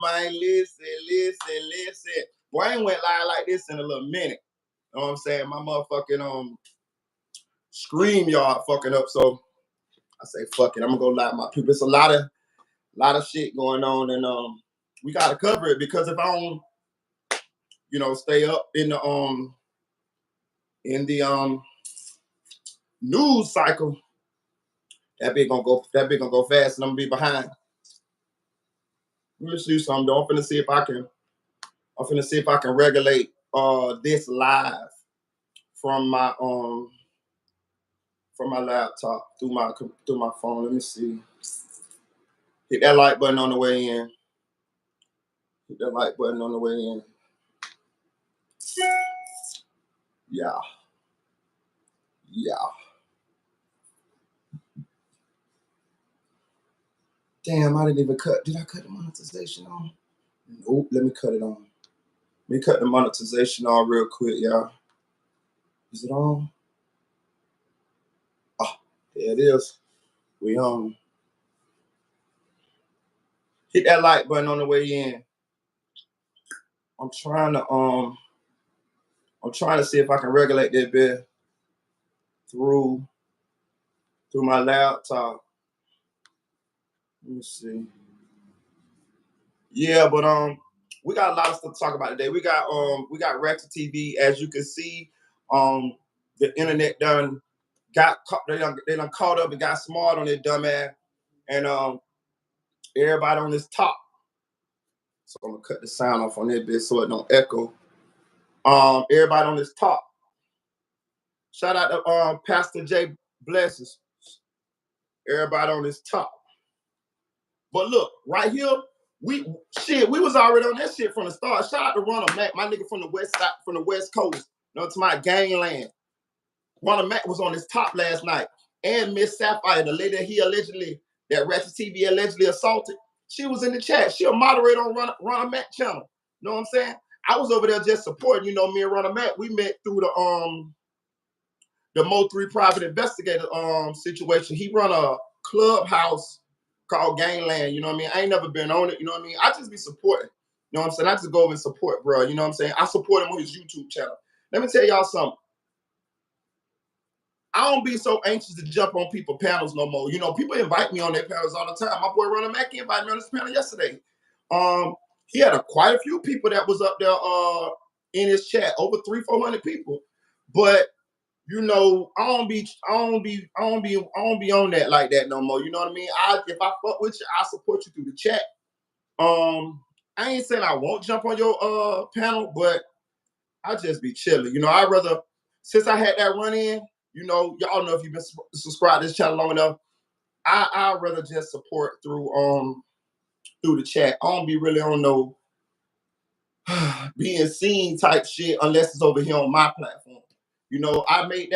Man, listen. Boy, I ain't went live like this in a little minute. You know what I'm saying? My motherfucking Scream yard fucking up. So I say fuck it. I'm gonna go live my people. It's a lot of shit going on, and we gotta cover it because if I don't, stay up in the news cycle, that bitch gonna go fast, and I'm gonna be behind. Let me see something though. I'm finna see if I can regulate this live from my laptop through my phone. Let me see. Hit that like button on the way in. Hit that like button on the way in. Yeah. Damn, I didn't even cut. Did I cut the monetization on? Nope, let me cut it on. Let me cut the monetization on real quick, y'all. Is it on? Oh, there it is. We hit that like button on the way in. I'm trying to see if I can regulate that bit through my laptop. Let me see. Yeah, but we got a lot of stuff to talk about today. We got Ratchet TV, as you can see. The internet done caught up and got smart on their dumb ass, and everybody on this top. So I'm gonna cut the sound off on that bit so it don't echo. Everybody on this top. Shout out to Pastor J Blesses. Everybody on this top. But look, right here, we was already on that shit from the start. Shout out to Ronald Mack, my nigga from the west side, from the West Coast. To my gangland. Ronald Mack was on his top last night. And Miss Sapphire, the lady that Ratchet TV allegedly assaulted, she was in the chat. She a moderator on Ronald Mack channel. You know what I'm saying? I was over there just supporting. Me and Ronald Mack, we met through the Mo 3 private investigator situation. He run a clubhouse called Gangland, you know what I mean? I ain't never been on it, you know what I mean? I just be supporting, you know what I'm saying? I just go over and support, bro, you know what I'm saying? I support him on his YouTube channel. Let me tell y'all something. I don't be so anxious to jump on people's panels no more. People invite me on their panels all the time. My boy Ronald Mack invited me on his panel yesterday. He had quite a few people that was up there in his chat, over 300-400 people. But I don't be on that like that no more. You know what I mean? If I fuck with you, I support you through the chat. I ain't saying I won't jump on your panel, but I just be chilling. I'd rather, since I had that run in, y'all know if you've been subscribed to this channel long enough, I'd rather just support through the chat. I don't be really on no being seen type shit unless it's over here on my platform. I made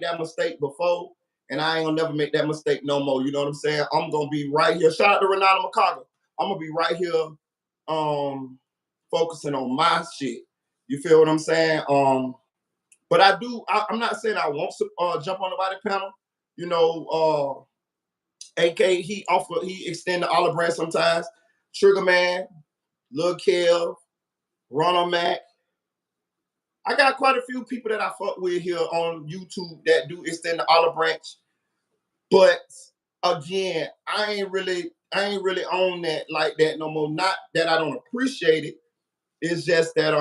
that mistake before, and I ain't gonna never make that mistake no more. You know what I'm saying? I'm gonna be right here. Shout out to Renata McCoggle. I'm gonna be right here, focusing on my shit. You feel what I'm saying? But I'm not saying I won't jump on nobody's panel. AK he extend the olive branch sometimes. Sugar Man, Lil Kev, Ronald Mack. I got quite a few people that I fuck with here on YouTube that do extend the olive branch. But again, I ain't really on that like that no more. Not that I don't appreciate it. It's just that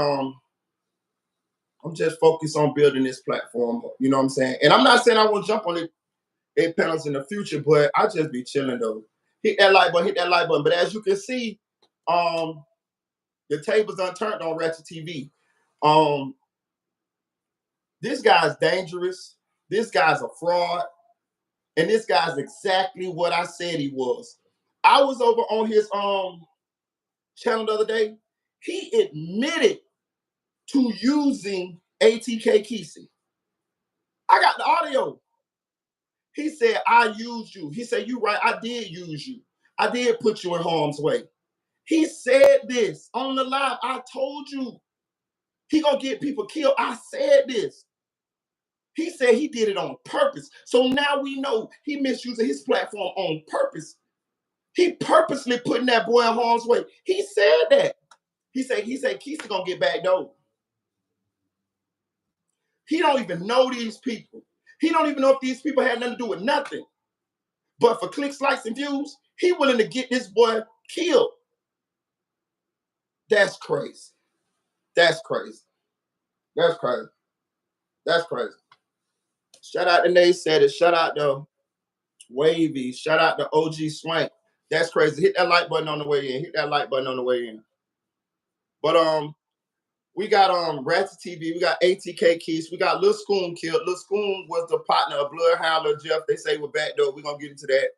I'm just focused on building this platform. You know what I'm saying? And I'm not saying I won't jump on it panels in the future, but I just be chilling though. Hit that like button. But as you can see, the tables unturned on Ratchet TV. This guy's dangerous. This guy's a fraud. And this guy's exactly what I said he was. I was over on his channel the other day. He admitted to using ATK Kesey. I got the audio. He said, I used you. He said, you right, I did use you. I did put you in harm's way. He said this on the live. I told you he gonna get people killed. I said this. He said he did it on purpose. So now we know he misusing his platform on purpose He purposely putting that boy in harm's way. He said that. He said Keisha gonna get back though. He don't even know these people. He don't even know if these people had nothing to do with nothing. But for clicks, likes, and views, he willing to get this boy killed. That's crazy. That's crazy. That's crazy. That's crazy. Shout out to Nate said it. Shout out to Wavy. Shout out to OG Swank. That's crazy. Hit that like button on the way in. Hit that like button on the way in. But we got Ratchet TV. We got ATK Keys. We got Lil Schoon killed. Lil Schoon was the partner of Bloodhound Lil Jeff. They say we're back though. We're gonna get into that.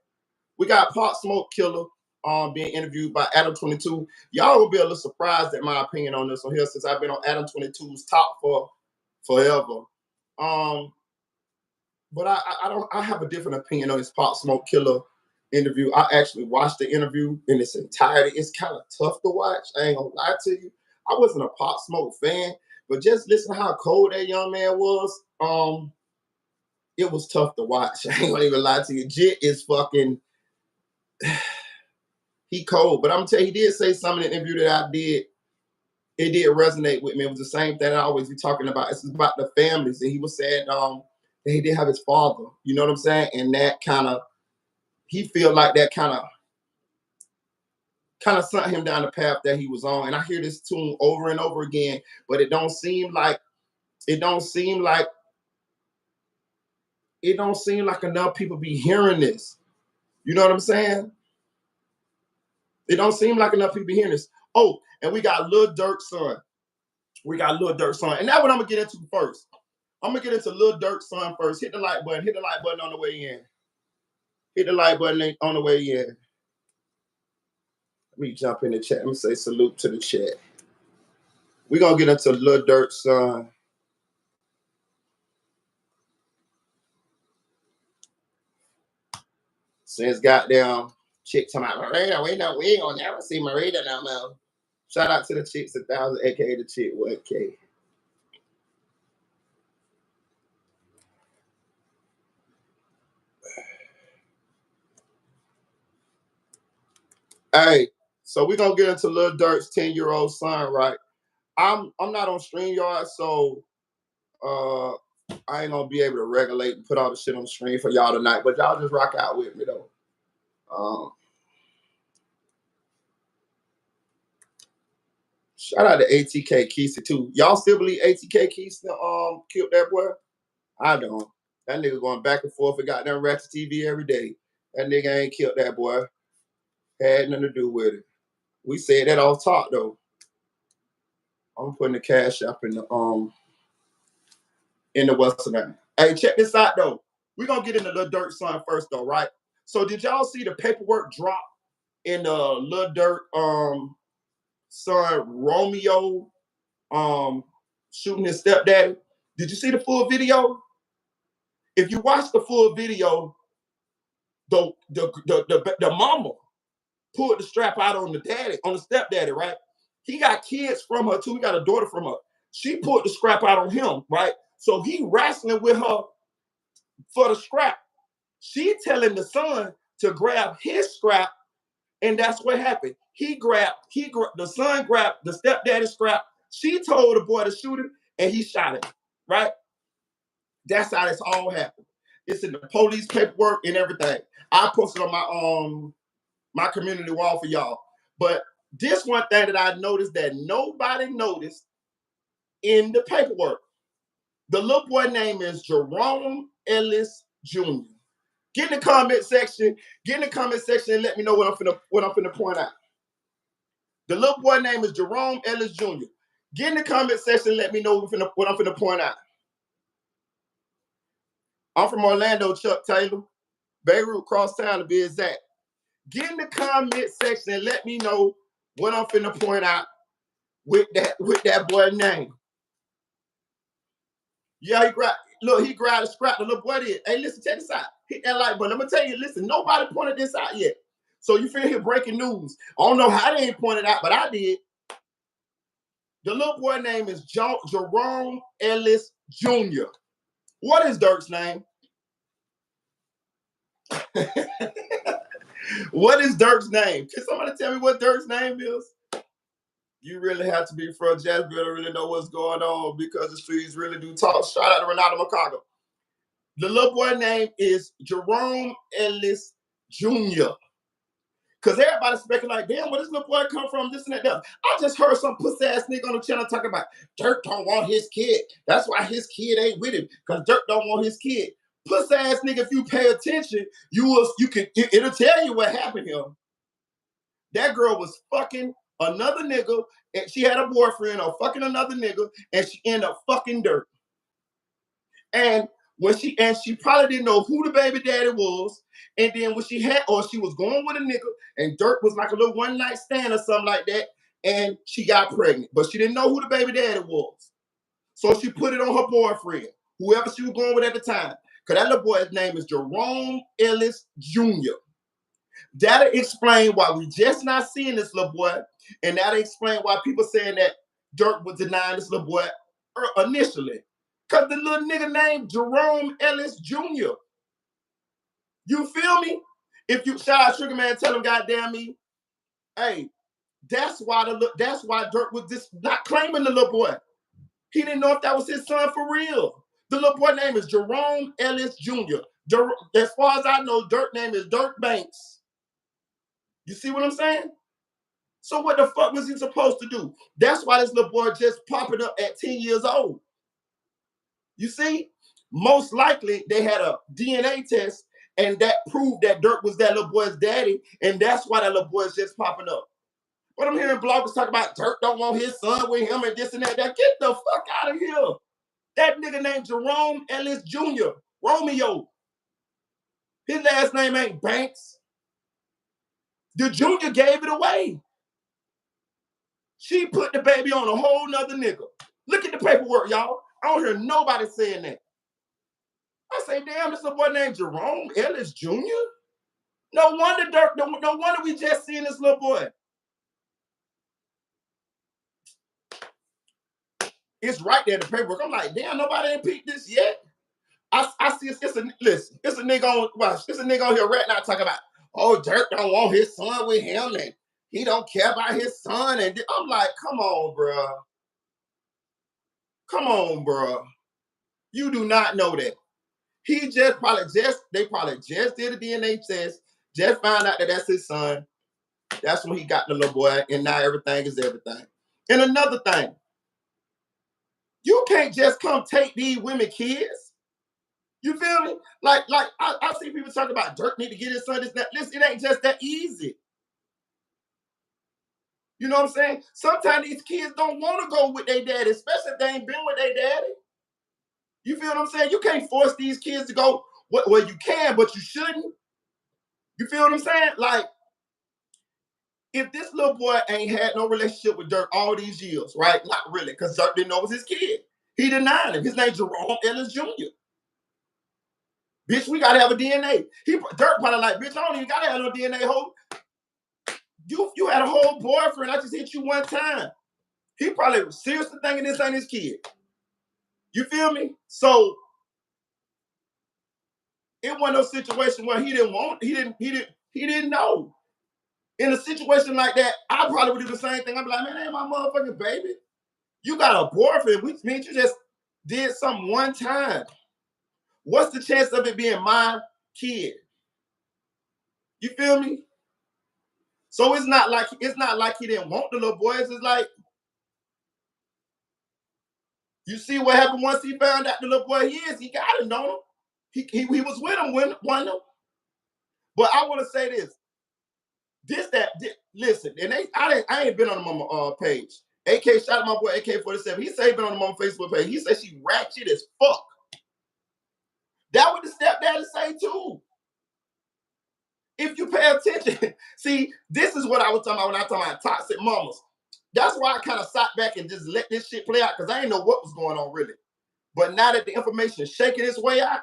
We got Pop Smoke Killer being interviewed by Adam 22. Y'all will be a little surprised at my opinion on this one here since I've been on Adam 22's top for forever. But I have a different opinion on this Pop Smoke Killer interview. I actually watched the interview in its entirety. It's kind of tough to watch. I ain't gonna lie to you. I wasn't a Pop Smoke fan, but just listen to how cold that young man was. It was tough to watch. I ain't gonna even lie to you. Jit is fucking he cold. But I'm gonna tell you, he did say something in the interview that I did. It did resonate with me. It was the same thing I always be talking about. It's about the families. And he was saying that he did have his father. You know what I'm saying? And that kind of, he feel like that kind of sent him down the path that he was on. And I hear this tune over and over again, but it don't seem like enough people be hearing this. You know what I'm saying? It don't seem like enough people be hearing this. Oh, and we got Lil Durk's son. We got Lil Durk's son. And that's what I'm going to get into first. I'm going to get into Lil Durk's son first. Hit the like button. Hit the like button on the way in. Hit the like button on the way in. Let me jump in the chat. Let me say salute to the chat. We're going to get into Lil Durk's son. Since goddamn chick talking about Marita, we ain't gonna never see Marita no more. Shout out to the chicks 1,000, aka the chick 1K. Hey, so we're gonna get into Lil Durk's 10-year-old son, right? I'm not on StreamYard, so I ain't gonna be able to regulate and put all the shit on the stream for y'all tonight, but y'all just rock out with me though. Shout out to ATK Keisha too. Y'all still believe ATK Keisha killed that boy? I don't. That nigga going back and forth with goddamn Ratchet TV every day. That nigga ain't killed that boy. Had nothing to do with it. We said that off top though. I'm putting the cash up in the what's the name. Hey, check this out though. We're gonna get into Lil Durk's son first though, right? So did y'all see the paperwork drop in the Lil Durk son Romeo shooting his stepdaddy? Did you see the full video? If you watch the full video, the mama pulled the strap out on the daddy, on the stepdaddy, right? He got kids from her too. He got a daughter from her. She pulled the scrap out on him, right? So he wrestling with her for the scrap. She telling the son to grab his scrap, and that's what happened. The son grabbed the stepdaddy scrap. She told the boy to shoot him, and he shot him, right? That's how this all happened. It's in the police paperwork and everything. I posted on my community wall for y'all. But this one thing that I noticed that nobody noticed in the paperwork. The little boy name is Jerome Ellis Jr. Get in the comment section. And let me know what I'm finna point out. The little boy name is Jerome Ellis Jr. Get in the comment section and let me know what I'm finna point out. I'm from Orlando, Chuck Taylor. Beirut, crosstown to be exact. Get in the comment section and let me know what I'm finna point out with that boy name. Yeah, he grabbed a scrap. The little boy did. Hey, listen, check this out. Hit that like button. I'm gonna tell you, listen, nobody pointed this out yet. So you feel here breaking news. I don't know how they ain't pointed out, but I did. The little boy name is Jerome Ellis Jr. What is Durk's name? What is Durk's name? Can somebody tell me what Durk's name is? You really have to be from Jacksonville to really know what's going on because the streets really do talk. Shout out to Ronaldo Macago. The little boy name is Jerome Ellis Jr. Because everybody's speculating like, damn, where this little boy come from, this and that. I just heard some pussy ass nigga on the channel talking about Durk don't want his kid. That's why his kid ain't with him, because Durk don't want his kid. Pussy ass nigga, if you pay attention, it'll tell you what happened here. That girl was fucking another nigga, and she had a boyfriend or fucking another nigga, and she ended up fucking Durk. And she probably didn't know who the baby daddy was. And then when she was going with a nigga, and Durk was like a little one night stand or something like that, and she got pregnant, but she didn't know who the baby daddy was. So she put it on her boyfriend, whoever she was going with at the time. Because that little boy's name is Jerome Ellis Jr. That'll explain why we just not seeing this little boy, and that'll explain why people saying that Durk was denying this little boy initially. Because the little nigga named Jerome Ellis Jr. You feel me? If you shout out Sugar Man, tell him goddamn me, hey, that's why Durk was just not claiming the little boy. He didn't know if that was his son for real. The little boy name is Jerome Ellis Jr. As far as I know, Durk name is Durk Banks. You see what I'm saying? So what the fuck was he supposed to do? That's why this little boy just popping up at 10 years old. You see? Most likely they had a DNA test and that proved that Durk was that little boy's daddy, and that's why that little boy is just popping up. But I'm hearing bloggers talk about Durk don't want his son with him and this and that. Get the fuck out of here. That nigga named Jerome Ellis Jr. Romeo. His last name ain't Banks. The junior gave it away. She put the baby on a whole nother nigga. Look at the paperwork, y'all. I don't hear nobody saying that. I say, damn, this little boy named Jerome Ellis Jr.? No wonder Durk, no wonder we just seeing this little boy. It's right there in the paperwork. I'm like, damn, nobody ain't peeped this yet. I see it's a nigga on here right now talking about, oh, Durk don't want his son with him and he don't care about his son. And I'm like, come on, bro. Come on, bro. You do not know that. They probably just did a DNA test, just found out that that's his son. That's when he got the little boy, and now everything is everything. And another thing, you can't just come take these women kids. You feel me? Like I see people talk about Durk need to get his son this, that. Listen, it ain't just that easy. You know what I'm saying? Sometimes these kids don't want to go with their daddy, especially if they ain't been with their daddy. You feel what I'm saying? You can't force these kids to go. Well, you can, but you shouldn't. You feel what I'm saying? Like, if this little boy ain't had no relationship with Durk all these years, right? Not really, because Durk didn't know it was his kid. He denied him. His name's Jerome Ellis Jr. Bitch, we gotta have a DNA. Durk probably like, bitch, I don't even gotta have no DNA. You had a whole boyfriend. I just hit you one time. He probably was seriously thinking this ain't his kid. You feel me? So it wasn't no situation where he didn't know. In a situation like that, I probably would do the same thing. I'd be like, man, that ain't my motherfucking baby. You got a boyfriend, which means you just did something one time. What's the chance of it being my kid? You feel me? So it's not like he didn't want the little boy. It's just like, you see what happened once he found out the little boy he got him, don't he? He was with him when one of them. But I want to say this. Listen, and I ain't been on the mama page. AK, shout out my boy AK-47. He said he been on the mama Facebook page. He said she ratchet as fuck. That what the stepdaddy say too. If you pay attention. See, this is what I was talking about when I was talking about toxic mamas. That's why I kind of sat back and just let this shit play out, because I didn't know what was going on really. But now that the information is shaking its way out,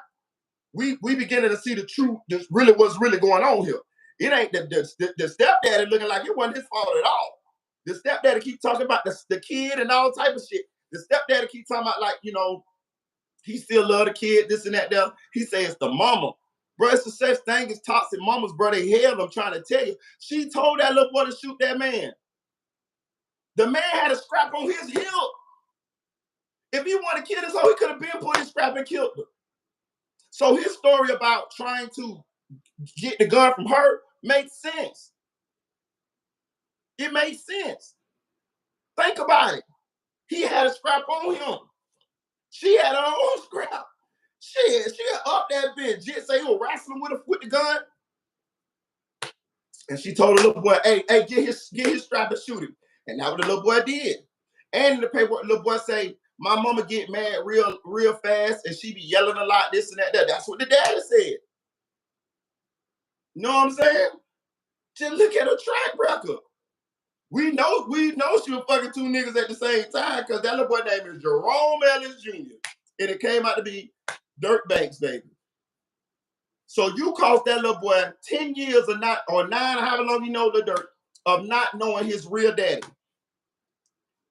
we beginning to see the truth, what's really going on here. It ain't the stepdaddy looking like it wasn't his fault at all. The stepdaddy keep talking about the kid and all type of shit. The stepdaddy keep talking about, like, you know, he still love the kid, this and that. He say it's the mama. Bro, it's the such thing as toxic mamas, bro. They hell, I'm trying to tell you. She told that little boy to shoot that man. The man had a scrap on his hip. If he wanted to kill this hoe, he could have been put his scrap and killed her. So his story about trying to get the gun from her makes sense. It makes sense. Think about it. He had a scrap on him. She had her own scrap. Shit, she had up that bitch. Just say he was wrestling with the gun. And she told the little boy, hey, get his strap and shoot him. And that's what the little boy did. And in the paperwork, the little boy say, my mama get mad real fast and she be yelling a lot, this and that. That's what the daddy said. You know what I'm saying? Just look at her track record. We know she was fucking two niggas at the same time because that little boy name is Jerome Ellis Jr. And it came out to be Durk Banks, baby. So you cost that little boy 10 years or 9, however long you know Lil Durk, of not knowing his real daddy.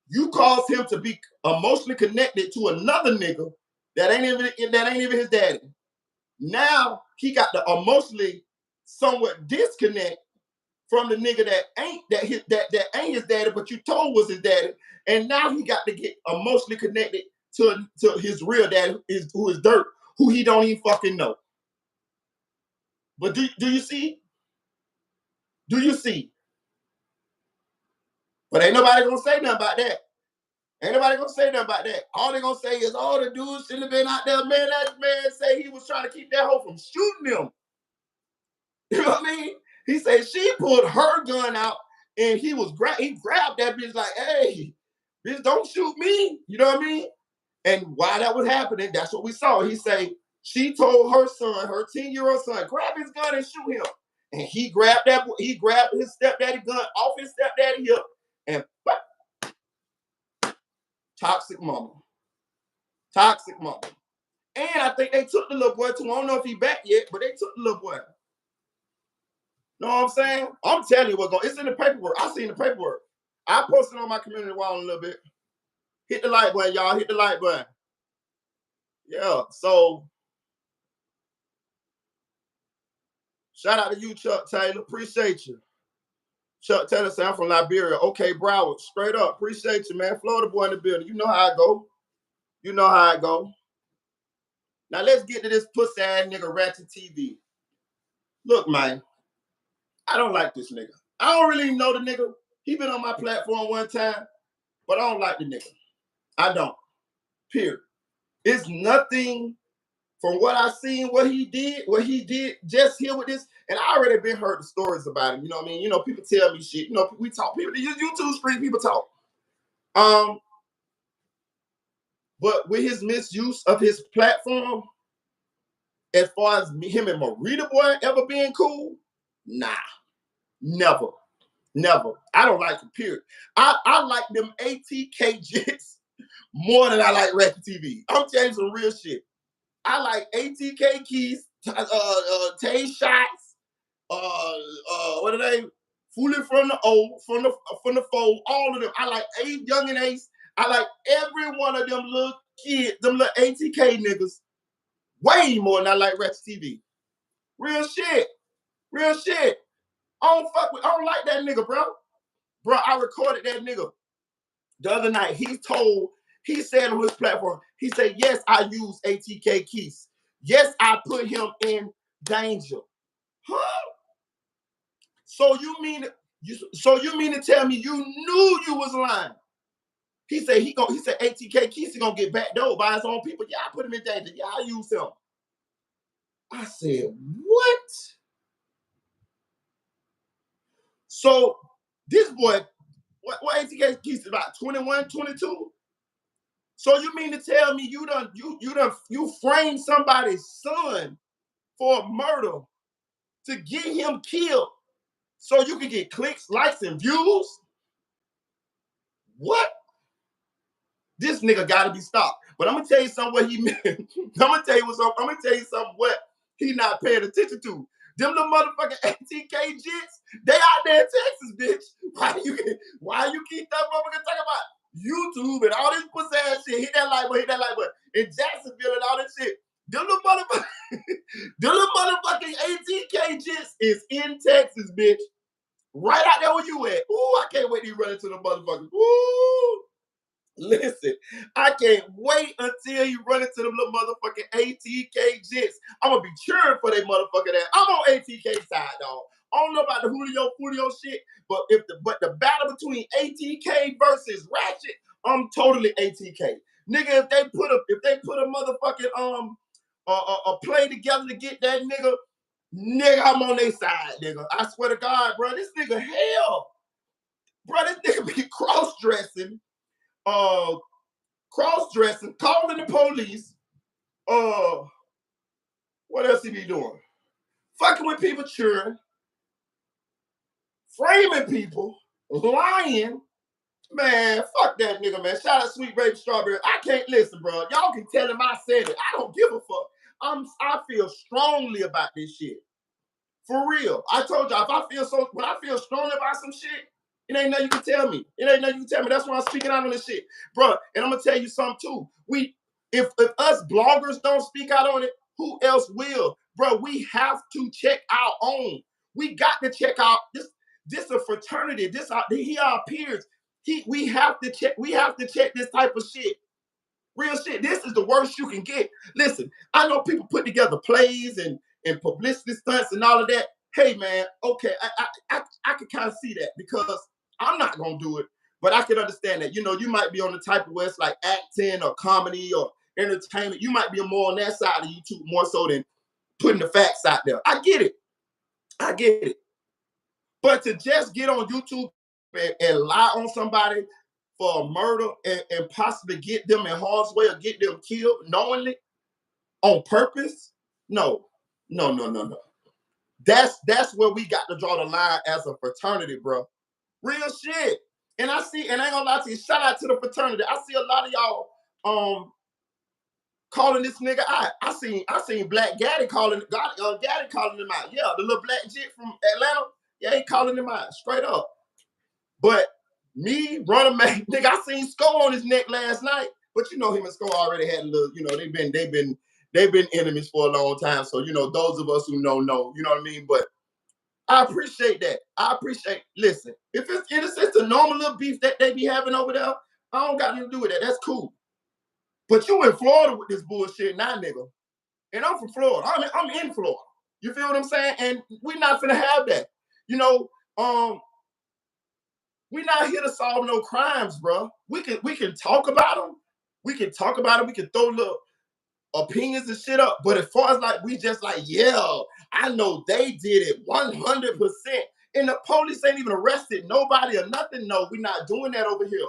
You caused him to be emotionally connected to another nigga that ain't even his daddy. Now he got the emotionally somewhat disconnect from the nigga that ain't his daddy, but you told was his daddy, and now he got to get emotionally connected to his real daddy, who is Durk, who he don't even fucking know. But do you see? Do you see? But ain't nobody gonna say nothing about that. Ain't nobody gonna say nothing about that. All they gonna say is, oh, the dude shouldn't have been out there. Man, that man say he was trying to keep that hoe from shooting him. You know what I mean? He said she pulled her gun out and he grabbed that bitch like, hey, bitch, don't shoot me. You know what I mean? And while that was happening, that's what we saw. He say she told her son, her 10-year-old son, grab his gun and shoot him. And he grabbed his stepdaddy gun off his stepdaddy hip and toxic mama. Toxic mama. And I think they took the little boy too. I don't know if he back yet, but they took the little boy. Know what I'm saying? I'm telling you what's going on. It's in the paperwork. I seen the paperwork. I posted on my community wall a little bit. Hit the like button, y'all. Hit the like button. Yeah, so shout out to you, Chuck Taylor. Appreciate you. Chuck Taylor said, I'm from Liberia. Okay, Broward. Straight up. Appreciate you, man. Florida boy in the building. You know how I go. You know how I go. Now let's get to this pussy ass nigga Ratchet TV. Look, man. I don't like this nigga. I don't really know the nigga. He been on my platform one time, but I don't like the nigga. I don't. Period. It's nothing from what I seen, what he did just here with this. And I already been heard the stories about him. You know what I mean? You know, people tell me shit. You know, we talk. People, the YouTube stream, people talk. But with his misuse of his platform, as far as him and Marita boy ever being cool, nah. Never. Never. I don't like him, period. I like them ATK jits more than I like Ratchet TV. I'm telling you some real shit. I like ATK keys, Tay shots, what are they? Foolio from the fold, all of them. I like Ace, Young and Ace. I like every one of them little kids, them little ATK niggas, way more than I like Ratchet TV. Real shit. Real shit. I don't like that nigga, bro. Bro, I recorded that nigga the other night. He said on his platform, he said, yes, I use ATK keys. Yes, I put him in danger. Huh? So you mean to tell me you knew you was lying? He said ATK keys gonna get backdoored by his own people. Yeah, I put him in danger. Yeah, I use him. I said, what? So this boy, what ATK keys is about 21, 22? So you mean to tell me you framed somebody's son for murder to get him killed so you can get clicks, likes, and views? What? This nigga gotta be stopped. But I'm gonna tell you something what he meant. I'm gonna tell you something what he not paying attention to. Them little motherfucking ATK jits, they out there in Texas, bitch. Why you keep that motherfucker talking about YouTube and all this pussy ass shit? Hit that like button. In Jacksonville and all this shit. Them little motherfucking, them little motherfucking ATK jits is in Texas, bitch. Right out there where you at. Ooh, I can't wait to run into the motherfuckers. Ooh. Listen, I can't wait until you run into them little motherfucking ATK jits. I'm gonna be cheering for they motherfucking ass. I'm on ATK side, dog. I don't know about the Foolio shit, but the battle between ATK versus Ratchet, I'm totally ATK. Nigga, if they put a motherfucking a play together to get that nigga, I'm on their side, nigga. I swear to God, bro, this nigga hell. Bro, this nigga be cross-dressing, calling the police. What else he be doing? Fucking with people, children, framing people, lying. Man, fuck that nigga, man. Shout out Sweet Baby Strawberry. I can't listen, bro. Y'all can tell him I said it. I don't give a fuck. I feel strongly about this shit. For real. I told y'all, when I feel strongly about some shit, it ain't nothing you can tell me. It ain't nothing you can tell me. That's why I'm speaking out on this shit. Bro, and I'm gonna tell you something too. If us bloggers don't speak out on it, who else will? Bro, we have to check our own. We got to check out this a fraternity. He our peers. We have to check this type of shit. Real shit. This is the worst you can get. Listen, I know people put together plays and publicity stunts and all of that. Hey man, okay, I can kind of see that because I'm not gonna do it, but I can understand that. You know, you might be on the type of where it's like acting or comedy or entertainment. You might be more on that side of YouTube more so than putting the facts out there. I get it. But to just get on YouTube and lie on somebody for a murder and possibly get them in harm's way or get them killed knowingly on purpose, no. That's where we got to draw the line as a fraternity, bro. Real shit. And I ain't gonna lie to you, shout out to the fraternity. I see a lot of y'all calling this nigga out. I seen Black Gaddy calling him out. Yeah, the little black jit from Atlanta. Yeah, he calling him out straight up. But me, running man, nigga, I seen Sko on his neck last night. But you know him and Sko already had a little, you know, they've been enemies for a long time. So, you know, those of us who know, you know what I mean? But I appreciate that. Listen, if it's a normal little beef that they be having over there, I don't got nothing to do with that. That's cool. But you in Florida with this bullshit now, nigga. And I'm from Florida. I'm in Florida. You feel what I'm saying? And we're not finna have that. You know, we're not here to solve no crimes, bro. We can talk about them. We can throw little opinions and shit up. But as far as like, we just like, yeah, I know they did it 100%. And the police ain't even arrested nobody or nothing. No, we're not doing that over here.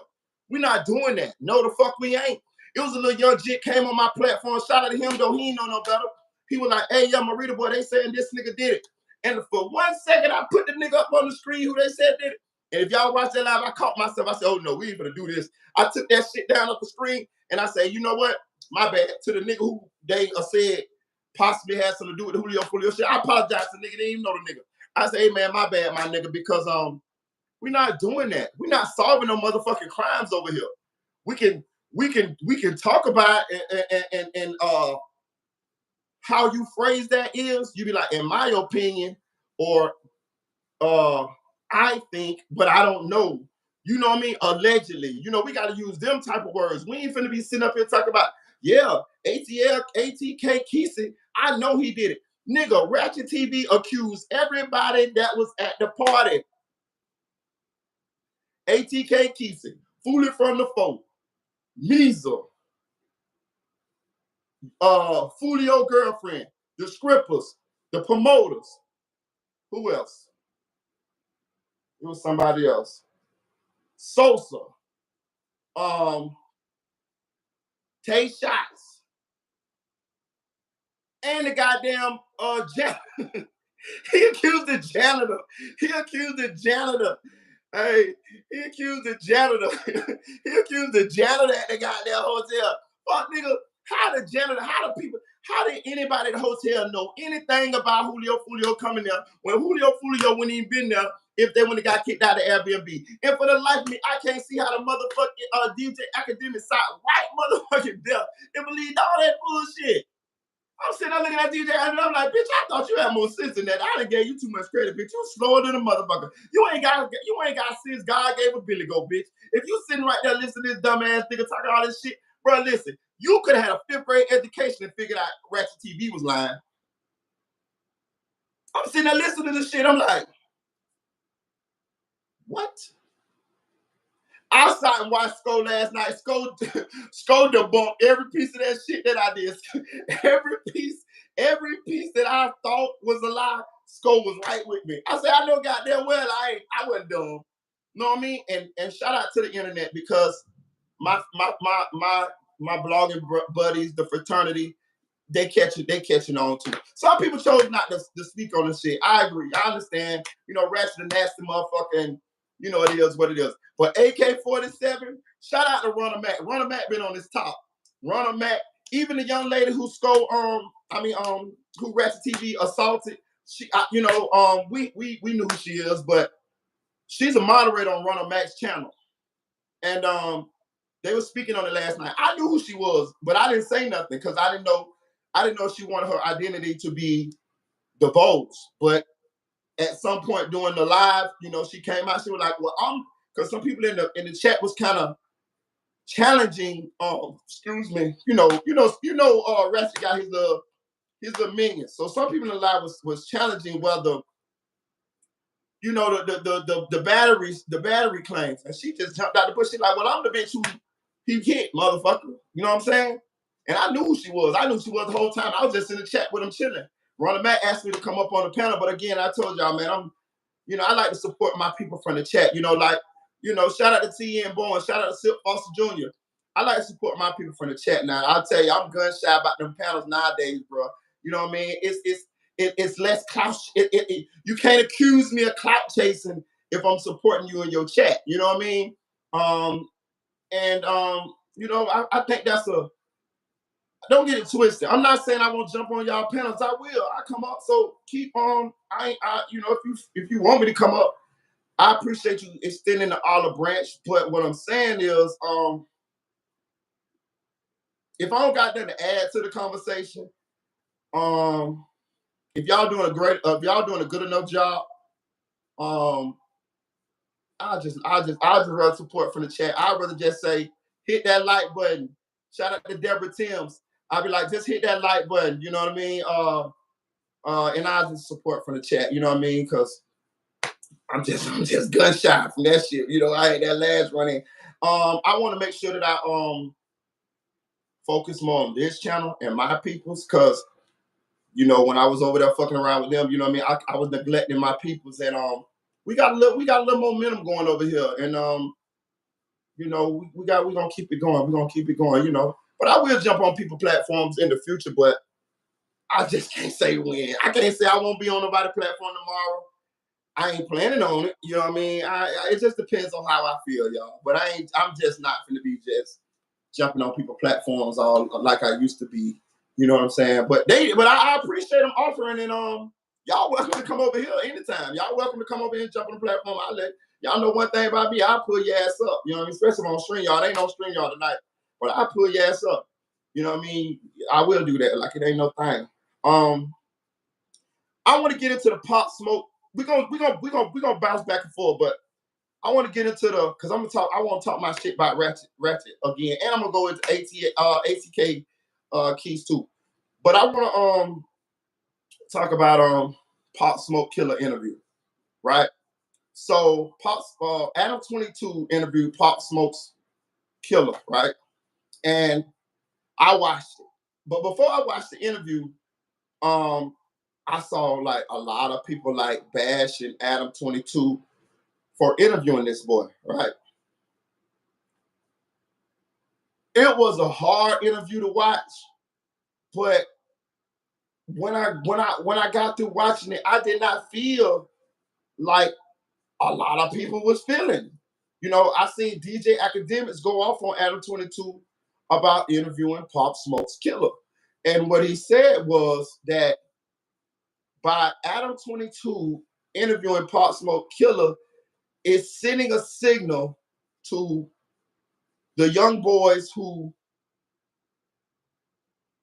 We're not doing that. No, the fuck we ain't. It was a little young jit came on my platform. Shout out to him, though. He ain't know no better. He was like, hey, yo, Marita boy, they saying this nigga did it. And for 1 second, I put the nigga up on the screen who they said did it. And if y'all watch that live, I caught myself. I said, oh, no, we ain't gonna do this. I took that shit down off the screen, and I said, you know what? My bad. To the nigga who they said possibly had something to do with the Foolio shit. I apologize to the nigga. They didn't even know the nigga. I said, hey, man, my bad, my nigga, because we're not doing that. We're not solving no motherfucking crimes over here. We can talk about and how you phrase that is, you be like, in my opinion, or I think, but I don't know. You know what I mean? Allegedly. You know, we got to use them type of words. We ain't finna be sitting up here talking about, yeah, ATK QUISE, I know he did it. Nigga, Ratchet TV accused everybody that was at the party. ATK QUISE, Foolio from the Folk, Measle, Foolio girlfriend, the scrippers, the promoters. Who else? It was somebody else. Sosa. Tay Shots. And the goddamn janitor. He accused the janitor. Hey, he accused the janitor. He accused the janitor at the goddamn hotel. Fuck nigga, how did anybody at the hotel know anything about Foolio coming there when Foolio wouldn't even been there if they wouldn't have got kicked out of Airbnb? And for the life of me, I can't see how the motherfucking DJ Academic side right motherfucking there and believed all that bullshit. I'm sitting there looking at DJ, and I'm like, bitch, I thought you had more sense than that. I done gave you too much credit, bitch. You slower than a motherfucker. You ain't got sense. God gave a Billy Goat, bitch. If you sitting right there listening to this dumbass nigga talking all this shit, bro, listen, you could have had a 5th grade education and figured out Ratchet TV was lying. I'm sitting there listening to this shit. I'm like, what? I sat and watched SCOOM last night. SCOOM debunked every piece of that shit that I did. every piece that I thought was a lie, SCOOM was right with me. I said, I know goddamn well I wasn't dumb. You know what I mean? And shout out to the internet, because my blogging buddies, the fraternity, they catching on too. Some people chose not to speak on this shit. I agree. I understand. You know, Ratchet a nasty motherfucker, and you know it is what it is. But AK-47, shout out to Runner Mac. Runner Mac been on this top. Runner Mac, even the young lady who who Ratchet TV assaulted. She, we knew who she is, but she's a moderator on Runner Mac's channel, and they were speaking on it last night. I knew who she was, but I didn't say nothing because I didn't know she wanted her identity to be divulged. But at some point during the live, you know, she came out. She was like, "Well, because some people in the chat was kind of challenging. Excuse me, Ratchet got his little minions. So some people in the live was challenging whether, you know, the battery claims, and she just jumped out the bush. She's like, "Well, I'm the bitch who he hit, motherfucker." You know what I'm saying? And I knew who she was. I knew who she was the whole time. I was just in the chat with him chilling. Runner Matt asked me to come up on the panel, but again, I told y'all, man, I like to support my people from the chat. Shout out to T.N. Bowen, shout out to Silk Foster Jr. I like to support my people from the chat. Now, I'll tell you, I'm gun shy about them panels nowadays, bro. You know what I mean? It's less clout. You can't accuse me of clout chasing if I'm supporting you in your chat. You know what I mean? I think that's don't get it twisted. I'm not saying I won't jump on y'all panels. I will. I come up. So keep on. If you want me to come up, I appreciate you extending the olive branch. But what I'm saying is, if I don't got that to add to the conversation, if y'all doing a good enough job, I just rather support from the chat. I'd rather just say hit that like button. Shout out to Deborah Timms. I'd be like, just hit that like button. You know what I mean? And I just support from the chat. You know what I mean? Because I'm just gun shy from that shit. You know, I had that last run in. I want to make sure that I focus more on this channel and my people's, because you know, when I was over there fucking around with them, you know what I mean, I was neglecting my people's, and we got a little momentum going over here, and we're gonna keep it going. We're gonna keep it going, you know. But I will jump on people platforms in the future, but I just can't say when. I can't say I won't be on nobody's platform tomorrow. I ain't planning on it. You know what I mean? It just depends on how I feel, y'all. But I'm just not gonna be just jumping on people's platforms all like I used to be. You know what I'm saying? But I appreciate them offering, and y'all welcome to come over here anytime. Y'all welcome to come over here and jump on the platform. I'll let y'all know one thing about me. I'll pull your ass up. You know what I mean? Especially on stream, y'all. It ain't no stream, y'all, tonight. But I'll pull your ass up. You know what I mean? I will do that. Like it ain't no thing. I want to get into the Pop Smoke. We're gonna bounce back and forth, but I want to get into because I want to talk my shit about Ratchet again, and I'm gonna go into ATK keys too. But I want to talk about Pop Smoke Killer interview, right? So Adam 22 interviewed Pop Smoke's Killer, right? And I watched it, but before I watched the interview, I saw like a lot of people like bashing Adam 22 for interviewing this boy, right? It was a hard interview to watch, but when I got through watching it, I did not feel like a lot of people was feeling. You know, I seen DJ Academics go off on Adam 22 about interviewing Pop Smoke's Killer. And what he said was that by Adam 22 interviewing Pop Smoke Killer, it's sending a signal to the young boys who,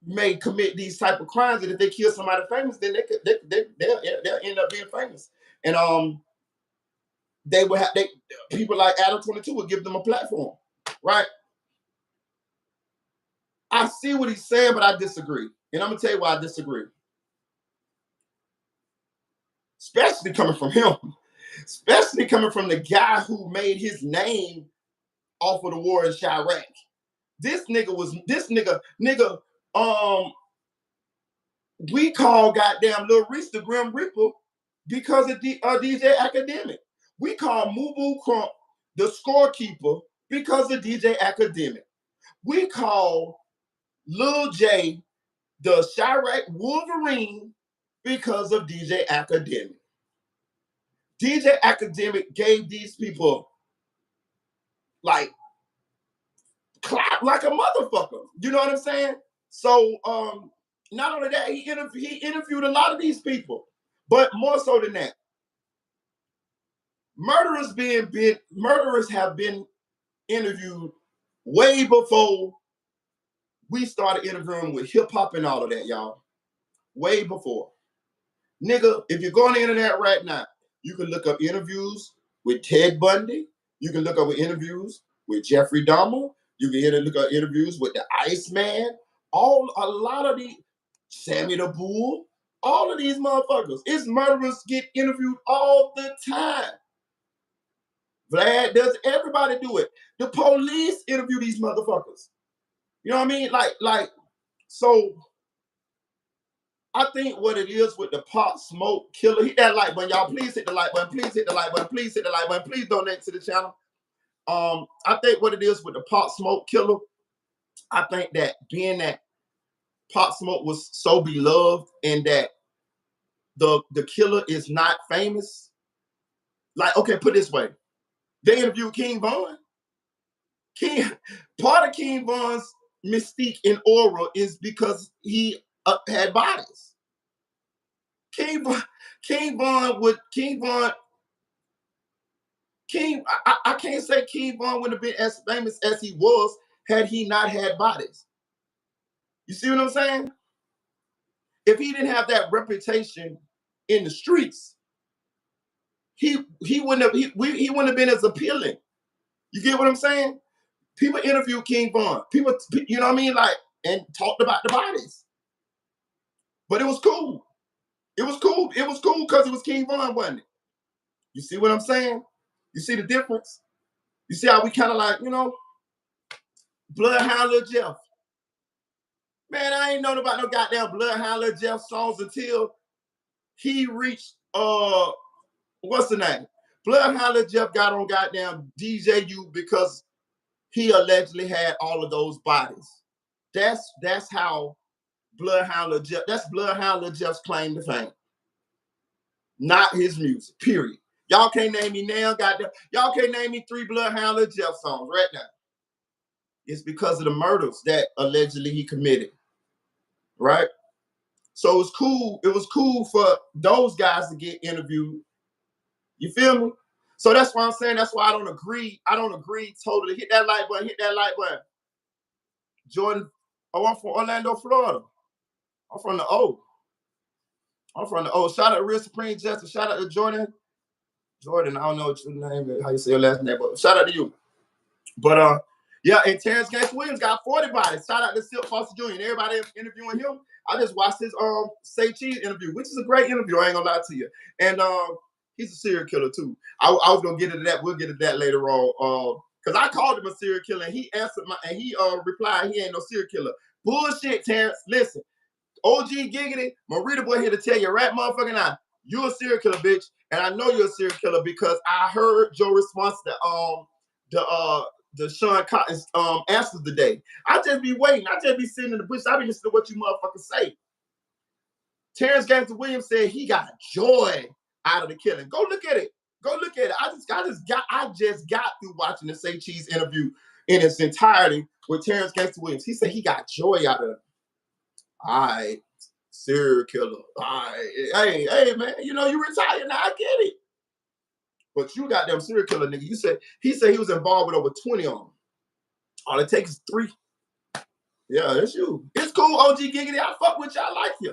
may commit these type of crimes, and if they kill somebody famous, then they'll end up being famous. And they will have people like Adam 22 will give them a platform, right? I see what he's saying, but I disagree. And I'm gonna tell you why I disagree. Especially coming from him. Especially coming from the guy who made his name off of the war in Chirac. This nigga, we call goddamn Lil Reese the Grim Reaper because of DJ Academic. We call Moo Boo Crump the scorekeeper because of DJ Academic. We call Lil J the Chirac Wolverine because of DJ Academic. DJ Academic gave these people like clap like a motherfucker. You know what I'm saying? So not only that, he interviewed a lot of these people, but more so than that, murderers have been interviewed way before we started interviewing with hip hop and all of that, y'all. Way before. Nigga, if you go on the internet right now, you can look up interviews with Ted Bundy. You can look up interviews with Jeffrey Dahmer. You can look up interviews with the Iceman. A lot of the Sammy the Bull. All of these motherfuckers. It's murderers get interviewed all the time. Vlad does. Everybody do it. The police interview these motherfuckers. You know what I mean? Like, so I think what it is with the Pop Smoke killer, hit that like button, y'all. Please hit the like button. Please hit the like button. Please hit the like button. Please donate to the channel. I think what it is with the Pop Smoke killer, I think that being that Pop Smoke was so beloved and that the killer is not famous. Like, okay, put it this way. They interviewed King Von. Part of King Von's mystique and aura is because he had bodies. I can't say King Von would have been as famous as he was had he not had bodies. You see what I'm saying? If he didn't have that reputation in the streets, he wouldn't have been as appealing. You get what I'm saying? People interview King Von. People, you know what I mean? Like, and talked about the bodies. But it was cool. It was cool. It was cool because it was King Von, wasn't it? You see what I'm saying? You see the difference? You see how we kind of like, you know, Bloodhound Lil Jeff. Man, I ain't known about no goddamn Bloodhound Lil Jeff songs until he reached, what's the name? Bloodhound Lil Jeff got on goddamn DJU because he allegedly had all of those bodies. That's how Bloodhound Lil Jeff, that's Bloodhound Lil Jeff's claim to fame. Not his music, period. Y'all can't name me now, goddamn. Y'all can't name me 3 Bloodhound Lil Jeff songs right now. It's because of the murders that allegedly he committed, right? So it was cool. It was cool for those guys to get interviewed. You feel me? So that's why I'm saying. That's why I don't agree. I don't agree totally. Hit that like button. Hit that like button. Jordan. Oh, I'm from Orlando, Florida. I'm from the O. I'm from the O. Shout out to Real Supreme Justice. Shout out to Jordan. Jordan, I don't know what your name is, how you say your last name, but shout out to you. But yeah, and Terence Williams got 40 bodies. Shout out to Silk Foster Jr. and everybody interviewing him. I just watched his Say Cheese interview, which is a great interview. I ain't gonna lie to you. And he's a serial killer too. I was gonna get into that. We'll get into that later on. Because I called him a serial killer and he answered he replied he ain't no serial killer. Bullshit, Terence. Listen, OG Giggity, Marita boy here to tell you right motherfucking now, you a serial killer, bitch. And I know you're a serial killer because I heard your response to the Sean Cotton's answers today. I just be waiting. I just be sitting in the bush. I be listening to what you motherfuckers say. Terence Williams said he got joy out of the killing. Go look at it. Go look at it. I just got through watching the Say Cheese interview in its entirety with Terence Williams. He said he got joy out of it. All right, serial killer. All right, hey, man. You know you retired now. I get it. But you got them serial killer nigga. He said he was involved with over 20 of them. All it takes is 3. Yeah, it's you. It's cool, OG Giggity. I fuck with you. I like you.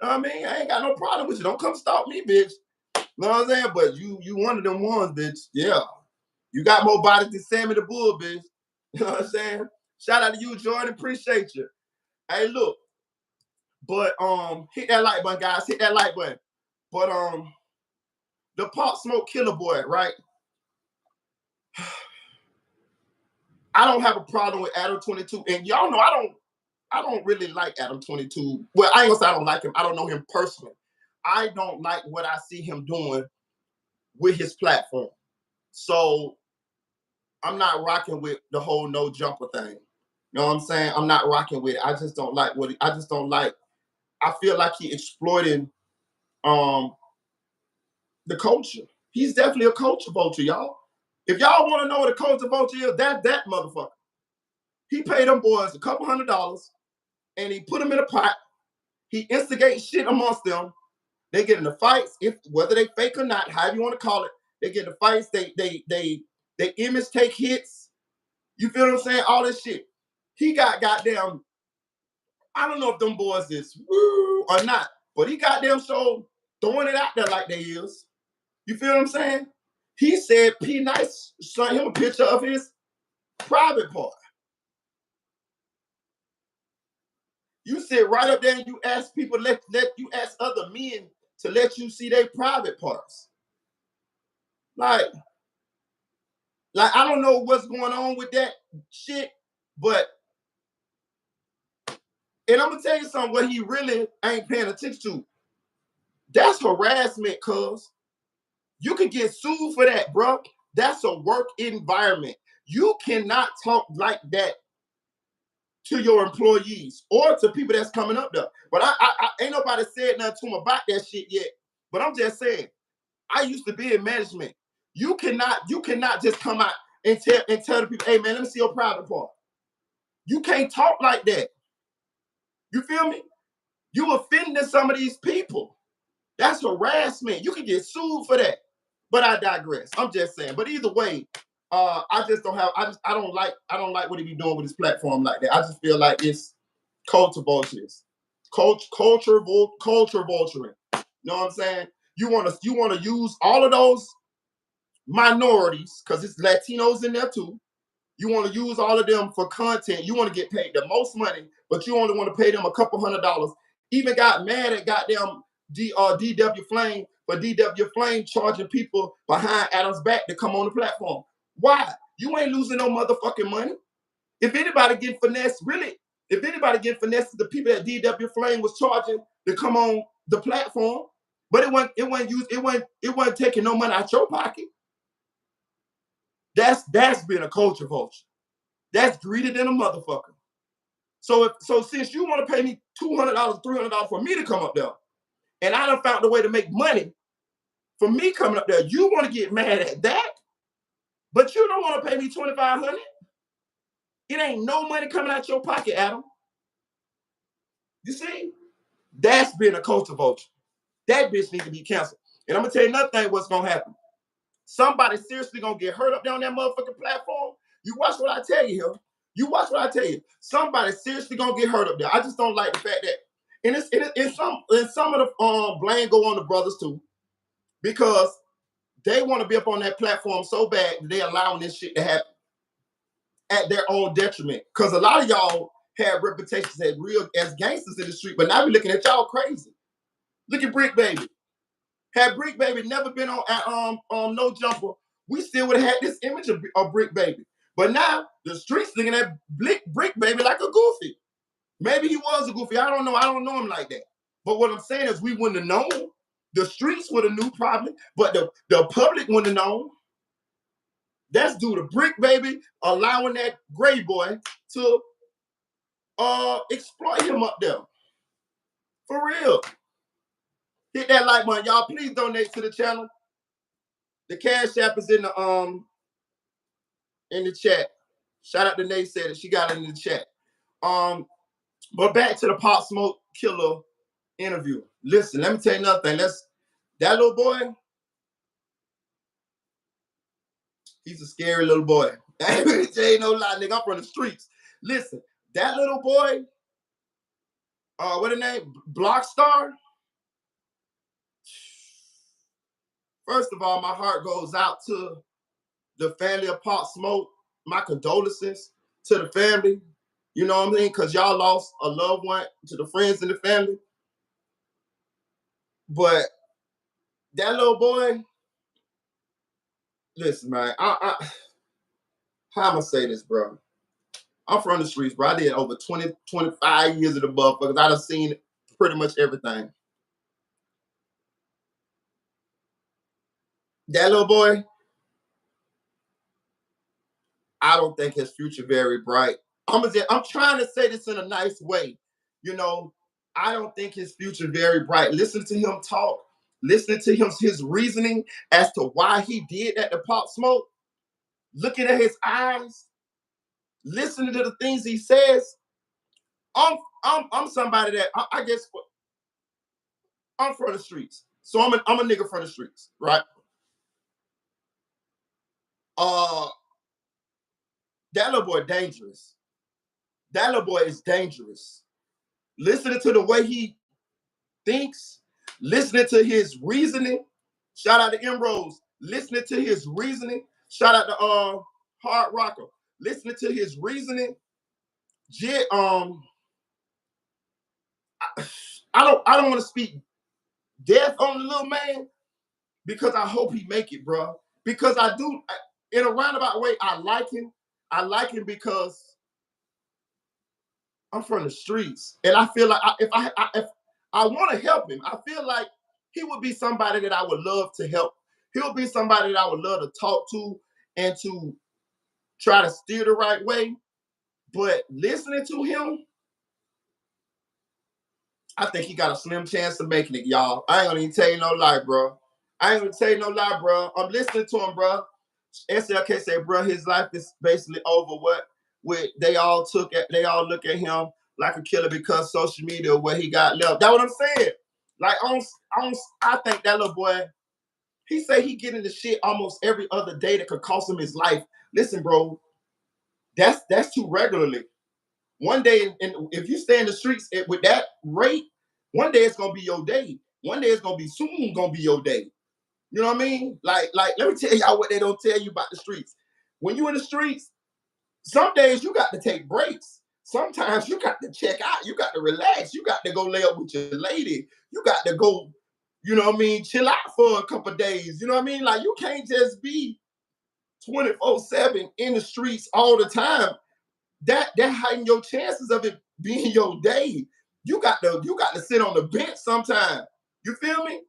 Know what I mean? I ain't got no problem with you. Don't come stalk me, bitch. Know what I'm saying? But you one of them ones, bitch. Yeah. You got more bodies than Sammy the Bull, bitch. You know what I'm saying? Shout out to you, Jordan. Appreciate you. Hey, look. But hit that like button, guys. Hit that like button. But the Pop Smoke Killer Boy, right? I don't have a problem with Adam 22. And y'all know I don't really like Adam 22. Well, I ain't gonna say I don't like him. I don't know him personally. I don't like what I see him doing with his platform. So I'm not rocking with the whole no jumper thing. You know what I'm saying? I'm not rocking with it. I just don't like I just don't like. I feel like he exploiting the culture. He's definitely a culture vulture, y'all. If y'all want to know what a culture vulture is, that motherfucker. He paid them boys a couple $100 and he put them in a pot. He instigates shit amongst them. They get into fights, if whether they fake or not, however you want to call it. They get into fights. They image take hits. You feel what I'm saying? All this shit. He got goddamn. I don't know if them boys is woo or not, but he goddamn so throwing it out there like they is. You feel what I'm saying? He said P Nice sent him a picture of his private part. You sit right up there and you ask people, let you ask other men to let you see their private parts. Like I don't know what's going on with that shit, but and I'm gonna tell you something, what he really ain't paying attention to. That's harassment, cuz. You can get sued for that, bro. That's a work environment. You cannot talk like that to your employees or to people that's coming up there. But I ain't nobody said nothing to him about that shit yet. But I'm just saying, I used to be in management. You cannot just come out and tell the people, hey man, let me see your private part. You can't talk like that. You feel me? You offending some of these people. That's harassment. You can get sued for that. But I digress. I'm just saying. But either way, I just don't have. I don't like what he be doing with his platform like that. I just feel like it's culture vulturing. Culture vulturing. You know what I'm saying? You want to use all of those minorities because it's Latinos in there too. You want to use all of them for content. You want to get paid the most money, but you only want to pay them a couple $100. Even got mad at goddamn DW Flame, but DW Flame charging people behind Adam's back to come on the platform. Why? You ain't losing no motherfucking money. If anybody get finessed, really, if anybody get finessed, the people that DW Flame was charging to come on the platform, but it wasn't taking no money out your pocket. That's been a culture vulture. That's greedy than a motherfucker. So since you want to pay me $200, $300 for me to come up there, and I done found a way to make money for me coming up there, you want to get mad at that, but you don't want to pay me $2,500. It ain't no money coming out your pocket, Adam. You see, that's been a culture vulture. That bitch needs to be canceled. And I'm gonna tell you another thing. What's gonna happen? Somebody seriously gonna get hurt up there on that motherfucking platform. You watch what I tell you here. You watch what I tell you. Somebody seriously gonna get hurt up there. I just don't like the fact that, and some of the blame go on the brothers too, because they want to be up on that platform so bad that they allowing this shit to happen at their own detriment. Because a lot of y'all had reputations as gangsters in the street, but now we're looking at y'all crazy. Look at Brick Baby. Had Brick Baby never been on No Jumper, we still would have had this image of Brick Baby. But now the streets looking at Brick Baby like a goofy. Maybe he was a goofy. I don't know. I don't know him like that. But what I'm saying is we wouldn't have known. The streets would have knew probably, but the public wouldn't have known. That's due to Brick Baby allowing that gray boy to exploit him up there. For real. Hit that like button, y'all. Please donate to the channel. The Cash App is in the chat. Shout out to Nate, said it. She got it in the chat. But back to the Pop Smoke Killer interview. Listen, let me tell you another thing. That little boy, he's a scary little boy. I ain't gonna tell you no lie, nigga. I'm from the streets. Listen, That little boy, what the name? Blockstar. First of all, my heart goes out to the family of Pop Smoke. My condolences to the family. You know what I mean? Because y'all lost a loved one, to the friends and the family. But that little boy, listen, man, how am I gonna say this, bro? I'm from the streets, bro. I did over 20, 25 years of the motherfuckers. I done seen pretty much everything. That little boy, I don't think his future very bright. I'm trying to say this in a nice way. You know, I don't think his future very bright. Listen to him talk, listening to his reasoning as to why he did that to Pop Smoke, looking at his eyes, listening to the things he says. I'm somebody that I guess I'm from the streets. So I'm a nigga from the streets, right? That little boy dangerous. That little boy is dangerous. Listening to the way he thinks, listening to his reasoning. Shout out to M-Rose. Listening to his reasoning. Shout out to Hard Rocker. Listening to his reasoning. I don't want to speak death on the little man because I hope he make it, bro. Because I do, in a roundabout way, I like him. I like him because I'm from the streets, and I feel like if I want to help him, I feel like he would be somebody that I would love to help. He'll be somebody that I would love to talk to and to try to steer the right way. But listening to him, I think he got a slim chance of making it, y'all. I ain't gonna even tell you no lie, bro. I ain't gonna tell you no lie, bro. I'm listening to him, bro. SLK said, bro, his life is basically over. They all look at him like a killer because social media where he got left. That's what I'm saying. Like I think that little boy, he say he get into shit almost every other day that could cost him his life. Listen, bro, that's too regularly. One day, and if you stay in the streets with that rate, one day it's gonna be your day. One day it's gonna be soon gonna be your day. You know what I mean? Like, let me tell y'all what they don't tell you about the streets. When you in the streets, some days you got to take breaks. Sometimes you got to check out. You got to relax. You got to go lay up with your lady. You got to go, you know what I mean, chill out for a couple of days. You know what I mean? Like, you can't just be 24/7 in the streets all the time. That heighten your chances of it being your day. You got to sit on the bench sometime. You feel me?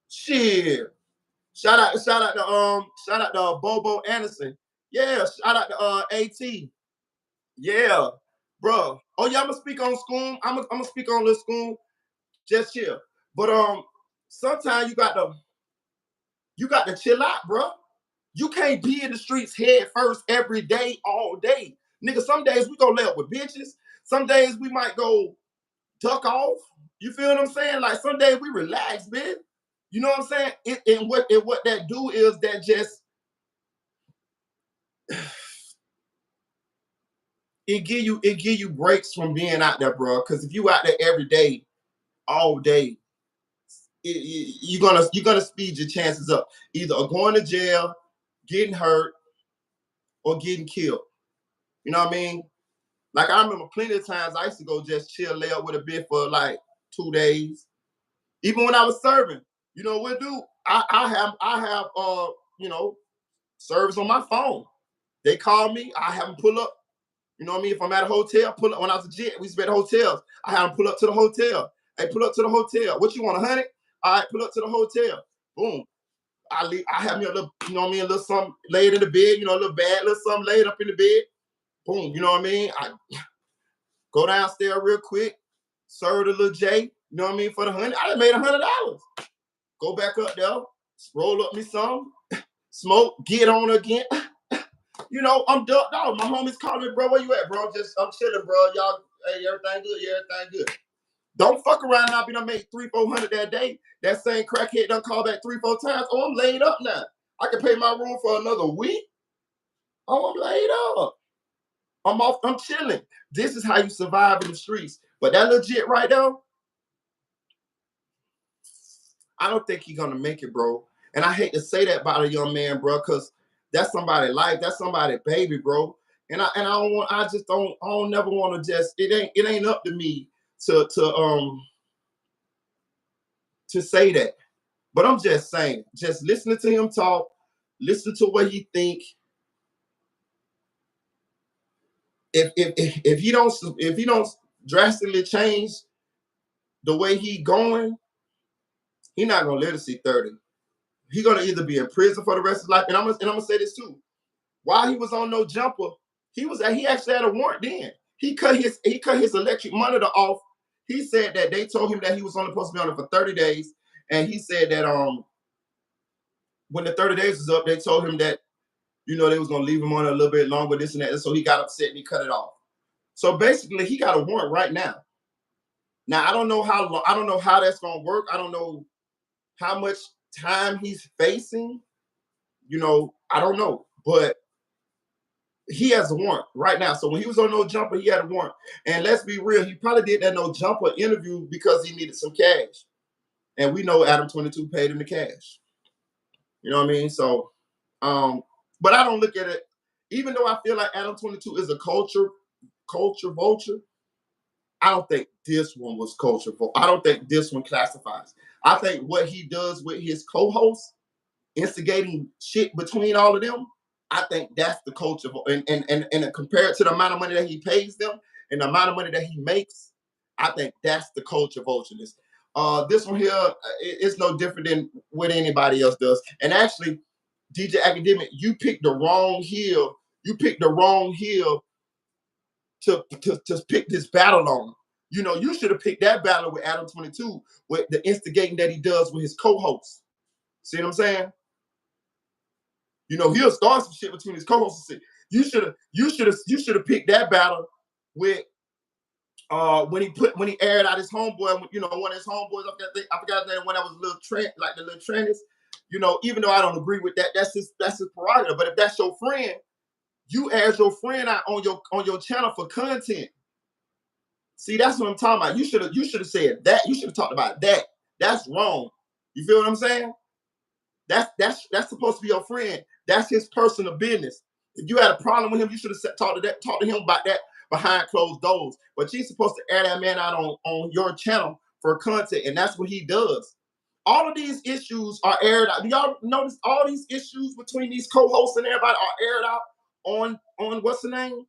Shit. Shout out to Bobo Anderson. Yeah, shout out to AT. Yeah, bro. Oh yeah, I'm gonna speak on SCOOM. I'm gonna speak on Lil Schoon. Just chill. But sometimes you got to chill out, bro. You can't be in the streets head first every day, all day. Nigga, some days we go lay up with bitches. Some days we might go tuck off. You feel what I'm saying? Like some days we relax, man. You know what I'm saying? And what that do is that just it give you breaks from being out there, bro. Because if you out there every day, all day, you're gonna speed your chances up, either going to jail, getting hurt, or getting killed. You know what I mean? Like I remember plenty of times I used to go just chill, lay up with a bit for like 2 days. Even when I was serving, you know what do? I have you know, service on my phone. They call me, I have them pull up. You know what I mean? If I'm at a hotel, pull up. When I was a jet, we used to be at hotels. I have them pull up to the hotel. Hey, pull up to the hotel. What you want, 100? All right, pull up to the hotel. Boom. I have me a little, you know what I mean, a little something laid in the bed, you know, a little bag, a little something laid up in the bed. Boom, you know what I mean? I go downstairs real quick, serve the little J, you know what I mean, for the 100. I done made $100. Go back up there, roll up me some, smoke, get on again. You know, I'm ducked out. My homies call me, bro, where you at, bro? I'm chilling, bro. Y'all, hey, everything good? Yeah, everything good. Don't fuck around and I be done made $300-400 that day. That same crackhead done call back 3-4 times. Oh, I'm laid up now. I can pay my room for another week. Oh, I'm laid up. I'm chilling. This is how you survive in the streets. But that legit right now, I don't think he's gonna make it, bro. And I hate to say that about a young man, bro, because that's somebody's life, that's somebody's baby, bro. And I don't want, I don't never want to just, it ain't up to me to say that. But I'm just saying, just listening to him talk, listen to what he think. If he don't drastically change the way he going, he not gonna live to see 30. He gonna either be in prison for the rest of his life. And I'm gonna say this too. While he was on No Jumper, he actually had a warrant then. He cut his electric monitor off. He said that they told him that he was only supposed to be on it for 30 days. And he said that when the 30 days was up, they told him that, you know, they was gonna leave him on it a little bit longer, this and that. And so he got upset and he cut it off. So basically, he got a warrant right now. Now I don't know how long, I don't know how that's gonna work. I don't know how much time he's facing. You know, I don't know, but he has a warrant right now. So when he was on No Jumper, he had a warrant. And let's be real, he probably did that No Jumper interview because he needed some cash. And we know Adam 22 paid him the cash. You know what I mean? So, but I don't look at it, even though I feel like Adam 22 is a culture vulture, I don't think this one was culture vulture. I don't think this one classifies. I think what he does with his co-hosts, instigating shit between all of them, I think that's the culture. And compared to the amount of money that he pays them and the amount of money that he makes, I think that's the culture vultureness. This one here, it's no different than what anybody else does. And actually, DJ Academic, you picked the wrong hill. You picked the wrong hill to pick this battle on. You know, you should have picked that battle with Adam 22 with the instigating that he does with his co-hosts. See what I'm saying? You know, he'll start some shit between his co-hosts. You should have picked that battle with when he aired out his homeboy, you know, one of his homeboys up that thing. I forgot his name, when that was Lil Trent, like the Lil Trent. You know, even though I don't agree with that, that's his prerogative. But if that's your friend, you as your friend out on your channel for content. See, that's what I'm talking about. You should have said that. You should have talked about that. That's wrong. You feel what I'm saying? That's supposed to be your friend. That's his personal business. If you had a problem with him, you should have talked to him about that behind closed doors. But you're supposed to air that man out on your channel for content, and that's what he does. All of these issues are aired out. Do y'all notice all these issues between these co-hosts and everybody are aired out on what's the name?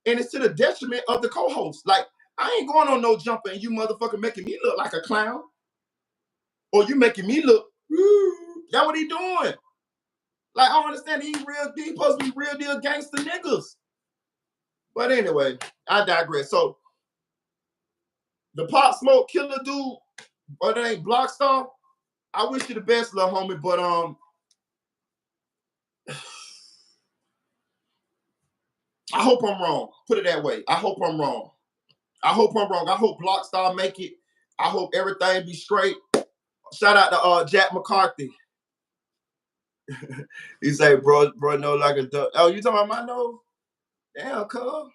And it's to the detriment of the co-host. Like, I ain't going on No Jumper and you motherfucker making me look like a clown. Or you making me look, that's what he doing. Like, I don't understand. He supposed to be real deal gangster niggas. But anyway, I digress. So, the Pop Smoke killer dude, or that ain't Blockstar, I wish you the best, little homie, but I hope I'm wrong. Put it that way. I hope I'm wrong. I hope I'm wrong. I hope Blockstar make it. I hope everything be straight. Shout out to Jack McCarthy. He say, bro, no like a duck. Oh, you talking about my nose? Damn, cuz.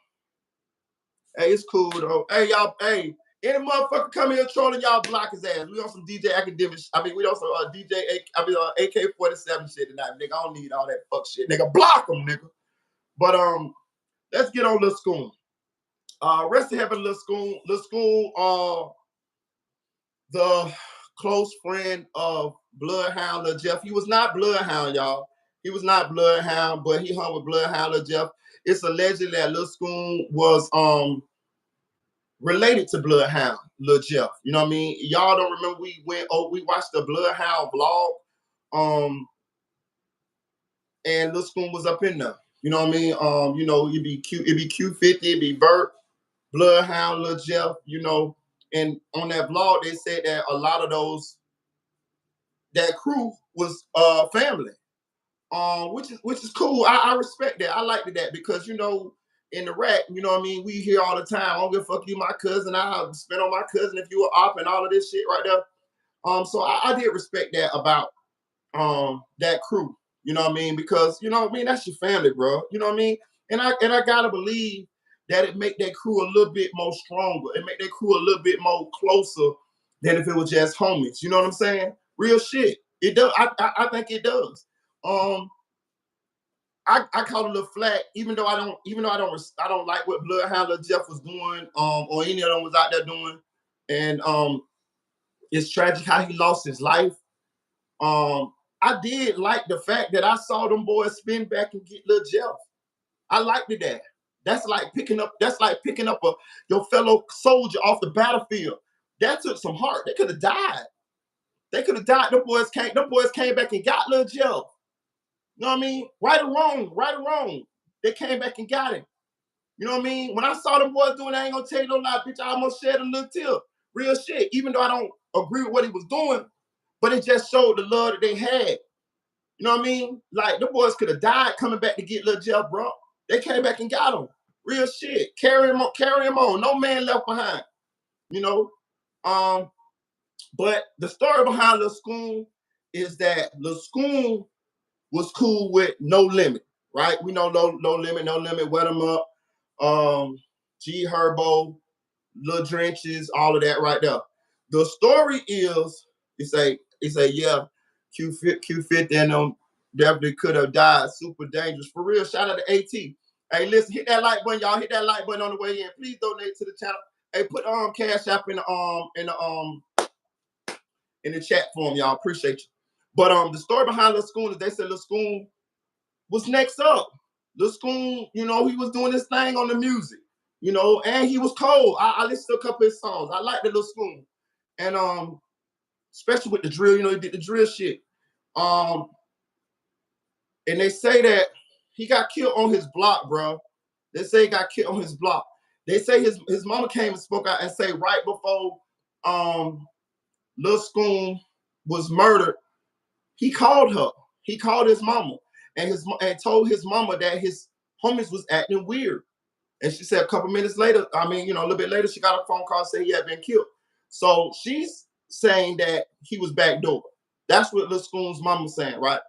Hey, it's cool though. Hey, y'all. Hey, any motherfucker come here trolling, y'all block his ass. We on some DJ academics. I mean, we on some AK-47 shit tonight, nigga. I don't need all that fuck shit, nigga. Block them, nigga. But let's get on Lil Schoon. Rest in heaven, Lil Schoon. Lil Schoon, the close friend of Bloodhound Lil Jeff. He was not Bloodhound, y'all. He was not Bloodhound, but he hung with Bloodhound Lil Jeff. It's alleged that Lil Schoon was related to Bloodhound Lil Jeff. You know what I mean? Y'all don't remember we watched the Bloodhound vlog, and Lil Schoon was up in there. You know what I mean? You know, it'd be Q50, it'd be Burt, Bloodhound Lil Jeff, you know. And on that vlog, they said that a lot of that crew was family, which is cool. I respect that. I liked that because, you know, in the rap, you know what I mean, we hear all the time, I don't give a fuck, you my cousin, I'll spend on my cousin if you were op and all of this shit right there. So I did respect that about that crew. You know what I mean? Because, you know what I mean, that's your family, bro. You know what I mean? And I gotta believe that it make that crew a little bit more stronger. It make that crew a little bit more closer than if it was just homies. You know what I'm saying? Real shit. It does. I think it does. I caught a little flack, even though I don't like what Bloodhound Lil Jeff was doing, or any of them was out there doing. And it's tragic how he lost his life. I did like the fact that I saw them boys spin back and get Lil Jeff. I liked that. That's like picking up your fellow soldier off the battlefield. That took some heart. They could have died. They could have died. Them boys came back and got Lil Jeff. You know what I mean? Right or wrong, they came back and got him. You know what I mean? When I saw them boys doing, I ain't gonna tell you no lie, bitch. I almost shed a little tear. Real shit. Even though I don't agree with what he was doing, but it just showed the love that they had. You know what I mean? Like, the boys could have died coming back to get Lil Jeff, bro. They came back and got him. Real shit. Carry him on. No man left behind. You know? But the story behind Lil Schoon is that Lil Schoon was cool with No Limit, right? We know No Limit, Wet 'Em Up, G Herbo, Lil Drenches, all of that right there. The story is, it's a yeah, Q50 and them definitely could have died. Super dangerous. For real, shout out to AT. Hey, listen, hit that like button, y'all. Hit that like button on the way in. Please donate to the channel. Hey, put Cash App in the chat form, y'all. Appreciate you. But the story behind Lil Schoon is they said Lil Schoon was next up. Lil Schoon, you know, he was doing this thing on the music, you know, and he was cold. I listened to a couple of his songs. I like the Lil Schoon. And especially with the drill, you know, he did the drill shit. And they say that he got killed on his block, bro. They say he got killed on his block. They say his mama came and spoke out and say right before Lil Schoon was murdered, he called her. He called his mama and told his mama that his homies was acting weird. And she said a couple minutes later, a little bit later, she got a phone call saying he had been killed. So she's saying that he was backdoor. That's what Lil Schoon's mama saying, right?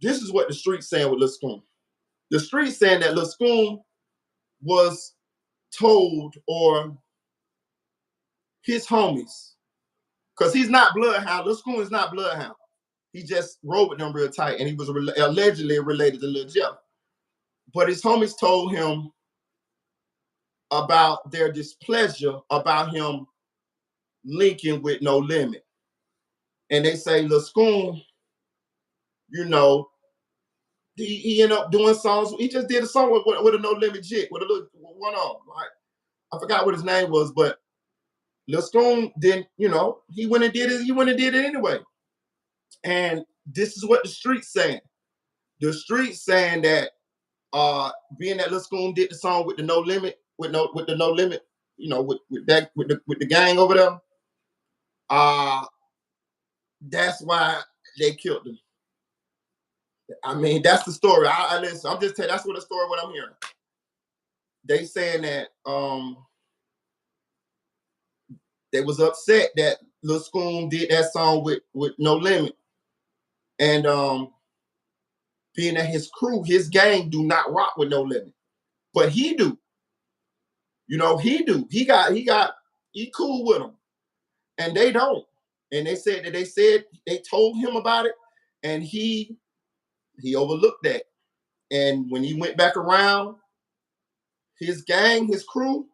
This is what the street's saying with Lil Schoon. The street's saying that Lil Schoon was told, or his homies, because he's not Bloodhound. Lil Schoon is not Bloodhound. He just rode with them real tight, and he was allegedly related to Lil Jeff. But his homies told him about their displeasure about him linking with No Limit. And they say Lil Schoon, you know, he ended up doing songs. He just did a song with a No Limit jit, with a little one on. Right? I forgot what his name was, but Lil Schoon didn't, you know, he went and did it anyway. And this is what the street's saying. The street's saying that being that Lil Schoon did the song with the No Limit, with the No Limit, you know, with the gang over there, that's why they killed him. I mean, that's the story. I listen. I'm just telling. That's what the story. What I'm hearing. They saying that they was upset that Lil Schoon did that song with No Limit, and being that his crew, his gang, do not rock with No Limit, but he do. You know, he do. He cool with them, and they don't. And they said that they told him about it, and he overlooked that. And when he went back around, his gang, his crew,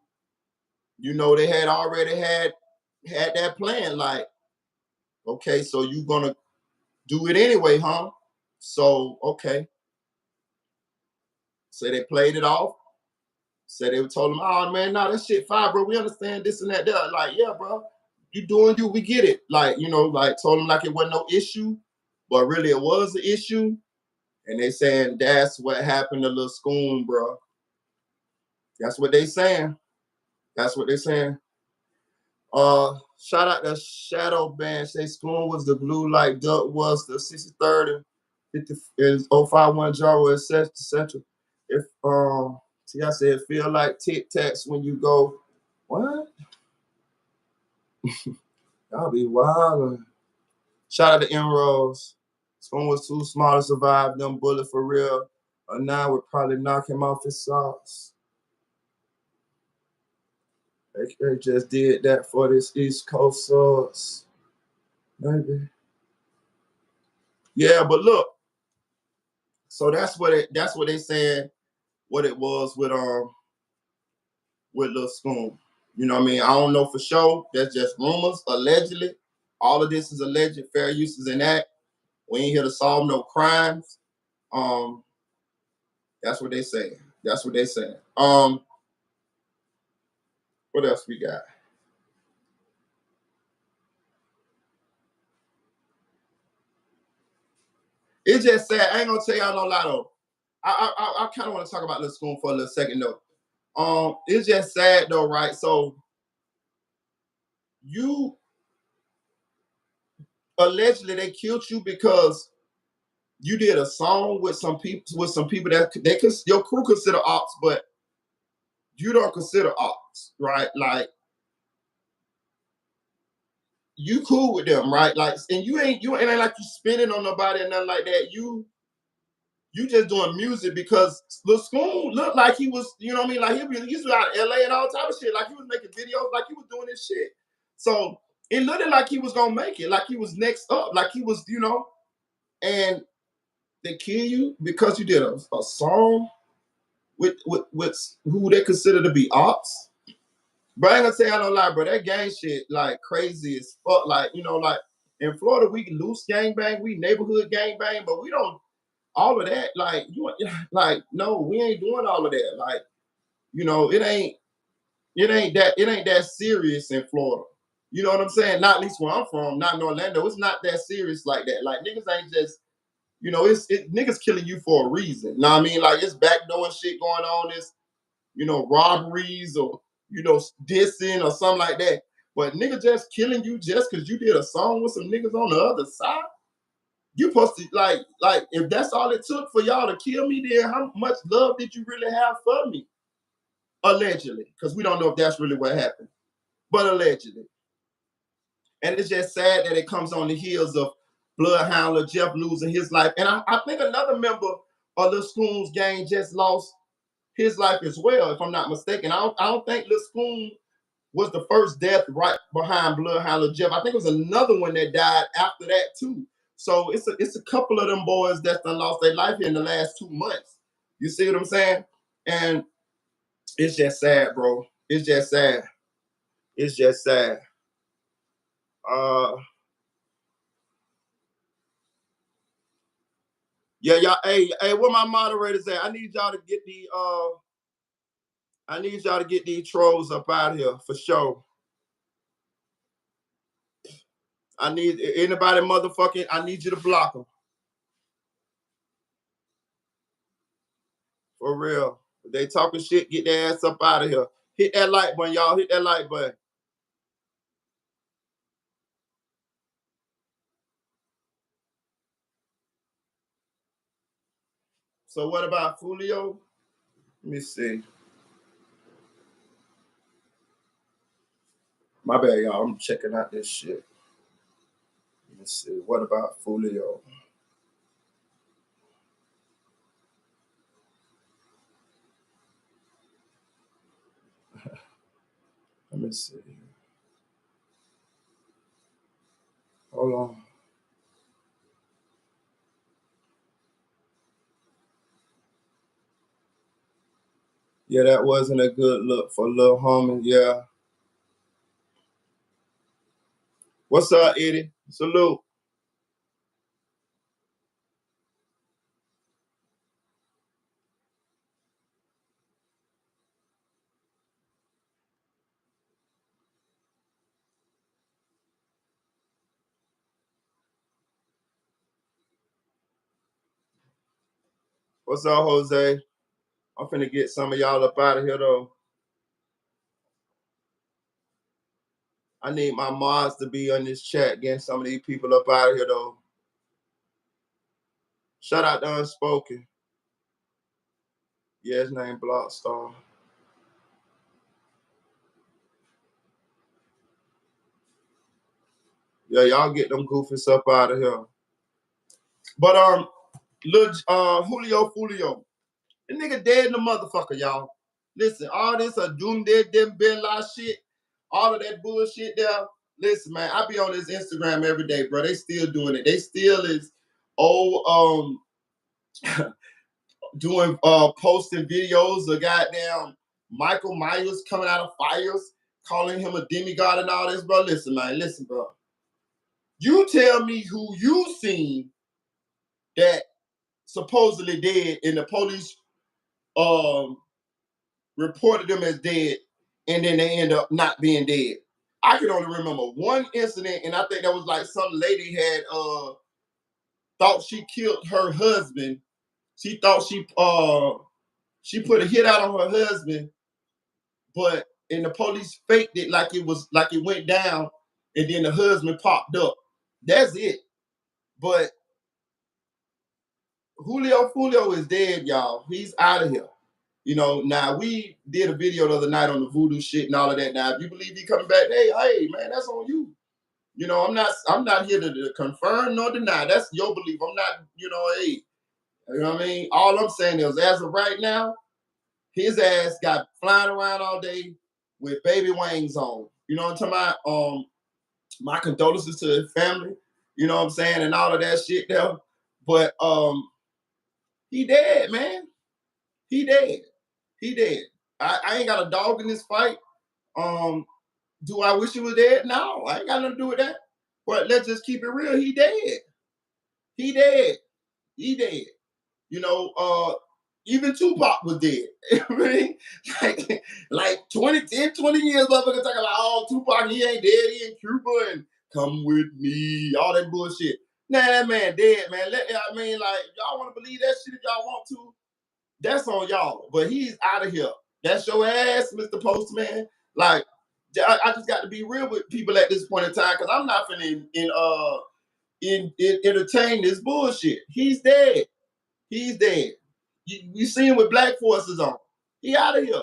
you know, they had already had that plan. Like, okay, so you gonna do it anyway, huh? So okay. So they played it off. So they told him, oh man, no, that shit fine, bro. We understand this and that. They're like, yeah, bro, you doing you, we get it. Like, you know, like told him like it wasn't no issue, but really it was an issue. And they saying that's what happened to Lil Schoon, bro. That's what they saying. That's what they saying. Shout out to Shadow Band. Say Schoon was the blue like Duck was the 63rd and 50 is 051 Jaro, etc. If see, I said feel like Tic Tacs when you go, what? Y'all be wild. Shout out to M Rose. Schoon was too small to survive them bullet for real. A 9 would probably knock him off his socks. They just did that for this East Coast sauce. Maybe. Yeah, but look. So that's what they saying what it was with Lil Schoon. You know what I mean? I don't know for sure. That's just rumors, allegedly. All of this is alleged. Fair use is an act. We ain't here to solve no crimes. That's what they say. That's what they say. What else we got? It's just sad. I ain't gonna tell y'all no lie though. I kind of want to talk about Lil Schoon for a little second though. It's just sad though, right? So you allegedly they killed you because you did a song with some people that your crew consider ops, but you don't consider ops, right? Like you cool with them, right? Like, and you ain't like you spinning on nobody and nothing like that. You just doing music because Lil Schoon looked like he was, you know what I mean? Like he was out in LA and all type of shit. Like he was making videos, like he was doing this shit. So it looked like he was gonna make it, like he was next up, like he was, you know, and they kill you because you did a song with who they consider to be ops. But I ain't gonna say I don't lie, bro. That gang shit like crazy as fuck. Like, you know, like in Florida, we loose gang bang, we neighborhood gang bang, but we don't all of that. Like, you like, no, we ain't doing all of that. Like, you know, it ain't that serious in Florida. You know what I'm saying? Not at least where I'm from, not in Orlando. It's not that serious like that. Like niggas ain't just, you know, niggas killing you for a reason. Know what I mean? Like it's backdoor shit going on, it's, you know, robberies or, you know, dissing or something like that. But nigga just killing you just because you did a song with some niggas on the other side. You supposed to like if that's all it took for y'all to kill me, then how much love did you really have for me? Allegedly, because we don't know if that's really what happened, but allegedly. And it's just sad that it comes on the heels of Bloodhound Lil Jeff losing his life. And I think another member of Lil Schoon's gang just lost his life as well, if I'm not mistaken. I don't think Lil Schoon was the first death right behind Bloodhound Lil Jeff. I think it was another one that died after that too. So it's a couple of them boys that done lost their life in the last 2 months. You see what I'm saying? And it's just sad, bro. It's just sad. It's just sad. Yeah, y'all. Hey, where my moderators at? I need y'all to get these trolls up out here for sure. I need anybody motherfucking. I need you to block them. For real. If they talking shit, get their ass up out of here. Hit that like button, y'all. Hit that like button. So what about Foolio? Let me see. My bad, y'all. I'm checking out this shit. Let me see. What about Foolio? Let me see. Hold on. Yeah, that wasn't a good look for Lil Homie. Yeah. What's up, Eddie? Salute. What's up, Jose? I'm finna get some of y'all up out of here, though. I need my mods to be on this chat, getting some of these people up out of here, though. Shout out to Unspoken. Yeah, his name Blockstar. Yeah, y'all get them goofies up out of here. But Foolio. The nigga dead in the motherfucker, y'all. Listen, all this a doom dead, them been lie shit, all of that bullshit there. Listen, man, I be on this Instagram every day, bro. They still doing it. They still is doing posting videos of goddamn Michael Myers coming out of fires, calling him a demigod and all this, bro. Listen, man, listen, bro. You tell me who you seen that supposedly dead and the police reported them as dead and then they end up not being dead. I can only remember one incident, and I think that was like some lady had thought she killed her husband. She thought she put a hit out on her husband, but and the police faked it like it was like it went down, and then the husband popped up. That's it. But Foolio is dead, y'all. He's out of here. You know, now we did a video the other night on the voodoo shit and all of that. Now, if you believe he coming back, hey, man, that's on you. You know, I'm not here to confirm nor deny. That's your belief. I'm not, hey, you know what I mean? All I'm saying is, as of right now, his ass got flying around all day with baby wings on. You know what I'm talking about? My condolences to his family, you know what I'm saying, and all of that shit there. But he dead, man. He dead. He dead. I ain't got a dog in this fight. Do I wish he was dead? No, I ain't got nothing to do with that. But let's just keep it real. He dead. He dead. He dead. You know, even Tupac was dead. I mean, like 20 years, motherfuckers talking about, oh, Tupac, he ain't dead, he in Cuba, and come with me, all that bullshit. Nah, that man dead, man. I mean, like, y'all want to believe that shit if y'all want to. That's on y'all. But he's out of here. That's your ass, Mr. Postman. Like, I just got to be real with people at this point in time, because I'm not finna entertain this bullshit. He's dead. He's dead. You see him with black forces on. He out of here.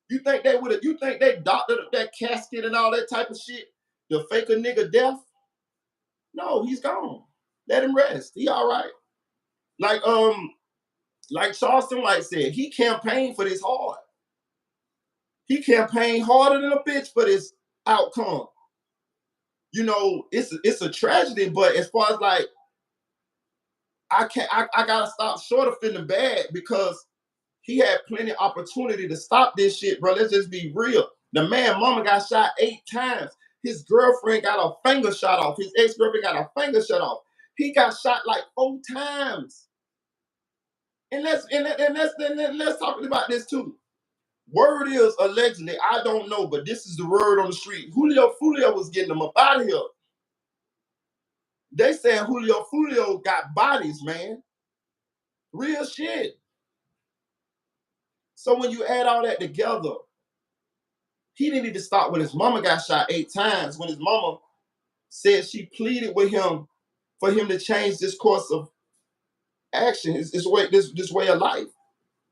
You think they would have? You think they doctored that casket and all that type of shit to fake a nigga death? No, he's gone. Let him rest. He all right. Like Charleston White said, he campaigned for this hard. He campaigned harder than a bitch for this outcome. You know, it's a tragedy, but as far as like, I gotta stop short of feeling bad because he had plenty of opportunity to stop this shit, bro. Let's just be real. The man mama got shot 8 times. His girlfriend got a finger shot off. His ex-girlfriend got a finger shot off. He got shot like 4 times. And let's talk about this too. Word is allegedly, I don't know, but this is the word on the street. Foolio was getting them up out of here. They saying Foolio got bodies, man. Real shit. So when you add all that together, he didn't need to stop when his mama got shot 8 times, when his mama said she pleaded with him for him to change this course of action, this way of life.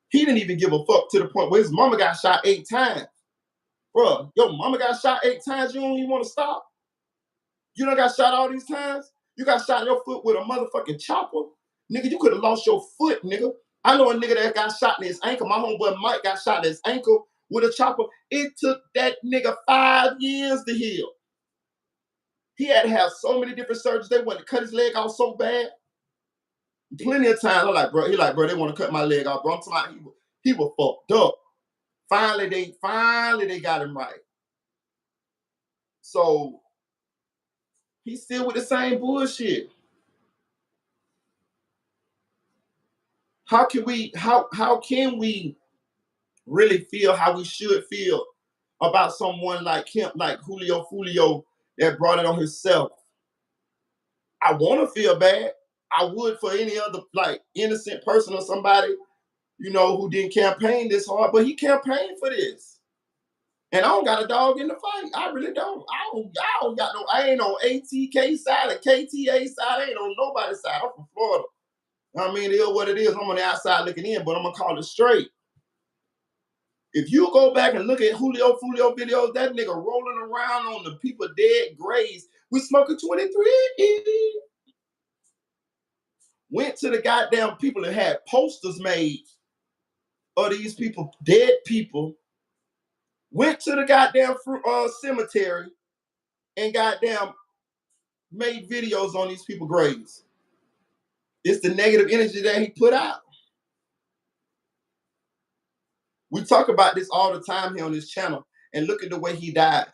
He didn't even give a fuck to the point where his mama got shot 8 times. Bro, your mama got shot 8 times, you don't even want to stop? You done got shot all these times? You got shot in your foot with a motherfucking chopper? Nigga, you could have lost your foot, nigga. I know a nigga that got shot in his ankle. My homeboy Mike got shot in his ankle with a chopper. It took that nigga 5 years to heal. He had to have so many different surgeries. They wanted to cut his leg off so bad. Plenty of times, I'm like, bro, they want to cut my leg off, bro. I'm talking about he was fucked up. Finally, they got him right. So he's still with the same bullshit. How can we really feel how we should feel about someone like him, like Foolio, that brought it on himself? I want to feel bad. I would for any other like innocent person or somebody, you know, who didn't campaign this hard, but he campaigned for this. And I don't got a dog in the fight. I really don't. I ain't on ATK side or KTA side. I ain't on nobody's side. I'm from Florida. I mean, it is what it is. I'm on the outside looking in, but I'm gonna call it straight. If you go back and look at Foolio videos, that nigga rolling around on the people dead graves. We smoking 23. Went to the goddamn people that had posters made of these people, dead people, went to the goddamn cemetery and goddamn made videos on these people's graves. It's the negative energy that he put out. We talk about this all the time here on this channel, and look at the way he died.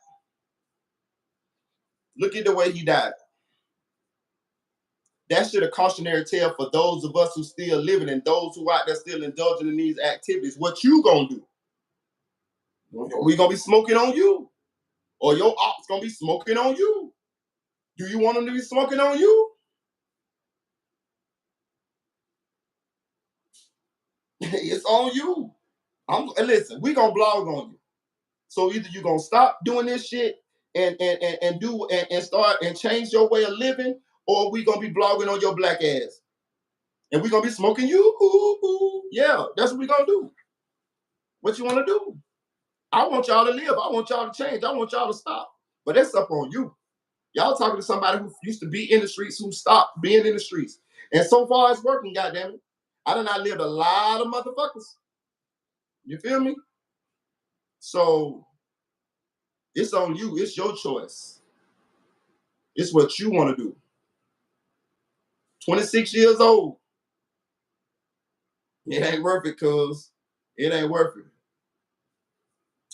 Look at the way he died. That should a cautionary tale for those of us who still living and those who out there still indulging in these activities. What you gonna do? We gonna be smoking on you, or your ops gonna be smoking on you? Do you want them to be smoking on you? It's on you. Listen, we gonna blog on you. So either you gonna stop doing this shit and start and change your way of living, or we gonna be blogging on your black ass. And we gonna be smoking you. Ooh, ooh. Yeah, that's what we gonna do. What you wanna do? I want y'all to live. I want y'all to change. I want y'all to stop. But that's up on you. Y'all talking to somebody who used to be in the streets, who stopped being in the streets. And so far it's working, goddammit. I done outlived a lot of motherfuckers. You feel me? So it's on you. It's your choice. It's what you want to do. 26 years old. It ain't worth it, cuz. It ain't worth it.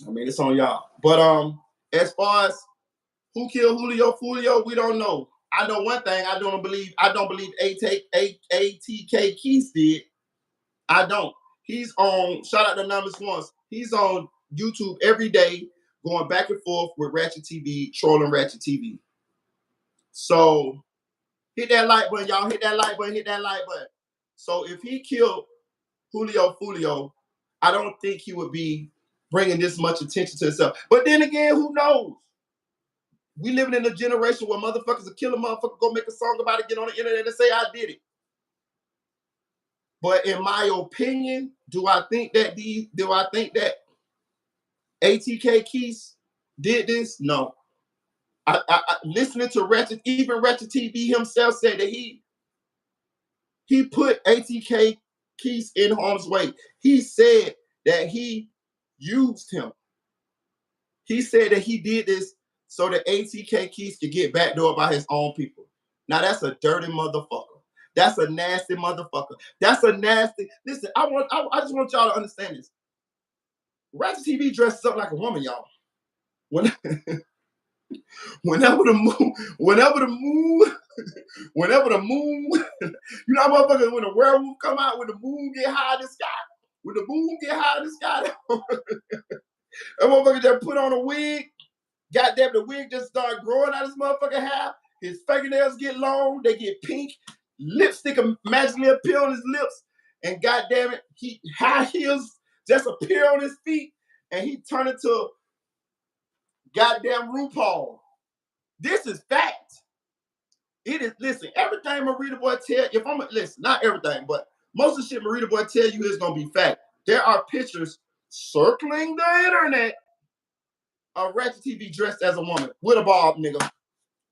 I mean, it's on y'all. But as far as who killed Foolio, we don't know. I know one thing. I don't believe ATK QUISE did. I don't. He's on, shout out to Numbers Once. He's on YouTube every day, going back and forth with Ratchet TV, trolling Ratchet TV. So hit that like button, y'all. Hit that like button, hit that like button. So if he killed Foolio, I don't think he would be bringing this much attention to himself. But then again, who knows? We living in a generation where motherfuckers will kill a motherfucker, go make a song about it, get on the internet and say, I did it. But in my opinion, do I think that ATK QUISE did this? No. I listening to Ratchet, even Ratchet TV himself said that he put ATK QUISE in harm's way. He said that he used him. He said that he did this so that ATK QUISE could get backdoored by his own people. Now that's a dirty motherfucker. That's a nasty motherfucker. That's a nasty. Listen, I just want y'all to understand this. Ratchet TV dresses up like a woman, y'all. Whenever the moon, you know, motherfuckers, when the werewolf come out, when the moon get high in the sky, that motherfucker just put on a wig. Goddamn, the wig just started growing out of his motherfucking hair. His fingernails get long, they get pink. Lipstick magically appear on his lips, and goddamn it, high heels just appear on his feet, and he turned into goddamn RuPaul. This is fact. It is. Listen, everything Marita Boy tell, listen, not everything, but most of the shit Marita Boy tell you is gonna be fact. There are pictures circling the internet of Ratchet TV dressed as a woman with a bob, nigga.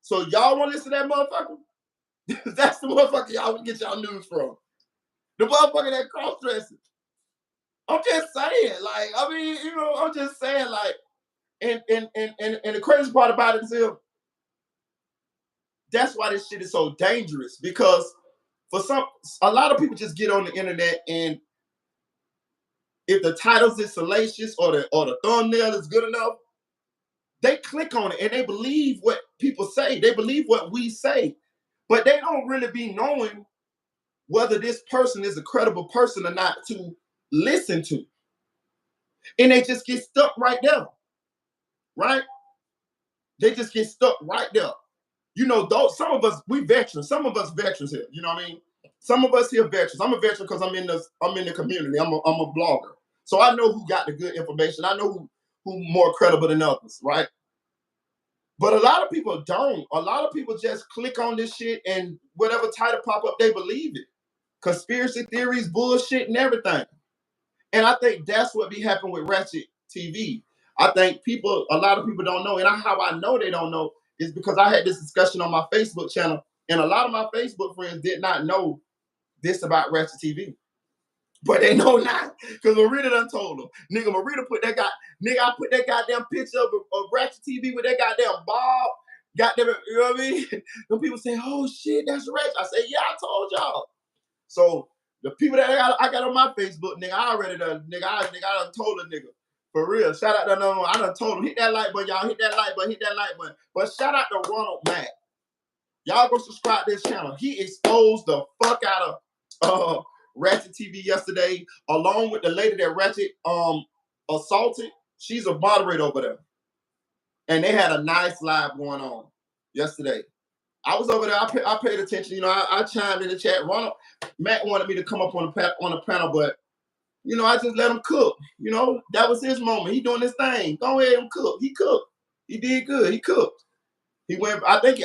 So y'all want to listen to that motherfucker? That's the motherfucker y'all get y'all news from. The motherfucker that cross-dressing. I'm just saying, like, I mean, you know, I'm just saying, like, and the crazy part about it is, that's why this shit is so dangerous, because a lot of people just get on the internet, and if the titles is salacious or the thumbnail is good enough, they click on it and they believe what people say. They believe what we say, but they don't really be knowing whether this person is a credible person or not to listen to. And they just get stuck right there, right? They just get stuck right there. You know, some of us, we veterans. Some of us veterans here. You know what I mean? Some of us here veterans. I'm a veteran because I'm in the community. I'm a blogger, so I know who got the good information. I know who more credible than others, right? But a lot of people don't. A lot of people just click on this shit and whatever title pop up, they believe it. Conspiracy theories, bullshit, and everything. And I think that's what be happening with Ratchet TV. I think a lot of people don't know. And how I know they don't know is because I had this discussion on my Facebook channel, and a lot of my Facebook friends did not know this about Ratchet TV. But they know not, because Marita done told them. Nigga, Marita put that guy, nigga, I put that goddamn picture of Ratchet TV with that goddamn Bob. Goddamn, you know what I mean? The people say, oh shit, that's Ratchet. I say, yeah, I told y'all. So the people that I got on my Facebook, nigga, I already done, I done told a nigga. For real. Shout out to another one. I done told him, hit that like button, y'all. Hit that like button, hit that like button. But shout out to Ronald Mack. Y'all go subscribe to this channel. He exposed the fuck out of Ratchet TV yesterday, along with the lady that Ratchet assaulted. She's a moderator over there. And they had a nice live going on yesterday. I was over there. I paid attention. You know, I chimed in the chat. Ronald Matt wanted me to come up on the panel, but you know, I just let him cook. You know, that was his moment. He doing his thing. Go ahead and cook. He cooked. He did good. He cooked. He went. I think he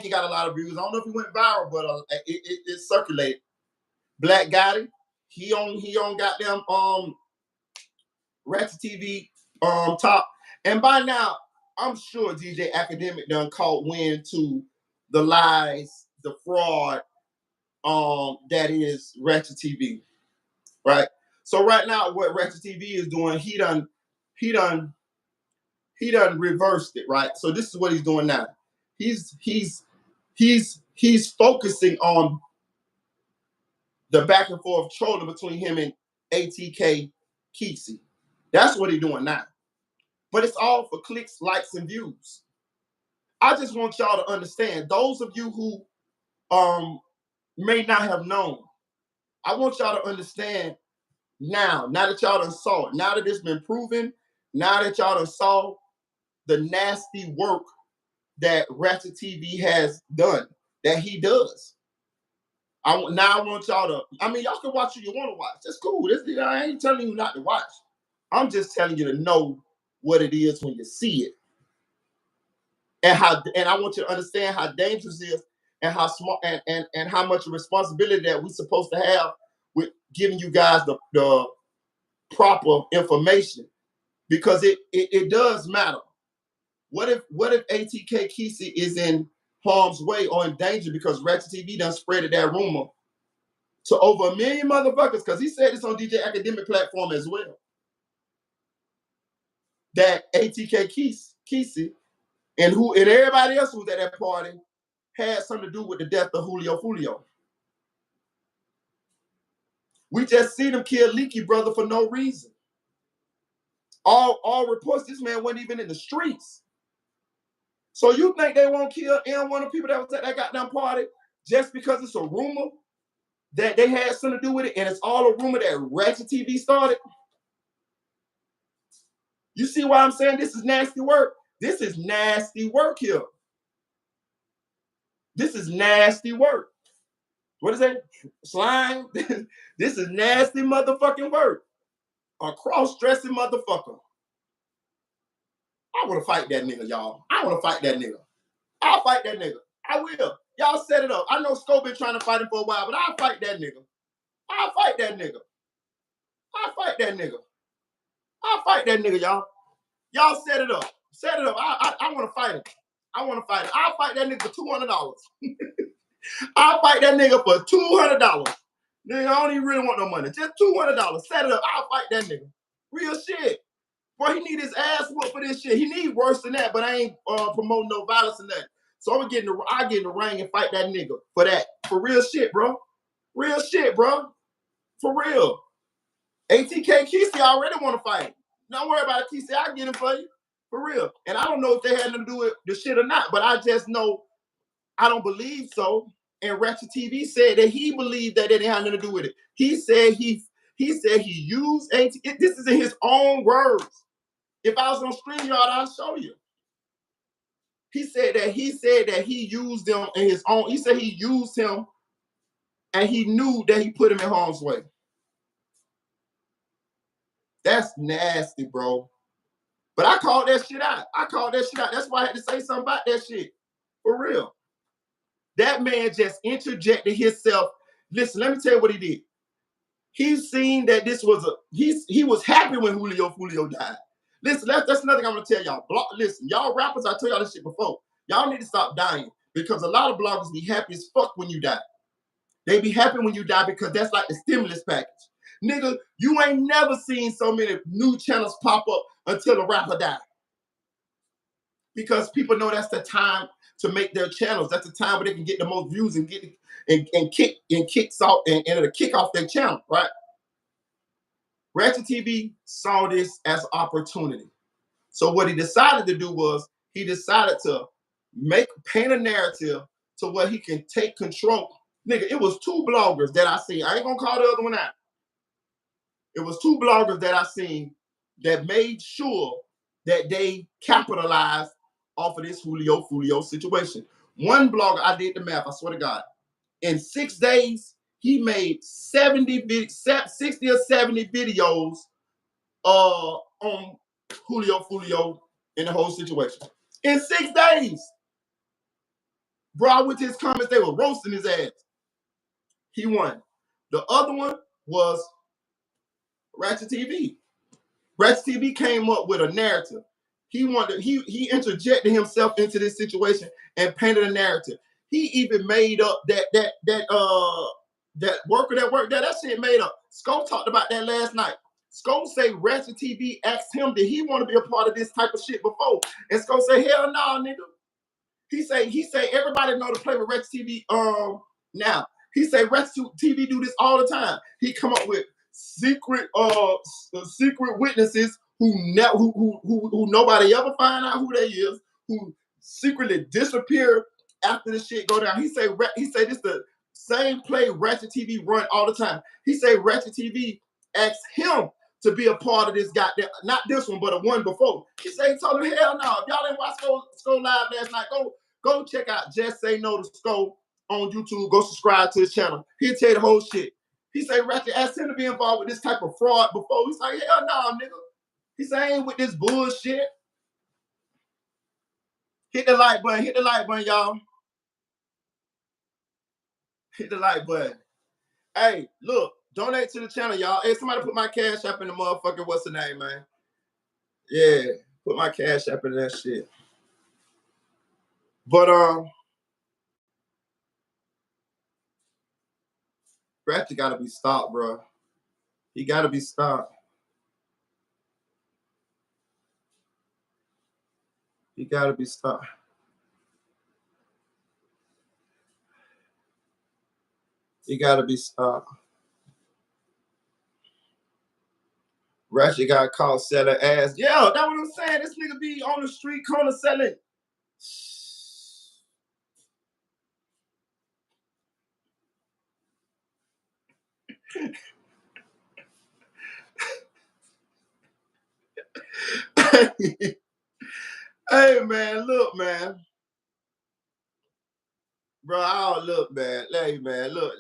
got a lot of views. I don't know if he went viral, but it circulated. Black Gotti. He on goddamn Ratchet TV top. And by now, I'm sure DJ Academic done caught wind to the lies, the fraud that is Ratchet TV. Right? So right now, what Ratchet TV is doing, he done reversed it, right? So this is what he's doing now. He's focusing on the back and forth trolling between him and ATK QUISE. That's what he's doing now. But it's all for clicks, likes, and views. I just want y'all to understand, those of you who may not have known, I want y'all to understand now that y'all done saw it, now that it's been proven, now that y'all done saw the nasty work that Ratchet TV has done, that he does. I want y'all to, I mean, y'all can watch what you want to watch. That's cool. I ain't telling you not to watch. I'm just telling you to know what it is when you see it. And I want you to understand how dangerous it is and how smart and how much responsibility that we're supposed to have with giving you guys the proper information, because it does matter. What if ATK QUISE is in harm's way or in danger because Ratchet TV done spreaded that rumor to over 1 million motherfuckers? Because he said this on DJ Academic platform as well, that ATK QUISE and everybody else who was at that party had something to do with the death of Foolio. We just see them kill Leaky brother for no reason. All reports, this man wasn't even in the streets. So you think they won't kill one of the people that was at that goddamn party just because it's a rumor that they had something to do with it, and it's all a rumor that Ratchet TV started? You see why I'm saying this is nasty work? This is nasty work here. This is nasty work. What is that? Slime? This is nasty motherfucking work. A cross-dressing motherfucker. I want to fight that nigga, y'all. I want to fight that nigga. I'll fight that nigga. I will. Y'all set it up. I know Scope been trying to fight him for a while, but I'll fight that nigga. I'll fight that nigga. I'll fight that nigga. I'll fight that nigga, y'all. Y'all set it up. Set it up. I want to fight him. I want to fight him. I'll fight that nigga for $200. I'll fight that nigga for $200. Nigga, I don't even really want no money. Just $200. Set it up. I'll fight that nigga. Real shit. Boy, he need his ass whooped for this shit. He need worse than that, but I ain't promoting no violence in that. So I get in the ring and fight that nigga for that. For real shit, bro. Real shit, bro. For real. ATK QUISE already want to fight. Don't worry about it, QUISE. I'll get him for you. For real. And I don't know if they had nothing to do with the shit or not, but I just know I don't believe so. And Ratchet TV said that he believed that it didn't have nothing to do with it. He said he used ATK. This is in his own words. If I was on StreamYard, I'll show you. He said that he used them in his own. He said he used him, and he knew that he put him in harm's way. That's nasty, bro. But I called that shit out. That's why I had to say something about that shit. For real. That man just interjected himself. Listen, let me tell you what he did. He's seen that this was he was happy when Foolio died. Listen, that's another thing I'm gonna tell y'all. Listen, y'all rappers, I told y'all this shit before. Y'all need to stop dying, because a lot of bloggers be happy as fuck when you die. They be happy when you die because that's like the stimulus package. Nigga, you ain't never seen so many new channels pop up until a rapper died. Because people know that's the time to make their channels. That's the time where they can get the most views and get and kicks off and it'll kick off their channel, right? Ratchet TV saw this as an opportunity. So what he decided to do was he decided to paint a narrative to where he can take control. Nigga, it was 2 bloggers that I seen. I ain't gonna call the other one out. It was 2 bloggers that I seen that made sure that they capitalized off of this Foolio situation. One blogger, I did the math, I swear to God. In 6 days, he made 60 or 70 videos on Foolio in the whole situation. In 6 days. Bro, I went to his comments, they were roasting his ass. He won. The other one was Ratchet TV. Ratchet TV came up with a narrative. He interjected himself into this situation and painted a narrative. He even made up that worker that worked there. That shit made up. Sko talked about that last night. Sko say Ratchet TV asked him, did he want to be a part of this type of shit before? And Sko say, hell no, nigga. He say everybody know to play with Ratchet TV now. He say Ratchet TV do this all the time. He come up with secret witnesses who nobody ever find out who they is, who secretly disappear after the shit go down. He say this the same play Ratchet TV run all the time. He say Ratchet TV asked him to be a part of this goddamn, not this one, but a one before. He say he told him, hell no. If y'all didn't watch Sko live last night, go check out Just Say No to Sko on YouTube. Go subscribe to his channel. He'll tell you the whole shit. He say Ratchet asked him to be involved with this type of fraud before. He's like, hell no, nigga. He say, I ain't with this bullshit. Hit the like button. Hit the like button, y'all. Hit the like button. Hey, look, donate to the channel, y'all. Hey, somebody put my cash app in the motherfucker. What's the name, man? Yeah, put my cash app in that shit. But Ratchet gotta be stopped, bro. He gotta be stopped. He gotta be stopped. He gotta be stopped. Ratchet got caught selling ass. Yeah, that's what I'm saying. This nigga be on the street corner selling. Hey, man, look, man. Bro, oh, look, man. Hey, man, look.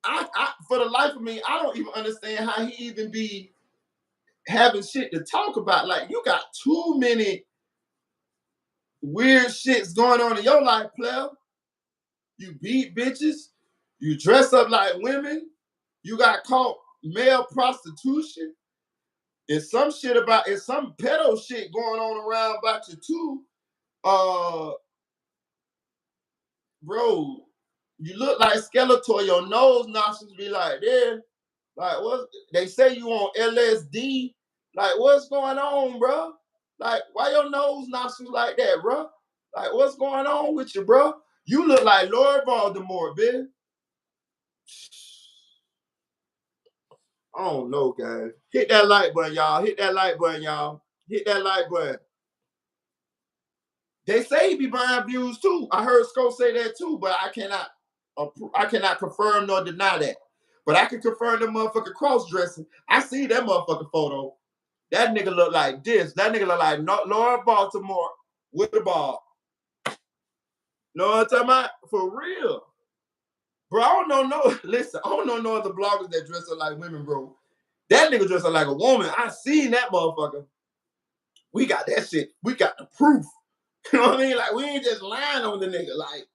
I, for the life of me, I don't even understand how he even be having shit to talk about. Like, you got too many weird shits going on in your life, player. You beat bitches. You dress up like women. You got caught male prostitution. And some shit about, and some pedo shit going on around about you too. Bro, you look like Skeletor. Your nose nostrils be like there. Like, what? They say you on LSD. Like, what's going on, bro? Like, why your nose nostrils like that, bro? Like, what's going on with you, bro? You look like Lord Voldemort, bitch. I don't know, guys. Hit that like button, y'all. Hit that like button, y'all. Hit that like button. They say he be buying views too. I heard Sko say that too, but I cannot confirm nor deny that. But I can confirm the motherfucker cross-dressing. I see that motherfucker photo. That nigga look like this. That nigga look like Lord Baltimore with the ball. Know what I'm talking about? For real. Bro, I don't know listen, I don't know no other bloggers that dress up like women, bro. That nigga dress up like a woman. I seen that motherfucker. We got that shit. We got the proof. You know what I mean? Like, we ain't just lying on the nigga. Like,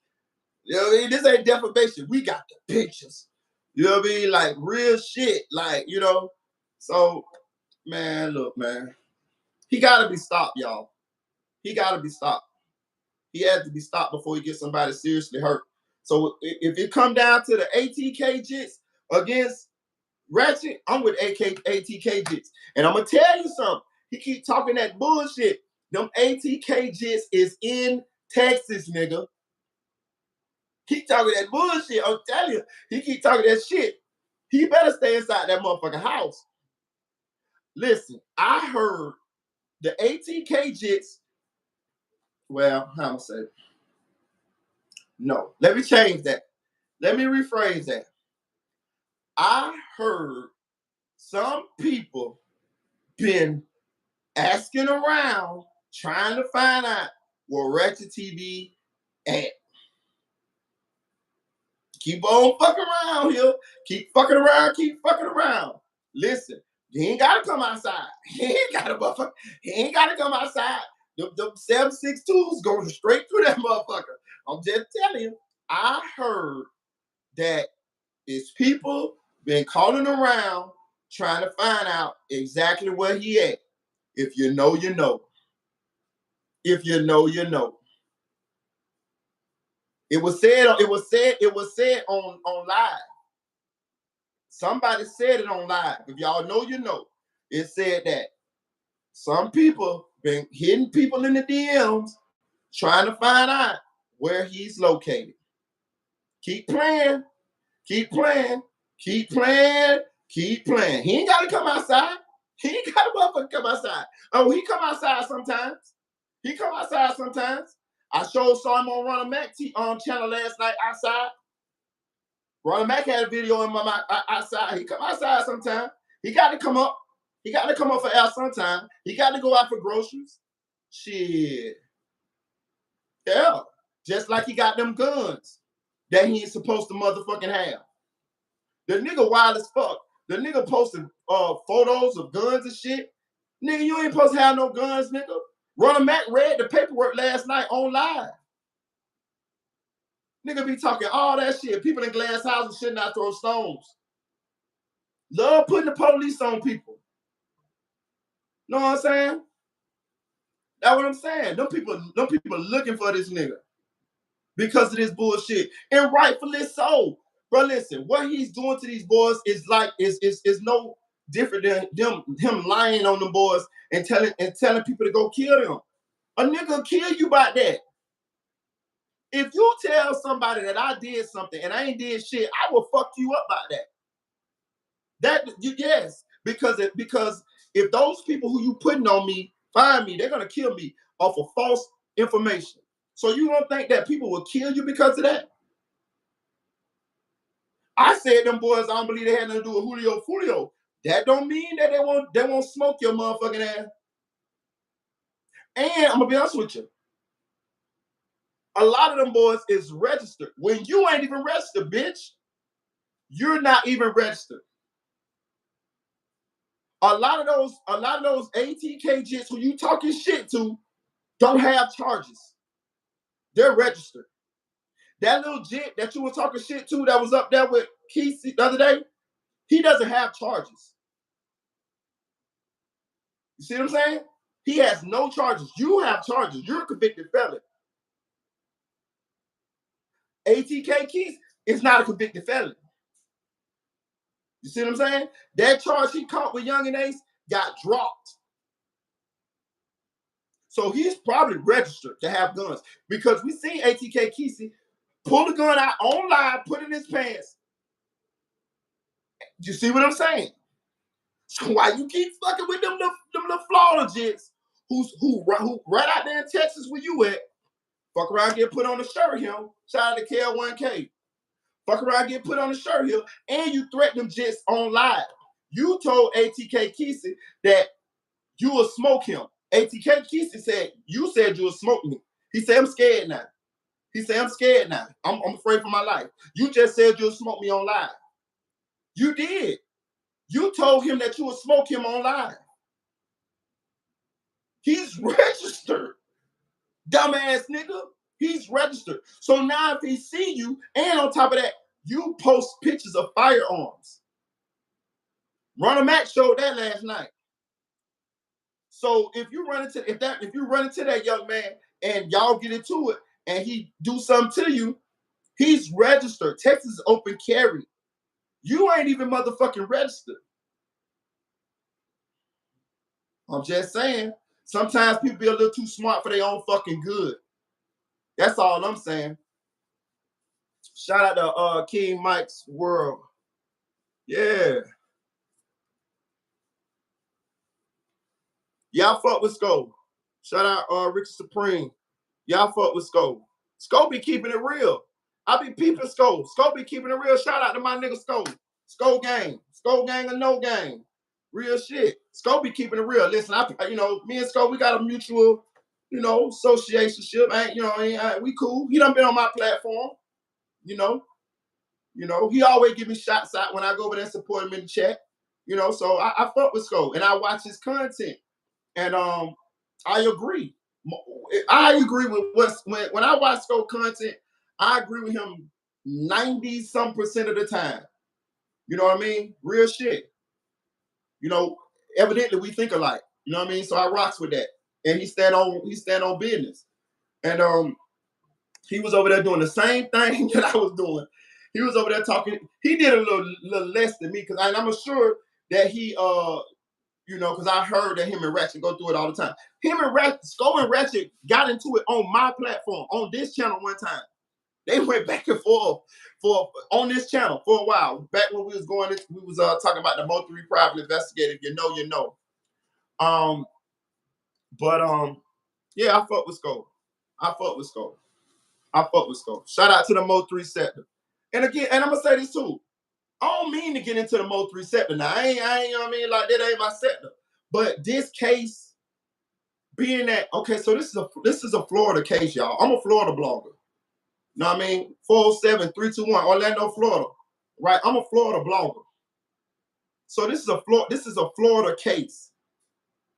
you know what I mean? This ain't defamation. We got the pictures. You know what I mean? Like, real shit. Like, you know. So, man, look, man. He got to be stopped, y'all. He got to be stopped. He has to be stopped before he gets somebody seriously hurt. So if it come down to the ATK jits against Ratchet, I'm with ATK jits. And I'm gonna tell you something. He keep talking that bullshit. Them ATK jits is in Texas, nigga. Keep talking that bullshit. I'm telling you, he keep talking that shit. He better stay inside that motherfucking house. Listen, I heard the ATK jits. Well, how am I say? No, let me change that. Let me rephrase that. I heard some people been asking around, trying to find out where Ratchet TV at. Keep on fucking around here. Keep fucking around. Keep fucking around. Listen, he ain't gotta come outside. He ain't gotta come outside. Them 762s going straight through that motherfucker. I'm just telling you. I heard that it's people been calling around trying to find out exactly where he at. If you know, you know. If you know, you know. It was said on live. Somebody said it on live. If y'all know, you know. It said that some people been hitting people in the DMs trying to find out where he's located. Keep playing, keep playing, keep playing, keep playing. He ain't got to come outside. He ain't got to motherfucker come outside. Oh, he come outside sometimes. He come outside sometimes. I saw him on Ronald Mac channel last night outside. Ronald Mac had a video in my outside. He come outside sometimes. He got to come up. He got to come up for air sometime. He got to go out for groceries. Shit. Yeah. Just like he got them guns that he ain't supposed to motherfucking have. The nigga wild as fuck. The nigga posted photos of guns and shit. Nigga, you ain't supposed to have no guns, nigga. Ronald Mac read the paperwork last night on live. Nigga be talking all that shit. People in glass houses should not throw stones. Love putting the police on people. Know what I'm saying? That's what I'm saying. Them people looking for this nigga because of this bullshit. And rightfully so. Bro, listen, what he's doing to these boys is like is no different than him lying on them boys and telling people to go kill them. A nigga will kill you about that. If you tell somebody that I did something and I ain't did shit, I will fuck you up about that. Yes, because if those people who you putting on me find me, they're gonna kill me off of false information. So you don't think that people will kill you because of that? I said them boys, I don't believe they had nothing to do with Foolio. That don't mean that they won't smoke your motherfucking ass. And I'm gonna be honest with you. A lot of them boys is registered. When you ain't even registered, bitch, you're not even registered. A lot of those ATK jits who you talking shit to don't have charges. They're registered. That little jit that you were talking shit to that was up there with Kesey the other day, he doesn't have charges. You see what I'm saying? He has no charges. You have charges. You're a convicted felon. ATK Keys is not a convicted felon. You see what I'm saying? That charge he caught with Young and Ace got dropped. So he's probably registered to have guns because we seen ATK Kesey pull the gun out on live, put it in his pants. You see what I'm saying? So why you keep fucking with them little Florida jits who right out there in Texas where you at? Fuck around, get put on the shirt here. Shout out to KL1K. Fuck around, get put on the shirt here, and you threaten them jits on live. You told ATK Kesey that you will smoke him. ATK Kesey said, you said you will smoke me. He said, I'm scared now. He said, I'm scared now. I'm afraid for my life. You just said you'll smoke me on live. You did. You told him that you would smoke him on live. He's registered. Dumbass nigga. He's registered. So now if he see you, and on top of that, you post pictures of firearms. Ronald Mac showed that last night. So if you run into that young man and y'all get into it and he do something to you, He's registered. Texas is open carry. You ain't even motherfucking registered. I'm just saying. Sometimes people be a little too smart for their own fucking good. That's all I'm saying. Shout out to King Mike's World. Yeah. Y'all fuck with Sko. Shout out Richard Supreme. Y'all fuck with Sko. Sko be keeping it real. I be peeping Sko. Sko be keeping it real. Shout out to my nigga Sko. Sko gang. Sko gang or no gang. Real shit. Sko be keeping it real. Listen, me and Sko, we got a mutual, associationship. We cool. He done been on my platform. He always give me shots out when I go over there and support him in the chat. So I fuck with Sko and I watch his content. And I agree. I agree with when I watch Sko content, I agree with him 90-some% of the time. You know what I mean? Real shit. Evidently we think alike. You know what I mean? So I rocks with that. And he stand on business. And he was over there doing the same thing that I was doing. He was over there talking. He did a little less than me because I'm sure that he because I heard that him and Ratchet go through it all the time. Him and Ratchet, Sko and Ratchet got into it on my platform, on this channel one time. They went back and forth on this channel for a while. Back when we was talking about the Mo3 private investigator. You know. Yeah, I fuck with Sko. I fuck with Sko. Shout out to the Mo3 sector. And again, and I'm gonna say this too. I don't mean to get into the Mo3 sector now. I ain't, you know what I mean? Like, that ain't my sector. But this case, being that, okay, so this is a Florida case, y'all. I'm a Florida blogger. You know what I mean? 407-321, Orlando, Florida. Right? I'm a Florida blogger. So this is a Florida case.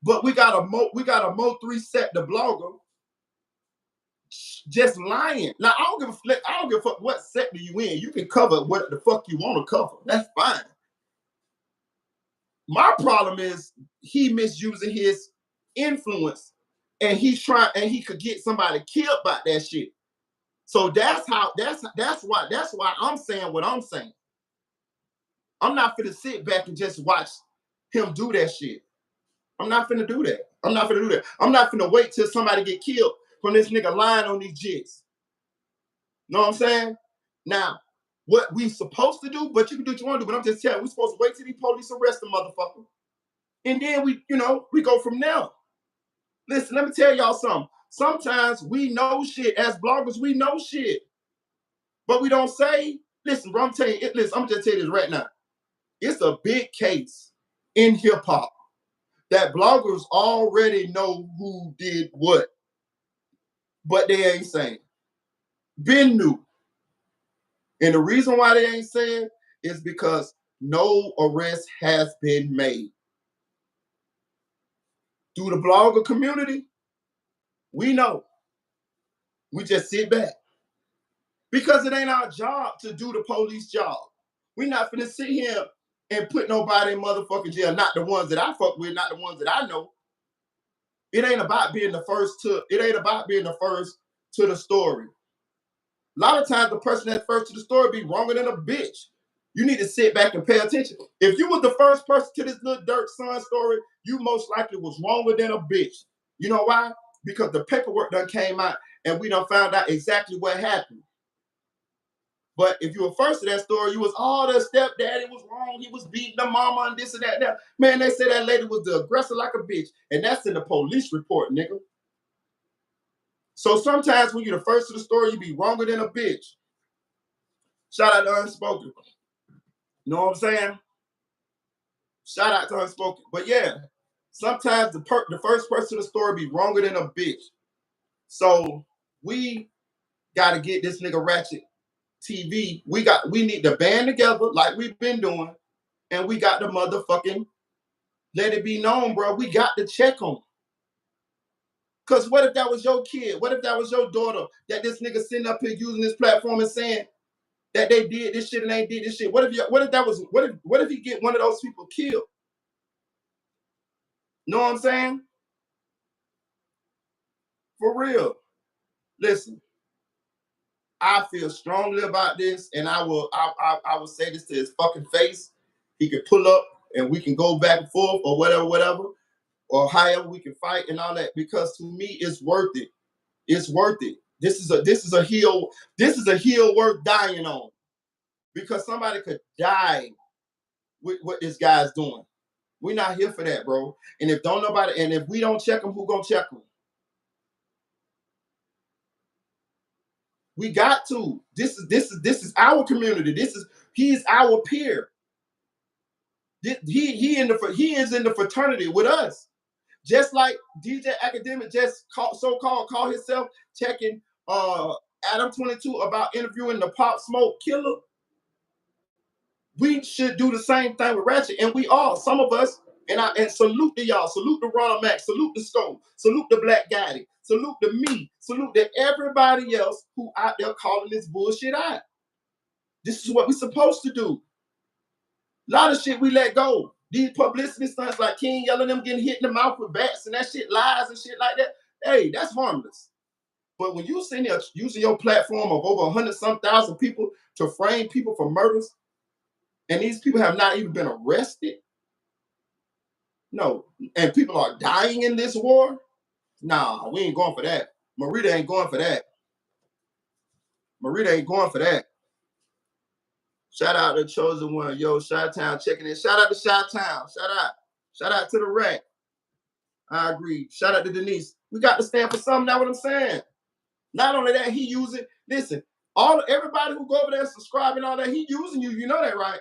But we got a Mo3 sector blogger just lying. Now, I don't give a fuck what sector you in. You can cover what the fuck you want to cover. That's fine. My problem is he misusing his influence, and he could get somebody killed by that shit. So that's why I'm saying what I'm saying. I'm not finna sit back and just watch him do that shit. I'm not finna do that. I'm not finna wait till somebody get killed from this nigga lying on these jits. Know what I'm saying? Now, what we supposed to do, but you can do what you want to do, but I'm just telling you, we supposed to wait till these police arrest the motherfucker. And then we go from there. Listen, let me tell y'all something. Sometimes we know shit. As bloggers, we know shit. But we don't say, listen, bro, I'm just telling you this right now. It's a big case in hip-hop that bloggers already know who did what. But they ain't saying. Been new. And the reason why they ain't saying is because no arrest has been made. Through the blogger community, we know. We just sit back. Because it ain't our job to do the police job. We're not finna sit here and put nobody in motherfucking jail. Not the ones that I fuck with, not the ones that I know. It ain't about being the first to the story. A lot of times the person that's first to the story be wronger than a bitch. You need to sit back and pay attention. If you was the first person to this Lil Durk son story, you most likely was wronger than a bitch. You know why? Because the paperwork done came out and we done found out exactly what happened. But if you were first to that story, you was, the stepdaddy was wrong. He was beating the mama and this and that. Now, man, they say that lady was the aggressor like a bitch. And that's in the police report, nigga. So sometimes when you're the first to the story, you be wronger than a bitch. Shout out to Unspoken. You know what I'm saying? Shout out to Unspoken. But yeah, sometimes the first person to the story be wronger than a bitch. So we got to get this nigga Ratchet TV. We need to band together like we've been doing, and we got to motherfucking let it be known, bro. We got to check on. Cause what if that was your kid? What if that was your daughter that this nigga sitting up here using this platform and saying that they did this shit and they did this shit? What if he get one of those people killed? Know what I'm saying? For real. Listen. I feel strongly about this, and I will say this to his fucking face. He can pull up and we can go back and forth or whatever, or however we can fight and all that, because to me it's worth it. It's worth it. This is a hill worth dying on, because somebody could die with what this guy's doing. We're not here for that, bro. And if we don't check them, who gonna check them? We got to. This is our community. He's our peer. He is in the fraternity with us. Just like DJ Academic just so-called call himself checking Adam 22 about interviewing the Pop Smoke killer. We should do the same thing with Ratchet, and we are. Some of us, and salute to y'all, salute to Ronald Mack, salute to Scone, salute to Black Gotti, salute to me, salute to everybody else who out there calling this bullshit out. This is what we're supposed to do. A lot of shit we let go. These publicity stunts like King yelling them getting hit in the mouth with bats and that shit, lies and shit like that. Hey, that's harmless. But when you sitting there using your platform of over 100-some thousand people to frame people for murders, and these people have not even been arrested, no, and people are dying in this war, nah, we ain't going for that. Marita ain't going for that. Marita ain't going for that. Shout out to Chosen One. Yo, Chi-Town checking in. Shout out to Chi-Town. Shout out to the Rat. I agree. Shout out to Denise. We got to stand for something. That's what I'm saying. Not only that, he using, listen, everybody who go over there subscribing, all that, he using you. You know that, right?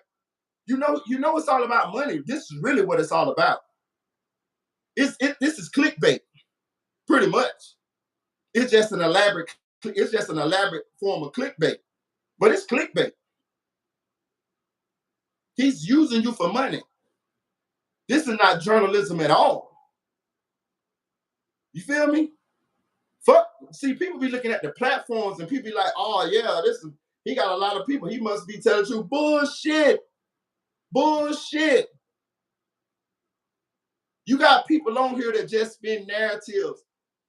You know it's all about money. This is really what it's all about. This is clickbait, pretty much. It's just an elaborate form of clickbait. But it's clickbait. He's using you for money. This is not journalism at all. You feel me? Fuck. See, people be looking at the platforms and people be like, oh yeah, he got a lot of people. He must be telling you bullshit. Bullshit. You got people on here that just spin narratives.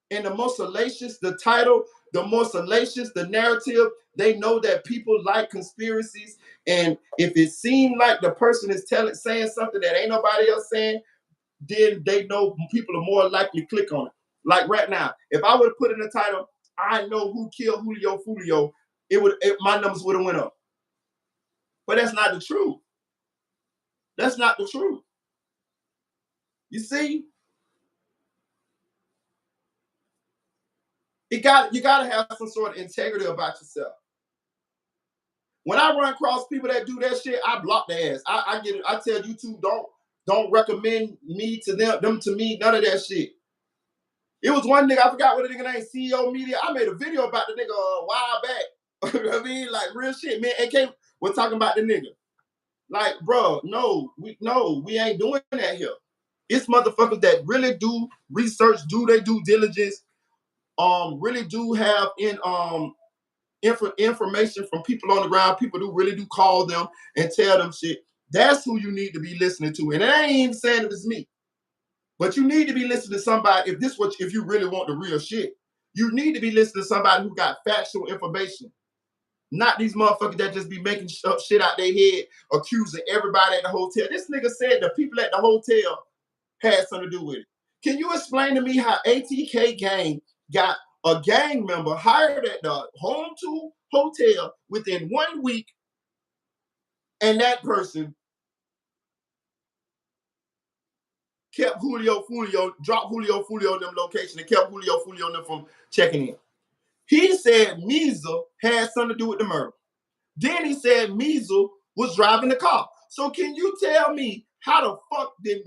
And the more salacious the title, the more salacious the narrative. They know that people like conspiracies. And if it seems like the person is saying something that ain't nobody else saying, then they know people are more likely to click on it. Like right now, if I would have put in the title, I know who killed Foolio, my numbers would have went up. But that's not the truth. That's not the truth. You see? You got to have some sort of integrity about yourself. When I run across people that do that shit, I block their ass. I get it. I tell YouTube, don't recommend me to them to me, none of that shit. It was one nigga, I forgot what the nigga named, CEO Media. I made a video about the nigga a while back. You know what I mean? Like real shit. Man, AK was talking about the nigga. Like, bro, no, we ain't doing that here. It's motherfuckers that really do research, do their due diligence, really do have information from people on the ground, people who really do call them and tell them shit. That's who you need to be listening to. And I ain't even saying it is me. But you need to be listening to somebody, if you really want the real shit. You need to be listening to somebody who got factual information. Not these motherfuckers that just be making shit out their head, accusing everybody at the hotel. This nigga said the people at the hotel had something to do with it. Can you explain to me how ATK gang got a gang member hired at the Home 2 hotel within 1 week, and that person kept dropped Foolio in them location and kept Foolio them from checking in? He said Measle had something to do with the murder. Then he said Measle was driving the car. So can you tell me how the fuck did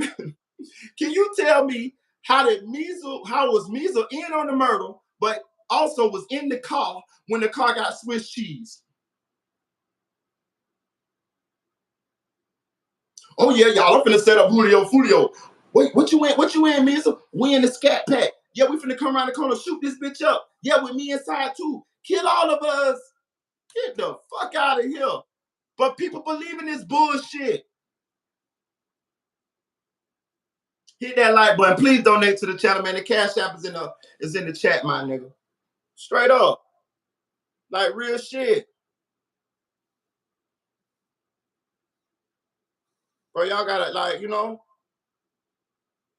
can you tell me how was Measle in on the murder, but also was in the car when the car got Swiss cheese? Oh yeah, y'all, I'm finna set up Foolio. Wait, what you in, Measle? We in the scat pack. Yeah, we finna come around the corner, shoot this bitch up. Yeah, with me inside too. Kill all of us. Get the fuck out of here. But people believe in this bullshit. Hit that like button. Please donate to the channel, man. The Cash App is in the chat, my nigga. Straight up. Like real shit. Bro, y'all gotta like, you know,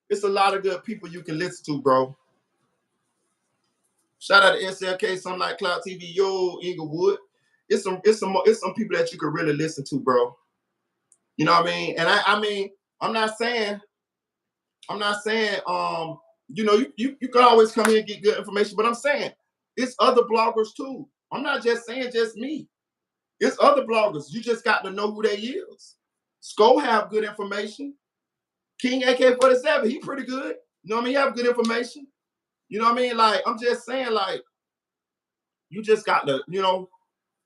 it's a lot of good people you can listen to, bro. Shout out to SLK, Some Like Clout TV, yo, Inglewood. It's some people that you can really listen to, bro. You know what I mean? And I mean, I'm not saying, you know, you can always come here and get good information, but I'm saying it's other bloggers too. I'm not just saying just me. It's other bloggers. You just got to know who they is. Sko have good information. King AK-47, he pretty good. You know what I mean? He have good information. You know what I mean? Like, I'm just saying, like, you just got to, you know,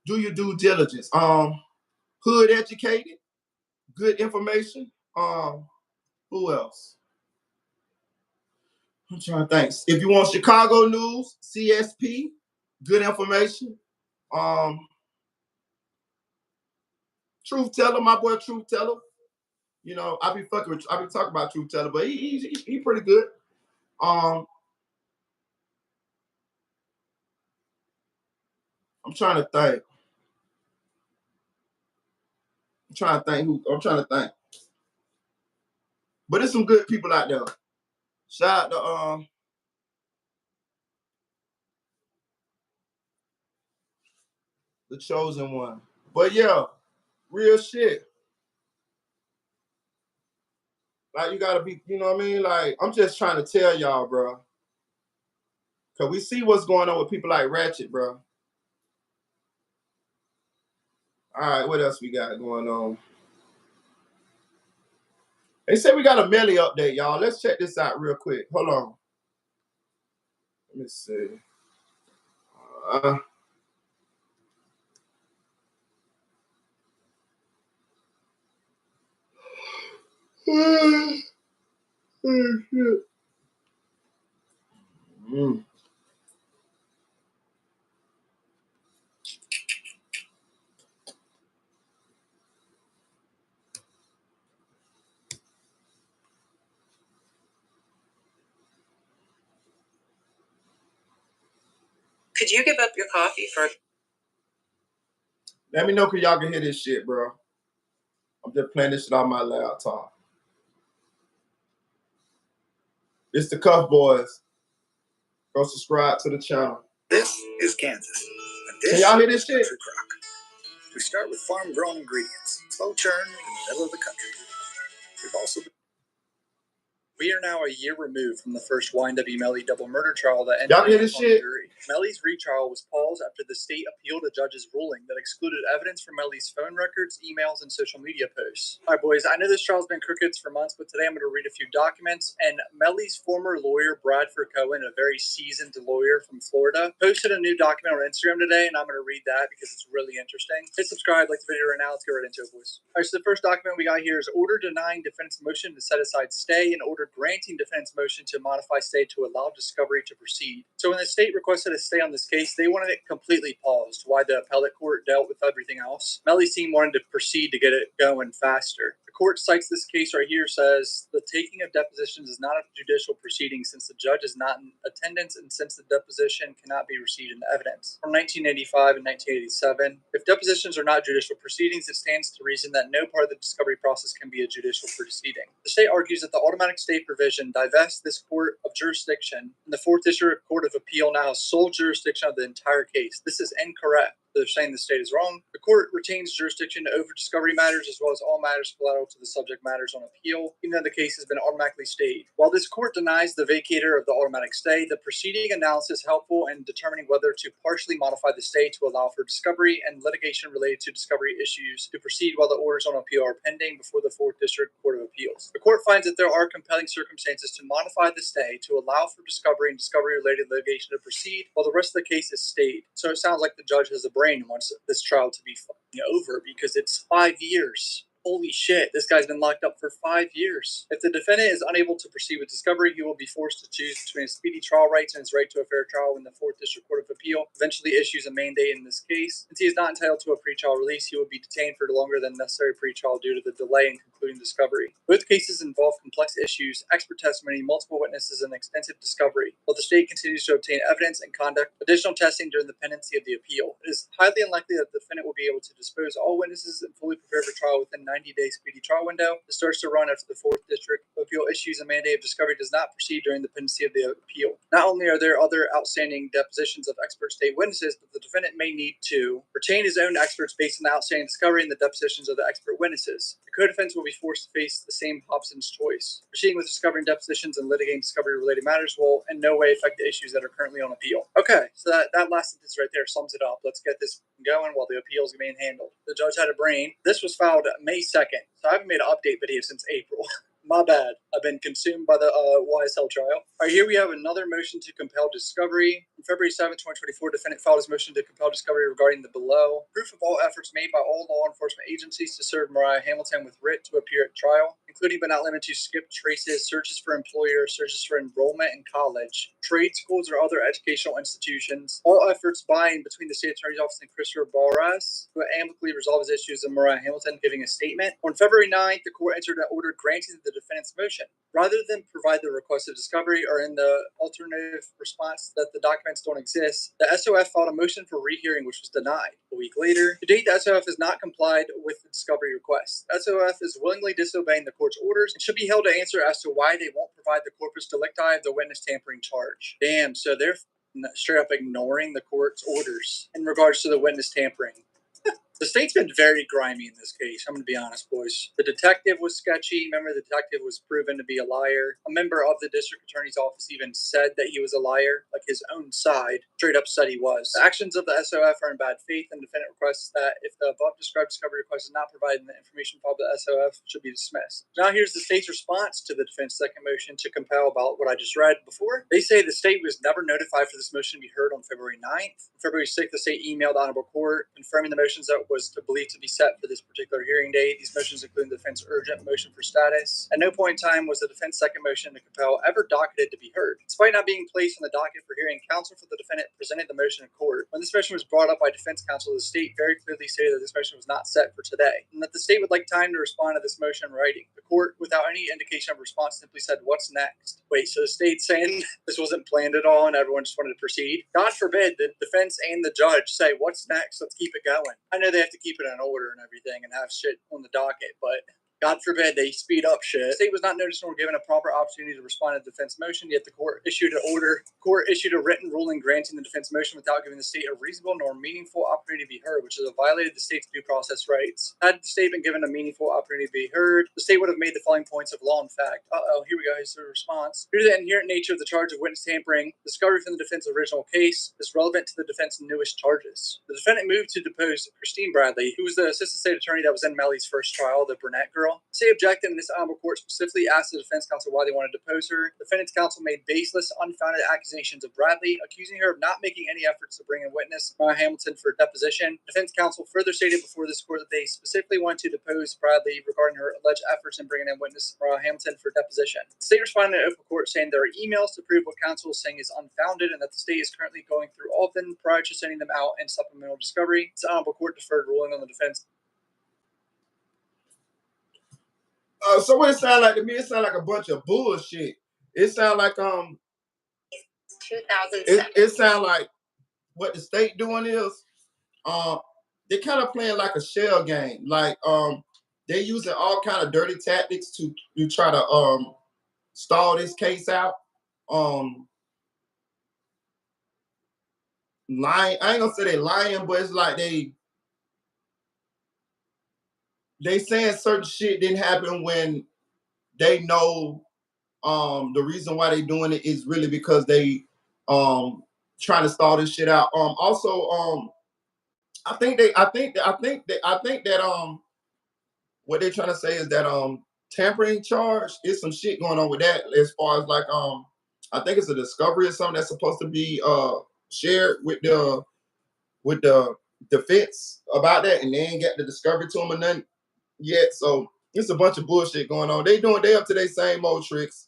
do your due diligence. Hood educated, good information. Who else? I'm trying to think. If you want Chicago news, CSP, good information. Truth Teller, my boy Truth Teller. You know, I be talking about Truth Teller, but he pretty good. I'm trying to think. I'm trying to think. But there's some good people out there. Shout out to the chosen one. But yeah, real shit. Like you gotta be, you know what I mean? Like, I'm just trying to tell y'all, bro. Cause we see what's going on with people like Ratchet, bro. All right, what else we got going on? They say we got a Melly update, y'all. Let's check this out real quick. Hold on. Let me see. Could you give up your coffee for? Let me know if y'all can hear this shit, bro. I'm just playing this shit on my laptop. It's the Cuff Boys. Go subscribe to the channel. This is Kansas. Can y'all hear this shit? We start with farm-grown ingredients, slow churn in the middle of the country. We've also We are now a year removed from the first YNW Melly double murder trial that ended in a jury. Melly's retrial was paused after the state appealed a judge's ruling that excluded evidence from Melly's phone records, emails, and social media posts. All right, boys, I know this trial's been crooked for months, but today I'm going to read a few documents. And Melly's former lawyer, Bradford Cohen, a very seasoned lawyer from Florida, posted a new document on Instagram today, and I'm going to read that because it's really interesting. Hit subscribe, like the video right now. Let's get right into it, boys. All right, so the first document we got here is order denying defendant's motion to set aside stay and order granting defendant's motion to modify stay to allow discovery to proceed. So when the state requested a stay on this case, they wanted it completely paused while the appellate court dealt with everything else. Melly's team wanted to proceed to get it going faster. The court cites this case right here, says the taking of depositions is not a judicial proceeding since the judge is not in attendance and since the deposition cannot be received into evidence. From 1985 and 1987, if depositions are not judicial proceedings, it stands to reason that no part of the discovery process can be a judicial proceeding. The state argues that the automatic stay provision divests this court of jurisdiction, and the 4th District Court of Appeal now has sole jurisdiction of the entire case. This is incorrect. They're saying the state is wrong. The court retains jurisdiction over discovery matters as well as all matters collateral to the subject matters on appeal, even though the case has been automatically stayed. While this court denies the vacator of the automatic stay, the preceding analysis is helpful in determining whether to partially modify the stay to allow for discovery and litigation related to discovery issues to proceed while the orders on appeal are pending before the 4th District Court of Appeals. The court finds that there are compelling circumstances to modify the stay to allow for discovery and discovery-related litigation to proceed while the rest of the case is stayed. So it sounds like the judge has a brain and wants this trial to be over because it's 5 years. Holy shit, this guy's been locked up for 5 years. If the defendant is unable to proceed with discovery, he will be forced to choose between his speedy trial rights and his right to a fair trial when the 4th District Court of Appeal eventually issues a mandate in this case. Since he is not entitled to a pretrial release, he will be detained for longer than necessary pretrial due to the delay in concluding discovery. Both cases involve complex issues, expert testimony, multiple witnesses, and extensive discovery. While the state continues to obtain evidence and conduct additional testing during the pendency of the appeal, it is highly unlikely that the defendant will be able to dispose all witnesses and fully prepare for trial within 90-day speedy trial window. It starts to run after the 4th District Appeal issues a mandate of discovery does not proceed during the pendency of the appeal. Not only are there other outstanding depositions of expert state witnesses, but the defendant may need to retain his own experts based on the outstanding discovery and the depositions of the expert witnesses. The co-defendants will be forced to face the same Hobson's choice. Proceeding with discovering depositions and litigating discovery-related matters will in no way affect the issues that are currently on appeal. Okay, so that last sentence right there sums it up. Let's get this going while the appeal is being handled. The judge had a brain. This was filed May 2nd, so I haven't made an update video since April. My bad. I've been consumed by the YSL trial. All right, here we have another motion to compel discovery. On February 7, 2024, defendant filed his motion to compel discovery regarding the below. Proof of all efforts made by all law enforcement agencies to serve Mariah Hamilton with writ to appear at trial, including but not limited to skip traces, searches for employers, searches for enrollment in college, trade schools, or other educational institutions. All efforts by and between the State Attorney's Office and Christopher Barras to amicably resolve his issues of Mariah Hamilton giving a statement. On February 9th, the court entered an order granting the defendant's motion. Rather than provide the requested discovery or in the alternative response that the documents don't exist, the SOF filed a motion for rehearing, which was denied. A week later, to date, the SOF has not complied with the discovery request. The SOF is willingly disobeying the court's orders and should be held to answer as to why they won't provide the corpus delicti of the witness tampering charge. Damn, so they're straight up ignoring the court's orders in regards to the witness tampering. The state's been very grimy in this case. I'm going to be honest, boys. The detective was sketchy. Remember, the detective was proven to be a liar. A member of the district attorney's office even said that he was a liar, like his own side straight up said he was. The actions of the SOF are in bad faith, and the defendant requests that if the above described discovery request is not provided in the information filed by the SOF, should be dismissed. Now here's the state's response to the defense's second motion to compel about what I just read before. They say the state was never notified for this motion to be heard on February 9th. On February 6th, the state emailed the Honorable Court confirming the motions that was believed to be set for this particular hearing date. These motions include the defense urgent motion for status. At no point in time was the defense second motion to compel ever docketed to be heard. Despite not being placed on the docket for hearing, counsel for the defendant presented the motion in court. When this motion was brought up by defense counsel, the state very clearly stated that this motion was not set for today, and that the state would like time to respond to this motion in writing. The court, without any indication of response, simply said, "What's next?" Wait, so the state's saying this wasn't planned at all and everyone just wanted to proceed? God forbid the defense and the judge say, "What's next? Let's keep it going." I know they have to keep it in order and everything and have shit on the docket, but God forbid they speed up shit. The state was not noticed nor given a proper opportunity to respond to the defense motion, yet the court issued an order. Court issued a written ruling granting the defense motion without giving the state a reasonable nor meaningful opportunity to be heard, which has violated the state's due process rights. Had the state been given a meaningful opportunity to be heard, the state would have made the following points of law and fact. Here we go. Here's the response. Due to the inherent nature of the charge of witness tampering, discovery from the defense's original case is relevant to the defense's newest charges. The defendant moved to depose Christine Bradley, who was the assistant state attorney that was in Melly's first trial, the brunette girl. The state objected, and this honorable court specifically asked the defense counsel why they wanted to depose her. The defendant's counsel made baseless, unfounded accusations of Bradley, accusing her of not making any efforts to bring in witness Mariah Hamilton for deposition. Defense counsel further stated before this court that they specifically wanted to depose Bradley regarding her alleged efforts in bringing in witness Mariah Hamilton for deposition. The state responded in open court saying there are emails to prove what counsel is saying is unfounded and that the state is currently going through all of them prior to sending them out in supplemental discovery. The honorable court deferred ruling on the defense. So what it sound like to me, it sound like a bunch of bullshit. It sound like 2007. It sound like what the state doing is they kind of playing like a shell game. Like they using all kind of dirty tactics to try to stall this case out. Lying. I ain't gonna say they lying, but it's like they saying certain shit didn't happen when they know the reason why they doing it is really because they trying to stall this shit out. Also, I think that what they're trying to say is that tampering charge is some shit going on with that as far as like I think it's a discovery or something that's supposed to be shared with the defense about that, and they ain't get the discovery to them or nothing. yet. So it's a bunch of bullshit going on. They up to their same old tricks.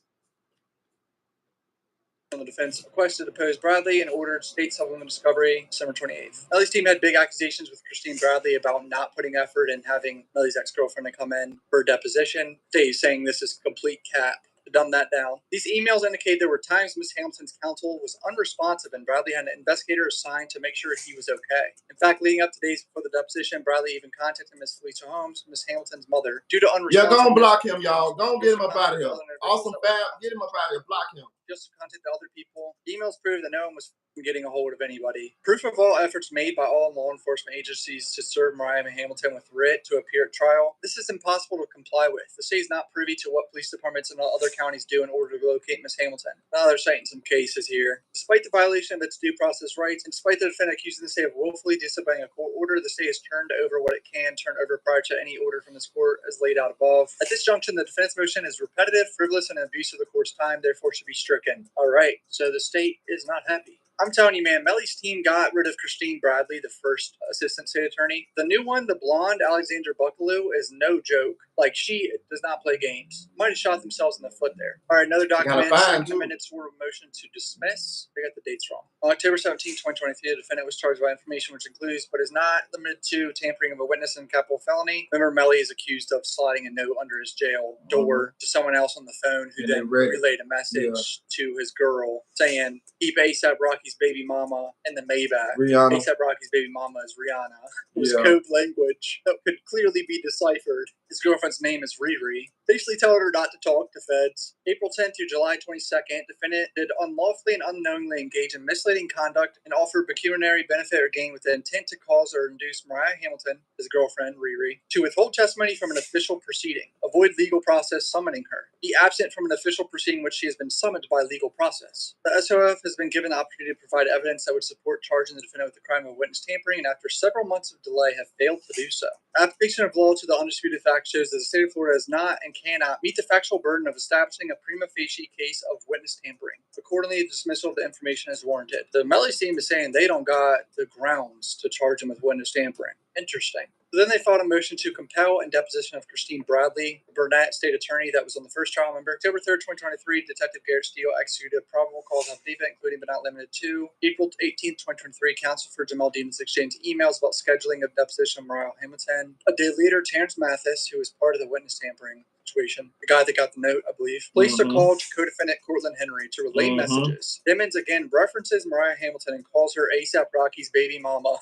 The defense requested to depose Bradley and ordered state supplement discovery December 28th. Melly's team had big accusations with Christine Bradley about not putting effort in having Melly's ex-girlfriend to come in for a deposition. They're saying this is complete cap. To dumb that down. These emails indicate there were times Miss Hamilton's counsel was unresponsive and Bradley had an investigator assigned to make sure he was okay. In fact, leading up to days before the deposition, Bradley even contacted Miss Felicia Holmes, Miss Hamilton's mother, due to unresponsiveness. Yeah, go and block him, y'all. Go and get him up out of here. Awesome Fab, get him up out of here. Block him. Just to contact the other people. Emails prove that no one was getting a hold of anybody. Proof of all efforts made by all law enforcement agencies to serve Mariah Hamilton with writ to appear at trial. This is impossible to comply with. The state is not privy to what police departments and other counties do in order to locate Miss Hamilton. Now they're citing some cases here. Despite the violation of its due process rights, and despite the defendant accusing the state of willfully disobeying a court order, the state has turned over what it can turn over prior to any order from this court as laid out above. At this junction, the defense motion is repetitive, frivolous, and an abuse of the court's time, therefore should be stricken. All right, so the state is not happy. I'm telling you, man, Melly's team got rid of Christine Bradley, the first assistant state attorney. The new one, the blonde Alexandra Buckaloo, is no joke. Like, she does not play games. Might have shot themselves in the foot there. All right, another document, second amendment sort of motion to dismiss. They got the dates wrong. On October 17, 2023, the defendant was charged by information which includes, but is not limited to, tampering of a witness in capital felony. Remember, Melly is accused of sliding a note under his jail door to someone else on the phone who then relayed a message to his girl saying, keep ASAP Rocky's baby mama in the Maybach. Rihanna. ASAP Rocky's baby mama is Rihanna. It was code language that could clearly be deciphered. His girlfriend's name is Riri. Basically telling her not to talk to feds. April 10th through July 22nd, defendant did unlawfully and unknowingly engage in misleading conduct and offered pecuniary benefit or gain with the intent to cause or induce Mariah Hamilton, his girlfriend Riri, to withhold testimony from an official proceeding, avoid legal process summoning her, be absent from an official proceeding which she has been summoned by legal process. The SOF has been given the opportunity to provide evidence that would support charging the defendant with the crime of witness tampering, and after several months of delay have failed to do so. Application of law to the undisputed fact shows that the state of Florida does not and cannot meet the factual burden of establishing a prima facie case of witness tampering. Accordingly, the dismissal of the information is warranted. The Melly team is saying they don't got the grounds to charge him with witness tampering. Interesting. So then they filed a motion to compel and deposition of Christine Bradley, the Burnett state attorney that was on the first trial. Member October 3rd, 2023, Detective Garrett Steele executed a probable cause affidavit, including but not limited to April 18th, 2023, counsel for Jamal Dean's exchanged emails about scheduling of deposition of Mariah Hamilton. A day later, Terence Mathis, who was part of the witness tampering situation, the guy that got the note, I believe, placed a call to co-defendant Cortland Henry to relay messages. Simmons again references Mariah Hamilton and calls her ASAP Rocky's baby mama.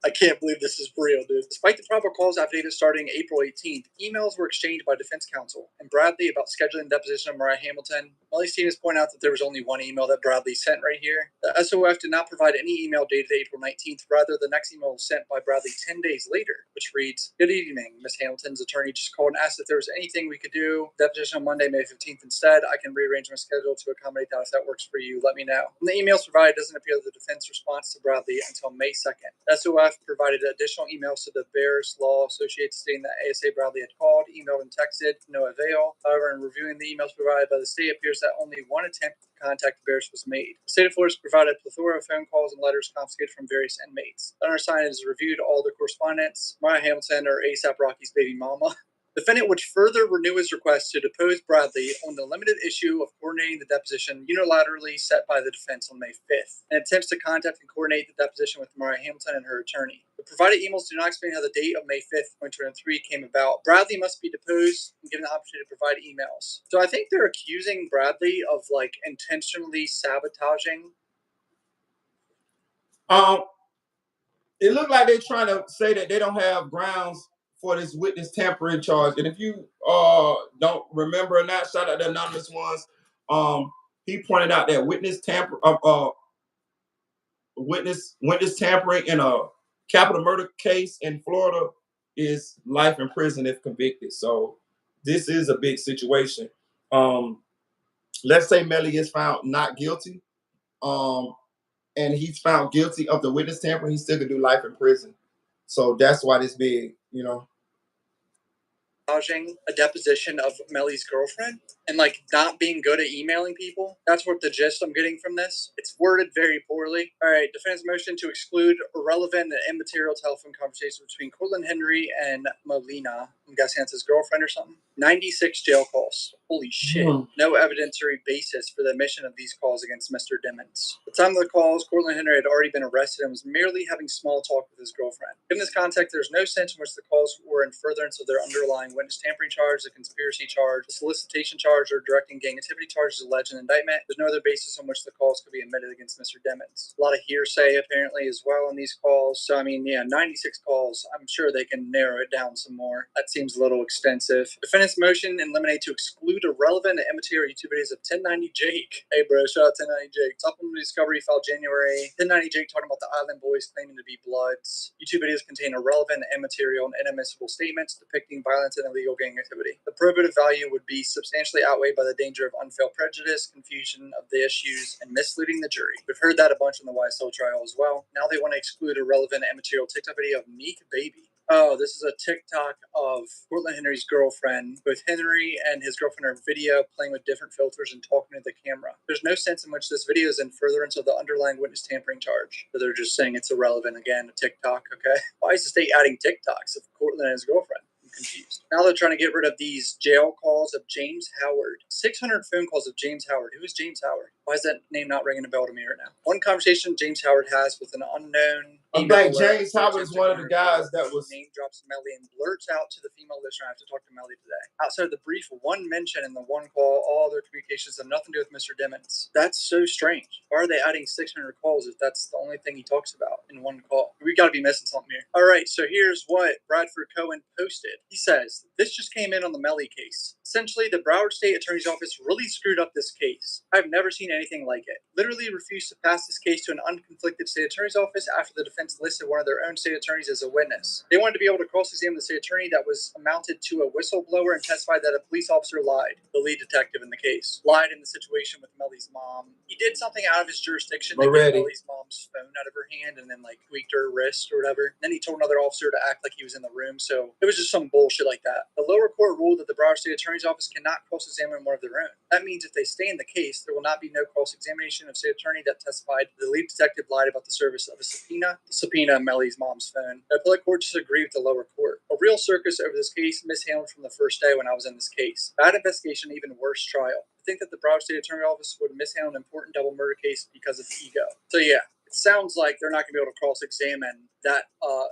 I can't believe this is real, dude. Despite the probable cause affidavit starting April 18th, emails were exchanged by defense counsel and Bradley about scheduling the deposition of Mariah Hamilton. Melly's team has pointed out that there was only one email that Bradley sent right here. The SOF did not provide any email dated April 19th. Rather, the next email was sent by Bradley 10 days later, which reads, "Good evening, Miss Hamilton's attorney just called and asked if there was anything we could do. Deposition on Monday, May 15th instead. I can rearrange my schedule to accommodate that if that works for you. Let me know." And the emails provided doesn't appear that the defense response to Bradley until May 2nd. SOF provided additional emails to the Bears Law Associates stating that ASA Bradley had called, emailed, and texted, no avail. However, in reviewing the emails provided by the state, it appears that only one attempt to contact the Bears was made. The state of Florida provided a plethora of phone calls and letters confiscated from various inmates. The undersigned has reviewed all the correspondence. Mariah Hamilton, or ASAP Rocky's baby mama. Defendant would further renew his request to depose Bradley on the limited issue of coordinating the deposition unilaterally set by the defense on May 5th, and attempts to contact and coordinate the deposition with Mariah Hamilton and her attorney. The provided emails do not explain how the date of May 5th, 2023 came about. Bradley must be deposed and given the opportunity to provide emails. So I think they're accusing Bradley of, like, intentionally sabotaging. It looked like they're trying to say that they don't have grounds for this witness tampering charge. And if you don't remember or not, shout out the anonymous ones. He pointed out that witness tampering in a capital murder case in Florida is life in prison if convicted. So this is a big situation. Let's say Melly is found not guilty, and he's found guilty of the witness tampering, he still could do life in prison. So that's why this big, you know. A deposition of Melly's girlfriend. and like not being good at emailing people. That's what the gist I'm getting from this. It's worded very poorly. All right, defendant's motion to exclude irrelevant and immaterial telephone conversations between Cortland Henry and Molina. I'm guessing that's his girlfriend or something. 96 jail calls. Holy shit. No evidentiary basis for the admission of these calls against Mr. Dimmons. At the time of the calls, Cortland Henry had already been arrested and was merely having small talk with his girlfriend. Given this context, there's no sense in which the calls were in furtherance of their underlying witness tampering charge, the conspiracy charge, the solicitation charge, or directing gang activity charges alleged in the indictment. There's no other basis on which the calls could be admitted against Mr. Dimmons. A lot of hearsay apparently as well in these calls. So I mean, yeah, 96 calls. I'm sure they can narrow it down some more. That seems a little extensive. Defendant's motion eliminate to exclude irrelevant and immaterial YouTube videos of 1090 Jake. Hey bro, shout out 1090 Jake. Supplemental discovery filed January. 1090 Jake talking about the Island Boys claiming to be Bloods. YouTube videos contain irrelevant, immaterial, and inadmissible statements depicting violence and illegal gang activity. The probative value would be substantially outweighed by the danger of unfair prejudice, confusion of the issues, and misleading the jury. We've heard that a bunch in the YSL trial as well. Now they want to exclude irrelevant and immaterial TikTok video of Meek Baby. Oh, this is a TikTok of Cortland Henry's girlfriend. Both Henry and his girlfriend are video playing with different filters and talking to the camera. There's no sense in which this video is in furtherance of the underlying witness tampering charge. So they're just saying it's irrelevant again to TikTok, okay? Why is the state adding TikToks of Cortland and his girlfriend? Confused. Now they're trying to get rid of these jail calls of James Howard. 600 phone calls of James Howard. Who is James Howard? Why is that name not ringing a bell to me right now? One conversation James Howard has with an unknown. I think James Howard is one of the guys that was name drops Melly and blurts out to the female listener, I have to talk to Melly today. Outside of the brief one mention in the one call, all other communications have nothing to do with Mr. Dimmons. That's so strange. Why are they adding 600 calls if that's the only thing he talks about in one call? We got to be missing something here. All right, so here's what Bradford Cohen posted. He says, this just came in on the Melly case. Essentially, the Broward State Attorney's Office really screwed up this case. I've never seen anything like it. Literally refused to pass this case to an unconflicted state attorney's office after the defense listed one of their own state attorneys as a witness. They wanted to be able to cross-examine the state attorney that was amounted to a whistleblower and testified that a police officer lied. The lead detective in the case lied in the situation with Melly's mom. He did something out of his jurisdiction to get Melly's mom's phone out of her hand and then like tweaked her wrist or whatever. Then he told another officer to act like he was in the room. So it was just some bullshit like that. The lower court ruled that the Broward State Attorney's Office cannot cross-examine one of their own. That means if they stay in the case, there will not be no cross-examination of state attorney that testified the lead detective lied about the service of a subpoena. The subpoena Melly's mom's phone. The appellate court disagreed with the lower court. A real circus over this case, mishandled from the first day when I was in this case. Bad investigation, even worse trial. I think that the Broward State Attorney's Office would mishandle an important double murder case because of ego. So yeah. It sounds like they're not going to be able to cross-examine that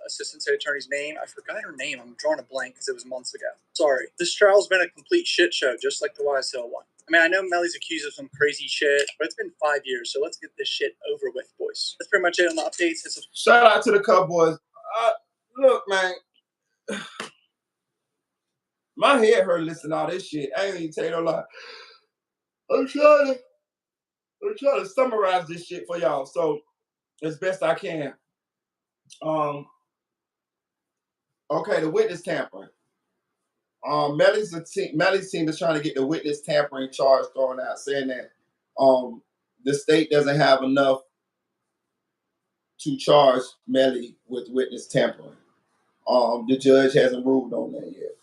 assistant state attorney's name. I forgot her name. I'm drawing a blank because it was months ago. Sorry. This trial's been a complete shit show, just like the YSL one. I mean, I know Melly's accused of some crazy shit, but it's been 5 years, so let's get this shit over with, boys. That's pretty much it on the updates. Shout out to the Cowboys. Look, man. My head hurt listening to all this shit. I ain't even tell you no lie. I'm trying to summarize this shit for y'all. So, as best I can. Okay, the witness tampering. Melly's team is trying to get the witness tampering charge thrown out, saying that the state doesn't have enough to charge Melly with witness tampering. The judge hasn't ruled on that yet.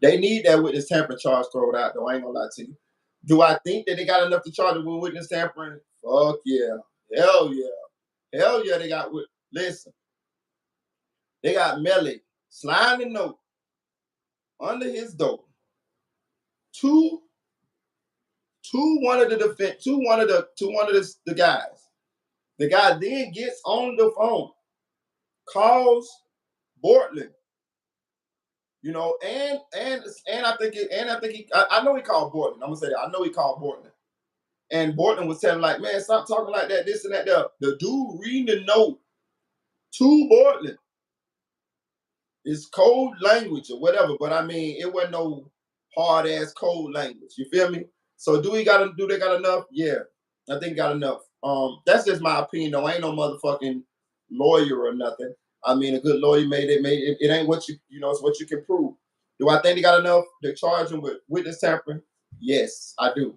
They need that witness tampering charge thrown out, though. I ain't gonna lie to you. Do I think that they got enough to charge it with witness tampering? Fuck yeah. Hell yeah. Hell yeah, they got with. Listen, they got Melly sliding a note under his door to one of the guys. The guy then gets on the phone, calls Bortland, you know, and I know he called Bortland. I'm gonna say that I know he called Bortland. And Bortland was telling like, man, stop talking like that, this and that. The dude reading the note to Bortland is code language or whatever, but I mean, it wasn't no hard ass code language. You feel me? So do they got enough? Yeah, I think got enough. That's just my opinion though. I ain't no motherfucking lawyer or nothing. I mean, a good lawyer made it. It ain't what it's what you can prove. Do I think they got enough to charge him with witness tampering? Yes, I do.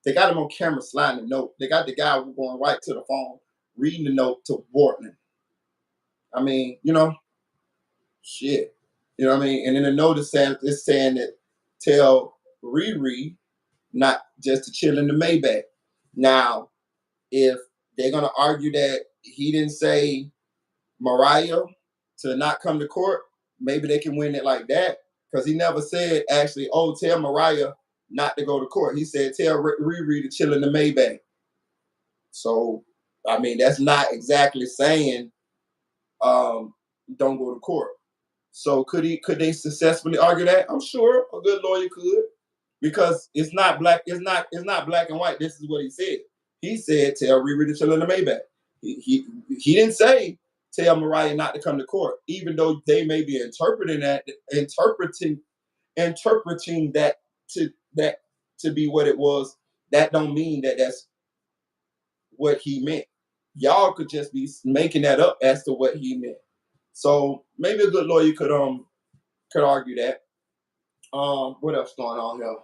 They got him on camera sliding the note. They got the guy going right to the phone, reading the note to Bortland. I mean, shit. You know what I mean? And then the note is saying that tell Riri not just to chill in the Maybach. Now, if they're gonna argue that he didn't say Mariah to not come to court, maybe they can win it like that. Because he never said actually, oh, tell Mariah not to go to court. He said tell Riri to chill in the Maybach. So, I mean, that's not exactly saying don't go to court. So could they successfully argue that? I'm sure a good lawyer could, because it's not black and white. This is what he said. He said tell Riri to chill in the Maybach. He didn't say tell Mariah not to come to court, even though they may be interpreting that to be what it was. That don't mean that that's what he meant. Y'all could just be making that up as to what he meant. So maybe a good lawyer could argue that. What else going on here?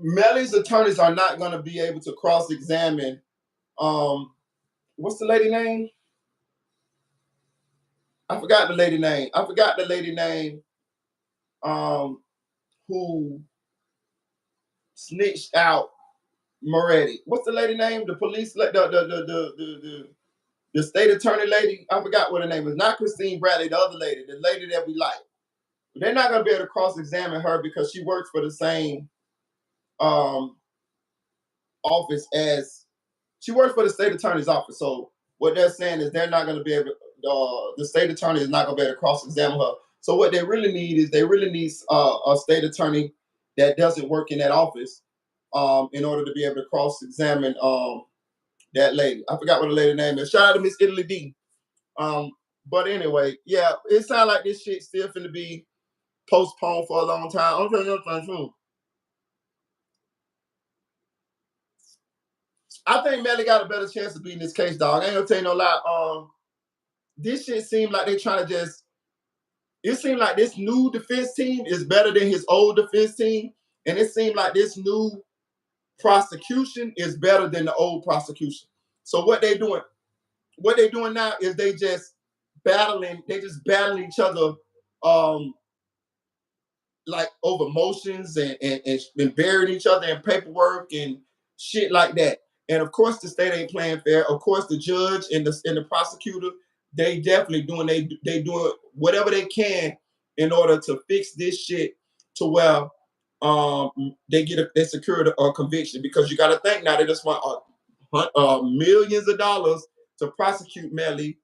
Melly's attorneys are not going to be able to cross-examine. What's the lady name? I forgot the lady name. Who snitched out Moretti? What's the lady name? The police, the state attorney lady. I forgot what her name is. Not Christine Bradley, the other lady, the lady that we like. They're not going to be able to cross-examine her because she works for the same office as she works for the state attorney's office. So what they're saying is they're not going to be able to, the state attorney is not going to be able to cross-examine her. So what they really need is a state attorney that doesn't work in that office in order to be able to cross-examine that lady. I forgot what the lady name is. Shout out to Miss Italy D. But anyway, yeah, it sounds like this shit still finna be postponed for a long time. I think Melly got a better chance of beating this case, dog. I ain't gonna tell you no lie. This shit seemed like they trying to just. It seemed like this new defense team is better than his old defense team, and it seemed like this new prosecution is better than the old prosecution. So what they doing now is they just battling each other, like over motions and burying each other in paperwork and shit like that. And of course the state ain't playing fair. Of course the judge and the prosecutor, they definitely doing they doing whatever they can in order to fix this shit to where they secured a conviction, because you got to think now they just want millions of dollars to prosecute Melly,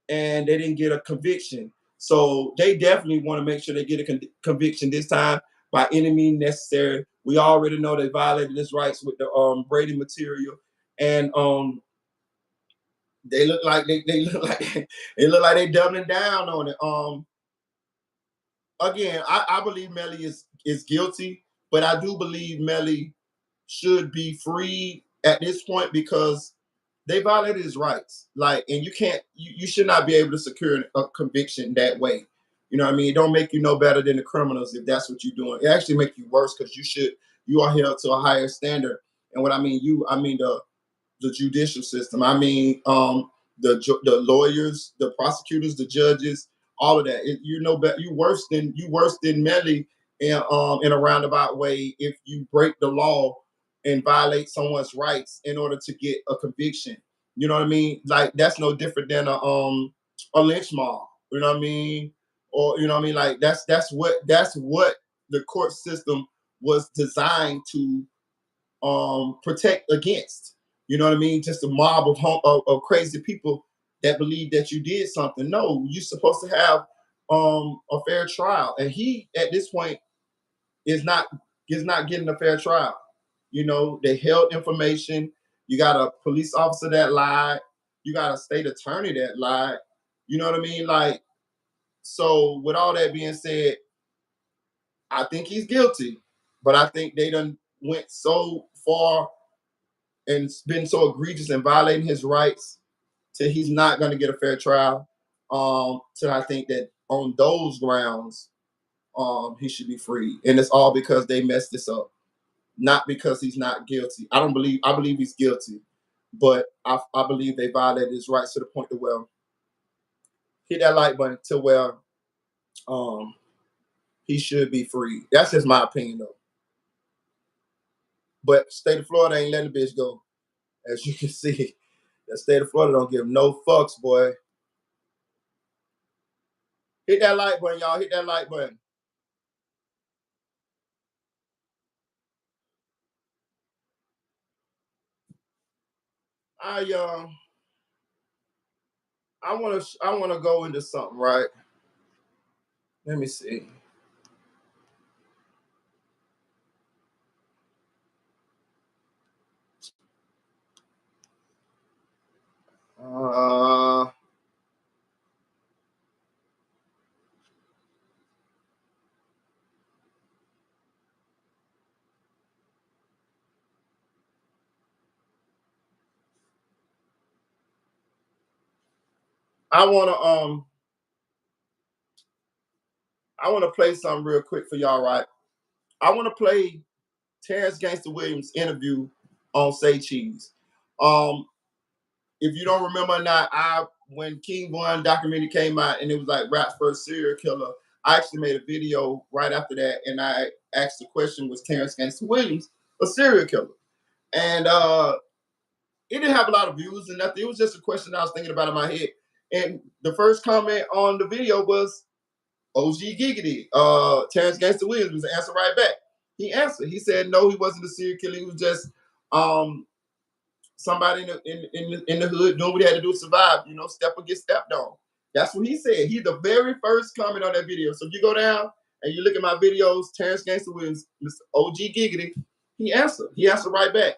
and they didn't get a conviction. So they definitely want to make sure they get a conviction this time by any means necessary. We already know they violated his rights with the Brady material, and they look like they doubling down on it. Again, I believe Melly is guilty, but I do believe Melly should be free at this point because they violated his rights. Like, and you should not be able to secure a conviction that way. You know what I mean? It don't make you no better than the criminals if that's what you're doing. It actually makes you worse because you are held to a higher standard. And what I mean the judicial system. I mean the lawyers, the prosecutors, the judges, all of that. You worse than Melly in a roundabout way if you break the law and violate someone's rights in order to get a conviction. You know what I mean? Like that's no different than a lynch mob. You know what I mean? Or you know what I mean? Like that's what the court system was designed to protect against. You know what I mean? Just a mob of crazy people that believe that you did something. No, you're supposed to have a fair trial, and he at this point is not getting a fair trial. You know, they held information. You got a police officer that lied. You got a state attorney that lied. You know what I mean? Like, so with all that being said, I think he's guilty, but I think they done went so far and it's been so egregious in violating his rights till he's not going to get a fair trial. So I think that on those grounds, he should be free, and it's all because they messed this up, not because he's not guilty. I believe he's guilty, but I believe they violated his rights to the point to where hit that like button to where he should be free. That's just my opinion, though. But state of Florida ain't letting the bitch go. As you can see, the state of Florida don't give no fucks, boy. Hit that like button, y'all. Hit that like button. I wanna go into something, right? Let me see. I wanna play something real quick for y'all, right? I wanna play Terence Williams interview on Say Cheese. If you don't remember or not, when King Von documentary came out and it was like rap's first serial killer, I actually made a video right after that, and I asked the question, was Terence Williams a serial killer? And it didn't have a lot of views and nothing. It was just a question I was thinking about in my head. And the first comment on the video was OG Giggity. Terence Williams was the answer right back. He answered. He said no, he wasn't a serial killer. He was just somebody in the hood doing what he had to do to survive. You know, step or get stepped on. That's what he said. He's the very first comment on that video. So if you go down and you look at my videos, Terence Williams, Mr. OG Giggity, he answered. He answered right back.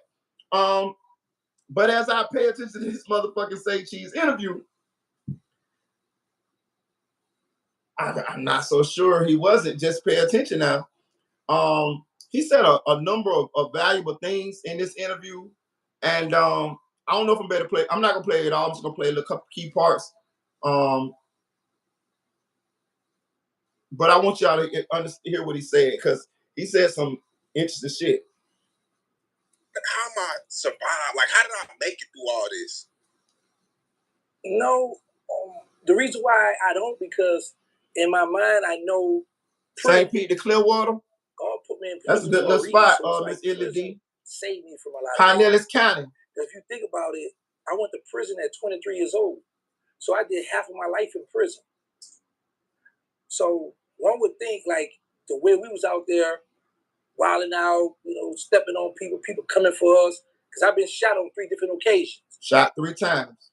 But as I pay attention to this motherfucking Say Cheese interview, I'm not so sure he wasn't. Just pay attention now. He said a number of valuable things in this interview, and I don't know if I'm better play. I'm not gonna play it all. I'm just gonna play a couple key parts. But I want y'all to hear what he said, because he said some interesting shit. How am I survive? Like, how did I make it through all this? No, the reason why I don't, because in my mind I know St. Pete to Clearwater. God put me in That's a good little spot, Miss Illy D. Saved me from a lot of Pinellas County. If you think about it, I went to prison at 23 years old. So I did half of my life in prison. So one would think, like, the way we was out there wilding out, you know, stepping on people coming for us, because I've been shot on 3 different occasions. Shot 3 times.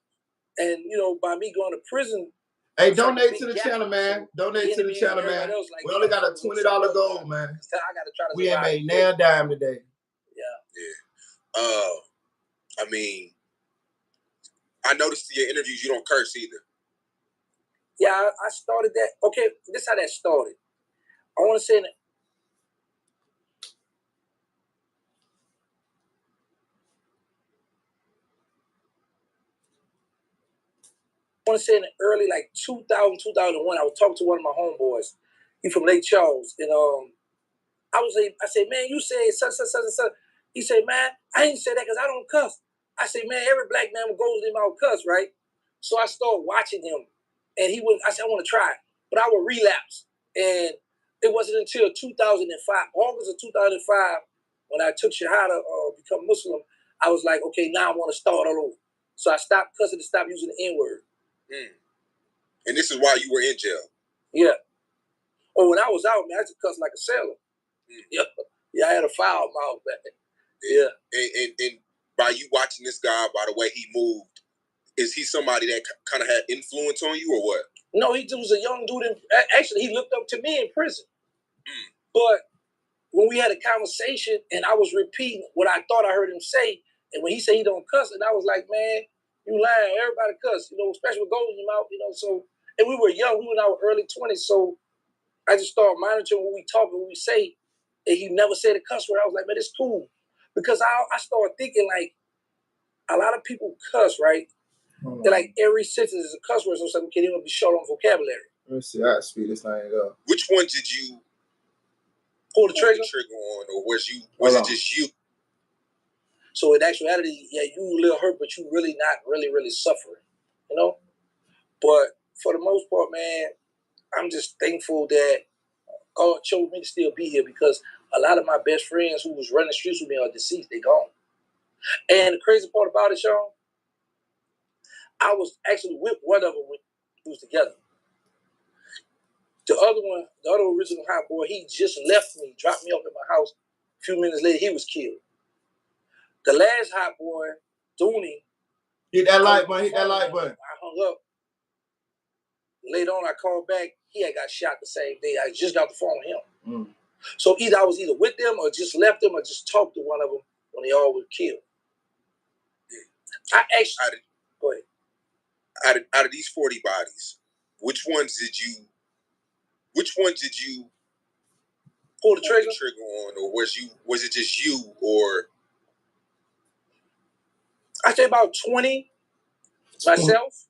And, you know, by me going to prison. Hey, donate to the channel, man. Donate to the channel, man. We only got a $20 goal, man. I gotta try to we ain't made nail dime today. Yeah. I mean, I noticed in your interviews you don't curse either. Yeah, I started that. Okay, this is how that started. I want to say that. I want to say in the early, like 2000, 2001, I was talking to one of my homeboys. He from Lake Charles. And I said, man, you say such. He said, man, I ain't say that because I don't cuss. I said, man, every black man goes in my cuss, right? So I started watching him. And I said, I want to try it. But I would relapse. And it wasn't until 2005, August of 2005, when I took Shahada, become Muslim, I was like, okay, now I want to start all over. So I stopped cussing and stopped using the N-word. And this is why you were in jail? Yeah. Oh, when I was out, man, I just cussed like a sailor. Yeah, I had a foul mouth, man. Yeah. And by you watching this guy, by the way he moved, is he somebody that kind of had influence on you or what? No, he was a young dude. Actually, he looked up to me in prison. But when we had a conversation and I was repeating what I thought I heard him say, and when he said he don't cuss, and I was like, man, you lying. Everybody cuss, you know, especially with gold in your mouth, you know. So, and we were young. We were in our early 20s. So I just started monitoring what we talk and what we say. And he never said a cuss word. I was like, man, it's cool. Because I started thinking, like, a lot of people cuss, right? They're like, every sentence is a cuss word, so something can't even be short on vocabulary. Let me see. I speed this thing up. Which one did you pull the trigger on, or was it just you? So in actuality, yeah, you a little hurt, but you really not really suffering, you know? But for the most part, man, I'm just thankful that God chose me to still be here because a lot of my best friends who was running the streets with me are deceased. They gone. And the crazy part about it, Sean, I was actually with one of them when we was together. The other one, the other original hot boy, he just left me, dropped me off at my house. A few minutes later, he was killed. The last hot boy, Dooney. Hit that like button, hit that like button. I hung up. Later on, I called back. He had got shot the same day. I just got the phone with him. Mm. So either I was either with them or just left them or just talked to one of them when they all were killed. I actually, go ahead. Out of these 40 bodies, which ones did you pull the trigger on, or was it just you, or? I say about 20 myself.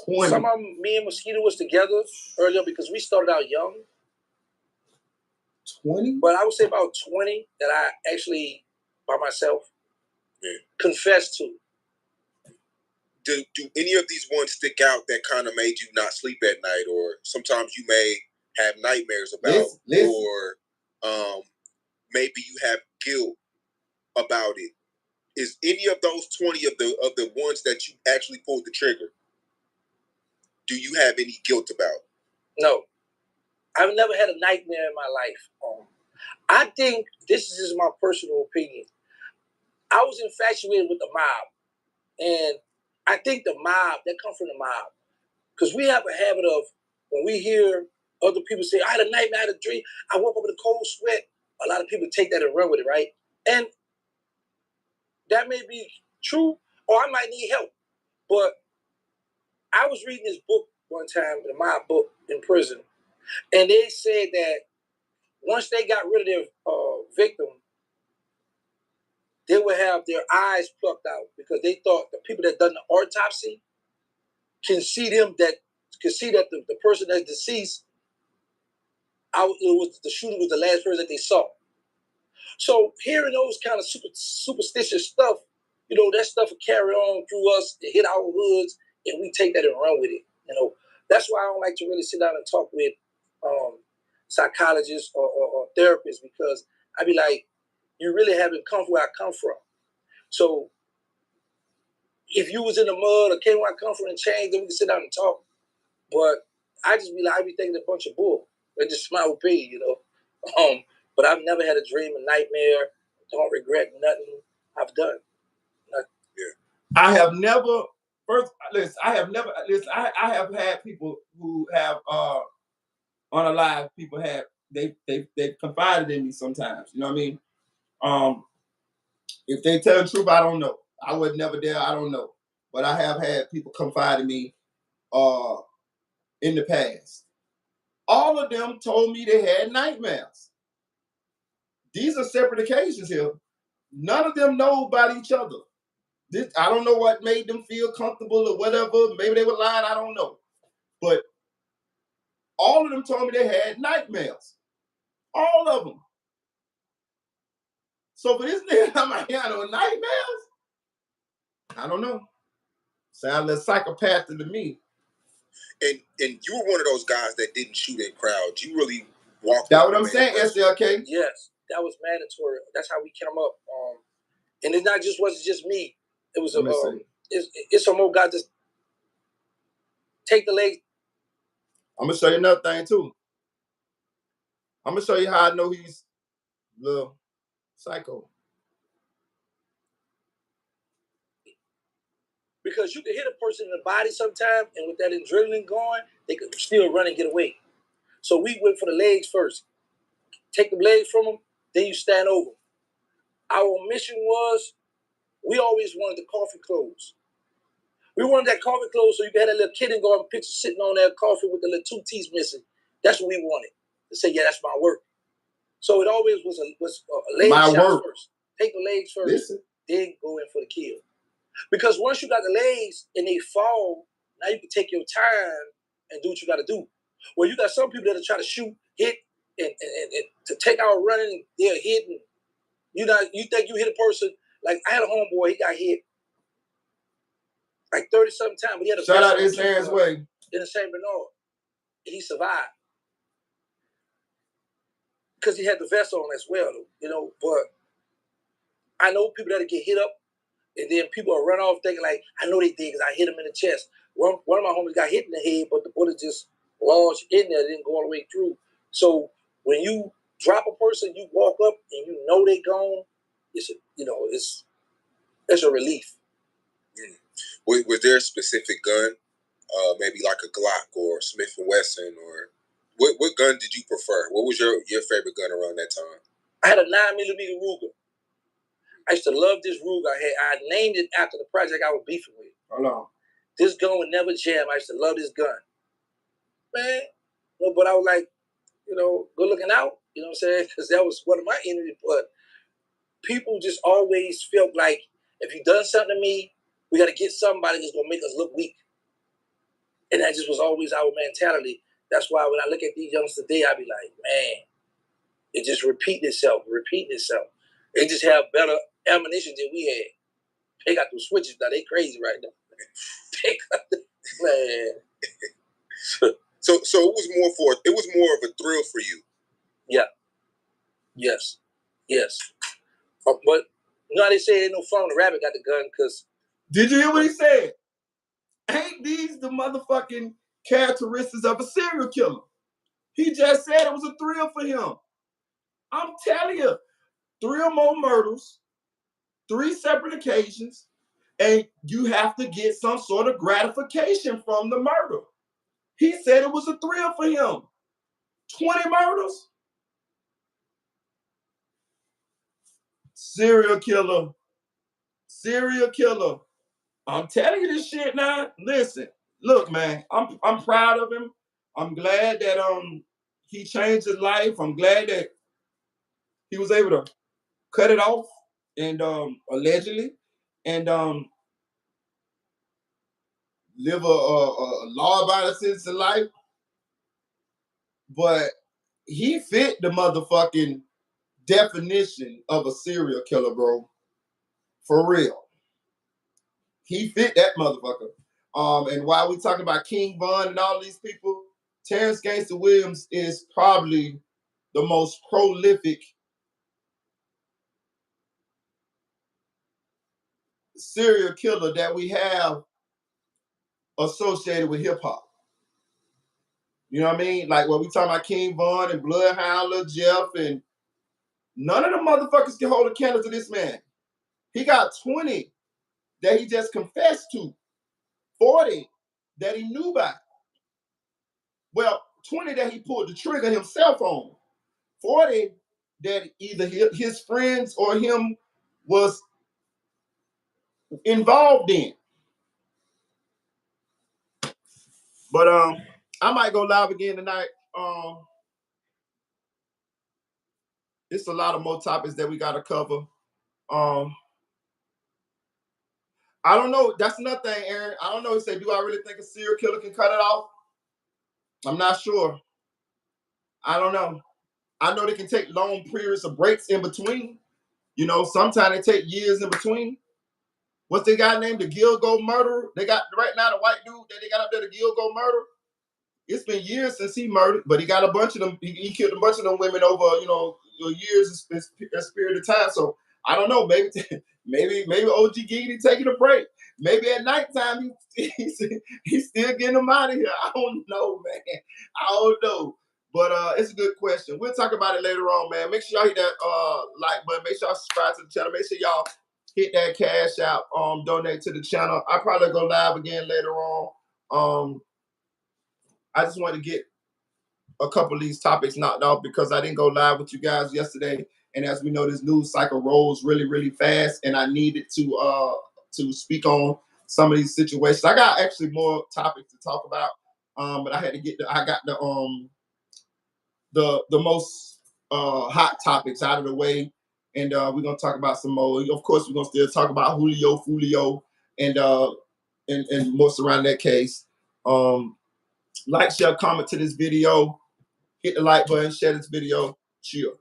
20. Some of them, me and Mosquito was together earlier because we started out young. 20? But I would say about 20 that I actually, by myself, confessed to. Do any of these ones stick out that kind of made you not sleep at night, or sometimes you may have nightmares about, or maybe you have guilt about it? Is any of those 20 of the ones that you actually pulled the trigger, do you have any guilt about? No. I've never had a nightmare in my life. I think, this is just my personal opinion, I was infatuated with the mob. And I think the mob, that comes from the mob. Because we have a habit of, when we hear other people say, I had a nightmare, I had a dream, I woke up with a cold sweat, a lot of people take that and run with it, right? And that may be true, or I might need help. But I was reading this book one time, the mob book in prison, and they said that once they got rid of their victim, they would have their eyes plucked out because they thought the people that done the autopsy can see that the person that's deceased, the shooter was the last person that they saw. So hearing those kind of superstitious stuff, that stuff will carry on through us, it hit our hoods, and we take that and run with it. That's why I don't like to really sit down and talk with psychologists or therapists, because I be like, you really haven't come from where I come from. So if you was in the mud or came where I come from and changed, then we can sit down and talk. But I just be like, I be thinking a bunch of bull. That's just my opinion, But I've never had a dream, a nightmare. Don't regret nothing I've done. Nothing. Yeah. I have never. I have had people who have unalive people have they confided in me sometimes. You know what I mean? If they tell the truth, I don't know. I would never dare. I don't know. But I have had people confide in me in the past. All of them told me they had nightmares. These are separate occasions here. None of them know about each other. I don't know what made them feel comfortable or whatever. Maybe they were lying. I don't know. But all of them told me they had nightmares. All of them. So for this nigga, I'm like, yeah, no nightmares? I don't know. Sound a little psychopathic to me. And you were one of those guys that didn't shoot in crowds. You really walked. That's what I'm saying, SLK. Yes, that was mandatory. That's how we came up. And it wasn't just me. It was it's some more guys just take the leg. I'm gonna show you another thing too. I'm gonna show you how I know he's a little psycho. Because you can hit a person in the body sometime, and with that adrenaline going, they could still run and get away. So we went for the legs first. Take the legs from them, then you stand over. Our mission was, we always wanted the coffin closed. We wanted that coffin closed so you could have that little kindergarten picture sitting on that coffin with the little 2 teeth missing. That's what we wanted. To say, yeah, that's my work. So it always was a leg shot first. Take the legs first, then go in for the kill. Because once you got the legs and they fall, now you can take your time and do what you got to do. Well, you got some people that are trying to shoot, hit, and to take out running, they're hitting. You think you hit a person, like I had a homeboy, he got hit like 30-something times, but he had a shout out his hands way in the St. Bernard. he survived. Because he had the vest on as well, you know, but I know people that get hit up, and then people will run off thinking like, I know they did because I hit him in the chest. One of my homies got hit in the head, but the bullet just lodged in there, didn't go all the way through. So when you drop a person, you walk up and you know they gone, it's a relief. Was there a specific gun, maybe like a Glock or Smith & Wesson, or what gun did you prefer? What was your favorite gun around that time? I had a 9mm Ruger. I used to love this Ruger I named it after the project I was beefing with. Hold on. This gun would never jam. I used to love this gun. Man, but I was like, good looking out, you know what I'm saying? Because that was one of my enemies. But people just always felt like, if you done something to me, we got to get somebody that's going to make us look weak. And that just was always our mentality. That's why when I look at these youngsters today, I be like, man, it just repeating itself. They just have better ammunition than we had. They got those switches now. They crazy right now. They got man. So it was more of a thrill for you. Yeah. Yes. But they say ain't no fun when the rabbit got the gun because. Did you hear what he said? Ain't these the motherfucking characteristics of a serial killer? He just said it was a thrill for him. I'm telling you, 3 or more murders, 3 separate occasions, and you have to get some sort of gratification from the murder. He said it was a thrill for him. 20 murders? Serial killer. I'm telling you this shit now. Listen, look, man, I'm proud of him. I'm glad that he changed his life. I'm glad that he was able to cut it off and allegedly and live a law-abiding citizen life. But he fit the motherfucking definition of a serial killer, bro. For real. He fit that motherfucker. And while we talking about King Von and all these people, Terence Gangsta Williams is probably the most prolific serial killer that we have associated with hip hop. You know what I mean? Like when we talking about King Von and Bloodhound, Lil Jeff, and none of the motherfuckers can hold a candle to this man. He got 20 that he just confessed to, 40 that he knew about. Well, 20 that he pulled the trigger himself on, 40 that either his friends or him was involved in. But I might go live again tonight. It's a lot of more topics that we got to cover. I don't know. That's another thing, Aaron. I don't know. He said, do I really think a serial killer can cut it off? I'm not sure. I don't know. I know they can take long periods of breaks in between. You know, sometimes they take years in between. What's the guy named? The Gilgo murderer? They got right now the white dude that they got up there, the Gilgo murderer. It's been years since he murdered, but he got a bunch of them. He killed a bunch of them women over, years a period of time. So I don't know. Maybe OG Giddy taking a break. Maybe at nighttime he's still getting them out of here. I don't know, man. I don't know. But it's a good question. We'll talk about it later on, man. Make sure y'all hit that like button. Make sure y'all subscribe to the channel. Make sure y'all hit that cash out. Donate to the channel. I'll probably go live again later on. I just want to get a couple of these topics knocked off because I didn't go live with you guys yesterday. And as we know, this news cycle rolls really, really fast. And I needed to speak on some of these situations. I got actually more topics to talk about. But I had to get the most hot topics out of the way. And we're gonna talk about some more. Of course, we're gonna still talk about Foolio, and more surrounding that case. Like, share, comment to this video. Hit the like button, share this video. Cheers.